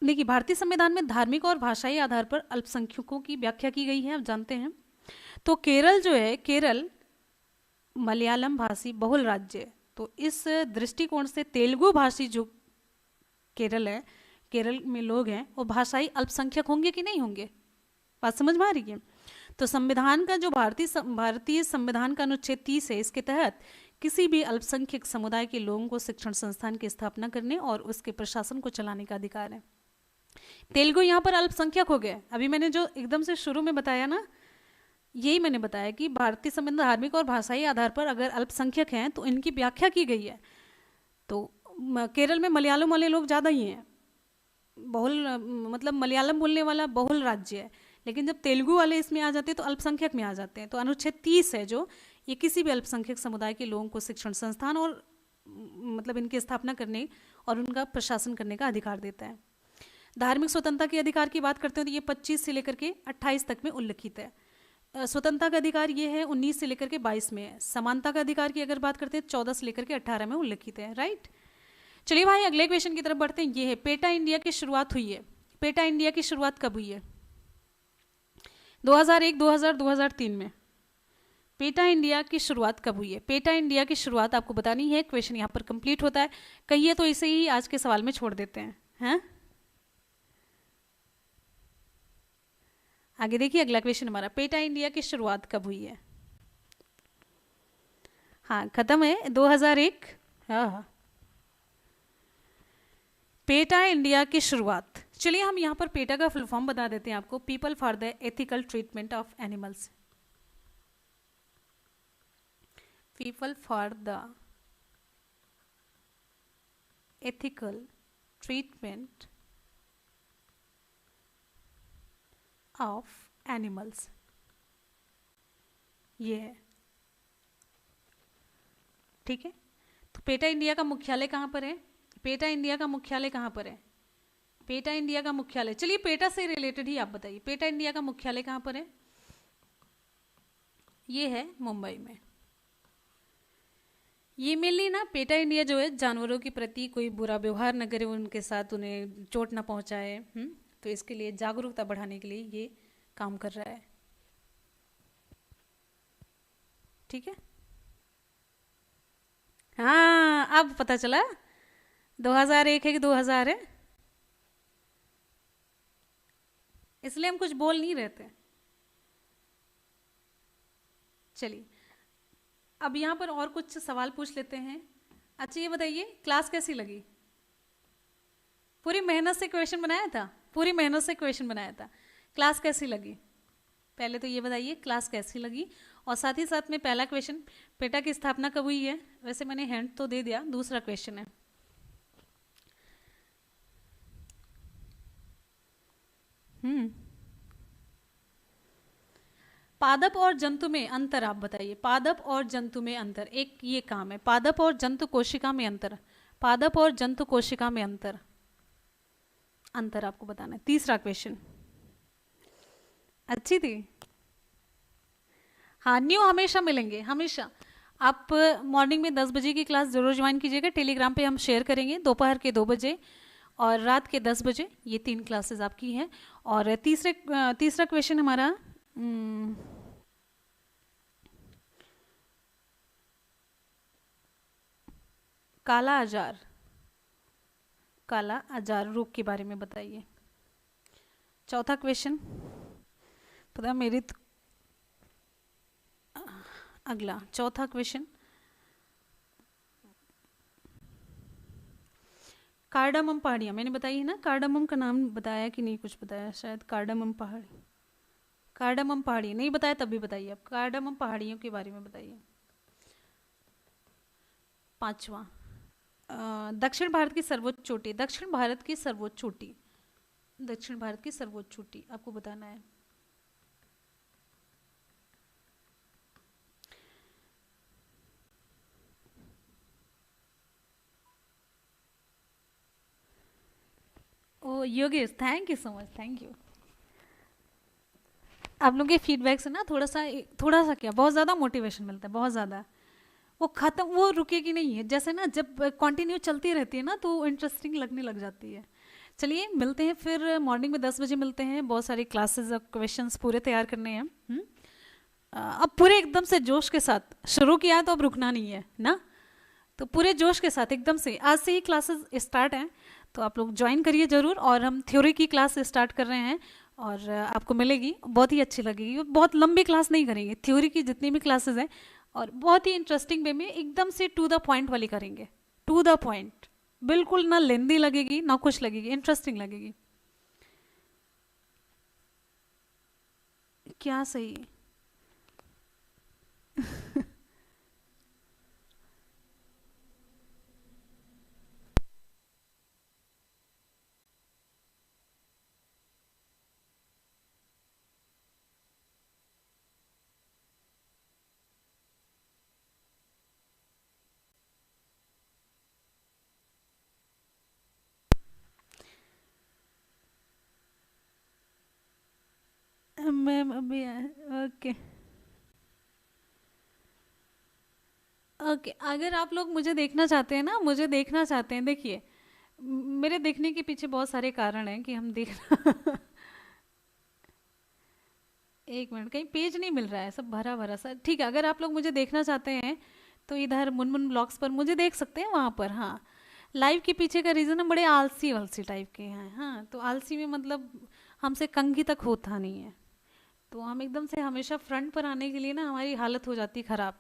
देखिए भारतीय संविधान में धार्मिक और भाषाई आधार पर अल्पसंख्यकों की व्याख्या की गई है, आप जानते हैं। तो केरल जो है, केरल मलयालम भाषी बहुल राज्य है, तो इस दृष्टिकोण से तेलुगु भाषी जो केरल है, केरल में लोग हैं, वो भाषाई अल्पसंख्यक होंगे कि नहीं होंगे? बात समझ में आ रही है? तो संविधान का जो भारतीय संविधान का अनुच्छेद 30 है, इसके तहत किसी भी अल्पसंख्यक समुदाय के लोगों को शिक्षण संस्थान की स्थापना करने और उसके प्रशासन को चलाने का अधिकार है। तेलुगु यहाँ पर अल्पसंख्यक हो गए। अभी मैंने जो एकदम से शुरू में बताया ना, यही मैंने बताया कि भारतीय संविधान धार्मिक और भाषाई आधार पर अगर अल्पसंख्यक हैं तो इनकी व्याख्या की गई है। तो केरल में मलयालम वाले लोग ज़्यादा ही हैं, बहुल मतलब मलयालम बोलने वाला बहुल राज्य है, लेकिन जब तेलुगु वाले इसमें आ जाते हैं तो अल्पसंख्यक में आ जाते हैं। तो अनुच्छेद 30 है जो, ये किसी भी अल्पसंख्यक समुदाय के लोगों को शिक्षण संस्थान और मतलब इनकी स्थापना करने और उनका प्रशासन करने का अधिकार देता है। धार्मिक स्वतंत्रता के अधिकार की बात करते हैं तो ये 25 से लेकर के 28 तक में उल्लिखित है। स्वतंत्रता का अधिकार ये है 19 से लेकर के 22 में है। समानता का अधिकार की अगर बात करते हैं 14 से लेकर के 18 में उल्लिखित है। राइट, चलिए भाई अगले क्वेश्चन की तरफ बढ़ते हैं। ये है पेटा इंडिया की शुरुआत हुई है। पेटा इंडिया की शुरुआत कब हुई है? 2001, 2000, 2003 में। पेटा इंडिया की शुरुआत कब हुई है? पेटा इंडिया की शुरुआत आपको बतानी है। क्वेश्चन यहाँ पर कंप्लीट होता है। कहिए तो इसे ही आज के सवाल में छोड़ देते हैं। आगे देखिए अगला क्वेश्चन हमारा, पेटा इंडिया की शुरुआत कब हुई है? हाँ खत्म है 2001। हाँ, पेटा इंडिया की शुरुआत। चलिए हम यहाँ पर पेटा का फुल फॉर्म बता देते हैं आपको, people for the ethical treatment of animals. People for the ethical treatment of animals, ये है। ठीक है, तो पेटा इंडिया का मुख्यालय कहाँ पर है? पेटा इंडिया का मुख्यालय कहाँ पर है? पेटा इंडिया का मुख्यालय, चलिए पेटा से रिलेटेड ही आप बताइए, पेटा इंडिया का मुख्यालय कहाँ पर है? ये है मुंबई में। ये मेनली ना पेटा इंडिया जो है जानवरों के प्रति कोई बुरा व्यवहार न करे, उनके साथ उन्हें चोट ना पहुंचाए, तो इसके लिए जागरूकता बढ़ाने के लिए ये काम कर रहा है। ठीक है, हाँ अब पता चला 2001 है कि 2000 है, इसलिए हम कुछ बोल नहीं रहे थे। चलिए अब यहाँ पर और कुछ सवाल पूछ लेते हैं। अच्छा ये बताइए क्लास कैसी लगी? पूरी मेहनत से क्वेश्चन बनाया था, पूरी मेहनत से क्वेश्चन बनाया था। क्लास कैसी लगी? पहले तो ये बताइए क्लास कैसी लगी, और साथ ही साथ में पहला क्वेश्चन, पेटा की स्थापना कब हुई है? वैसे मैंने हिंट तो दे दिया। दूसरा क्वेश्चन है, पादप और जंतु में अंतर आप बताइए। पादप और जंतु में अंतर, एक ये काम है, पादप और जंतु कोशिका में अंतर। पादप और जंतु कोशिका में अंतर, अंतर आपको बताना है। तीसरा क्वेश्चन, अच्छी थी। हाँ न्यू हमेशा मिलेंगे, हमेशा। आप मॉर्निंग में 10 बजे की क्लास जरूर ज्वाइन कीजिएगा, टेलीग्राम पे हम शेयर करेंगे। दोपहर के 2 बजे और रात के 10 बजे, ये 3 क्लासेस आपकी हैं। और तीसरा क्वेश्चन हमारा, काला आजार, काला आजार रोग के बारे में बताइए। चौथा क्वेश्चन, पता मेरी अगला चौथा क्वेश्चन, कार्डामम पहाड़ियाँ मैंने बताई है ना, कार्डामम का नाम बताया कि नहीं, कुछ बताया शायद, कार्डामम पहाड़ी, कार्डामम पहाड़ी नहीं बताया तब भी बताइए आप, कार्डामम पहाड़ियों के बारे में बताइए। पांचवा, दक्षिण भारत की सर्वोच्च चोटी, दक्षिण भारत की सर्वोच्च चोटी, दक्षिण भारत की सर्वोच्च चोटी आपको बताना है। Oh Yogesh, thank you so much, thank you. आप लोगों के फीडबैक से ना थोड़ा सा क्या, बहुत ज़्यादा मोटिवेशन मिलता है, बहुत ज़्यादा। वो खत्म, वो रुकेगी नहीं है, जैसे ना जब कंटिन्यू चलती रहती है ना तो इंटरेस्टिंग लगने लग जाती है। चलिए मिलते हैं फिर मॉर्निंग में 10 बजे मिलते हैं, बहुत सारी क्लासेस और क्वेश्चंस पूरे तैयार करने हैं। अब पूरे एकदम से जोश के साथ शुरू किया तो अब रुकना नहीं है ना, तो पूरे जोश के साथ एकदम से आज से ही क्लासेस स्टार्ट हैं, तो आप लोग ज्वाइन करिए ज़रूर। और हम थ्योरी की क्लास स्टार्ट कर रहे हैं और आपको मिलेगी, बहुत ही अच्छी लगेगी। बहुत लंबी क्लास नहीं करेंगे, थ्योरी की जितनी भी क्लासेस हैं और बहुत ही इंटरेस्टिंग वे में एकदम से टू द पॉइंट वाली करेंगे, टू द पॉइंट, बिल्कुल ना लेंदी लगेगी ना कुछ लगेगी, इंटरेस्टिंग लगेगी। क्या सही मैम अभी ओके ओके, अगर आप लोग मुझे देखना चाहते हैं ना, मुझे देखना चाहते हैं, देखिए मेरे देखने के पीछे बहुत सारे कारण हैं कि हम देख एक मिनट, कहीं पेज नहीं मिल रहा है, सब भरा भरा सा। ठीक है, अगर आप लोग मुझे देखना चाहते हैं तो इधर मुनमुन ब्लॉग्स पर मुझे देख सकते हैं, वहाँ पर। हाँ, लाइव के पीछे का रीज़न हम बड़े आलसी वलसी टाइप के हैं। हाँ, तो आलसी में मतलब हमसे कंघी तक होता नहीं है, तो हम एकदम से हमेशा फ्रंट पर आने के लिए ना हमारी हालत हो जाती है ख़राब।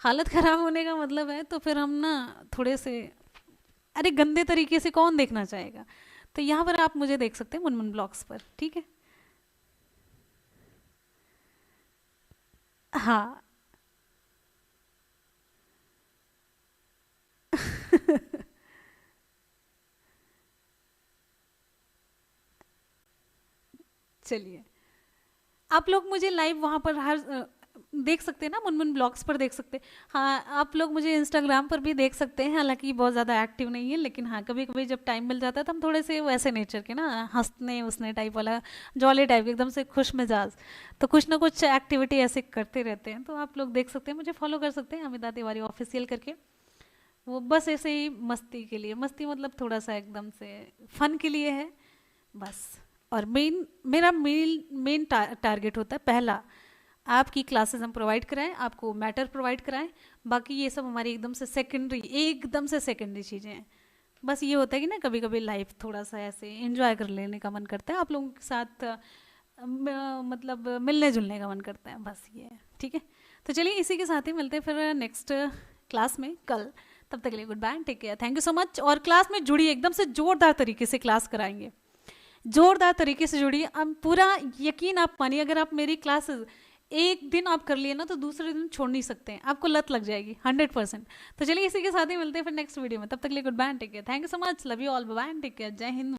हालत ख़राब होने का मतलब है तो फिर हम ना थोड़े से, अरे गंदे तरीके से कौन देखना चाहेगा। तो यहाँ पर आप मुझे देख सकते हैं मुनमुन ब्लॉग्स पर, ठीक है। हाँ चलिए, आप लोग मुझे लाइव वहाँ पर हर देख सकते हैं ना, मुनमुन ब्लॉग्स पर देख सकते हैं। हाँ, आप लोग मुझे इंस्टाग्राम पर भी देख सकते हैं, हालांकि बहुत ज़्यादा एक्टिव नहीं है, लेकिन हाँ कभी कभी जब टाइम मिल जाता है तो हम थोड़े से वैसे नेचर के ना, हंसने उसने टाइप वाला, जॉली टाइप, एकदम से खुश मिजाज, तो कुछ ना कुछ एक्टिविटी ऐसे करते रहते हैं। तो आप लोग देख सकते हैं, मुझे फॉलो कर सकते हैं अमिता तिवारी ऑफिशियल करके। वो बस ऐसे ही मस्ती के लिए, मस्ती मतलब थोड़ा सा एकदम से फन के लिए है बस। और मेरा मेन टारगेट होता है, पहला आपकी क्लासेस हम प्रोवाइड कराएं, आपको मैटर प्रोवाइड कराएं, बाकी ये सब हमारी एकदम से सेकेंडरी, एकदम से सेकेंडरी चीज़ें हैं। बस ये होता है कि ना कभी कभी लाइफ थोड़ा सा ऐसे एंजॉय कर लेने का मन करता है, आप लोगों के साथ मतलब मिलने जुलने का मन करता है, बस ये है, ठीक है। तो चलिए इसी के साथ ही मिलते हैं फिर नेक्स्ट क्लास में कल। तब तक के लिए goodbye, take care, thank you so much. और क्लास में जुड़िए, एकदम से जोरदार तरीके से क्लास कराएंगे, जोरदार तरीके से जुड़िए। अब पूरा यकीन आप मानिए, अगर आप मेरी क्लासेस एक दिन आप कर लिए ना तो दूसरे दिन छोड़ नहीं सकते हैं, आपको लत लग जाएगी 100%। तो चलिए इसी के साथ ही मिलते हैं फिर नेक्स्ट वीडियो में, तब तक के लिए goodbye, take care, thank you so much, love you all, bye, take care, जय हिंद।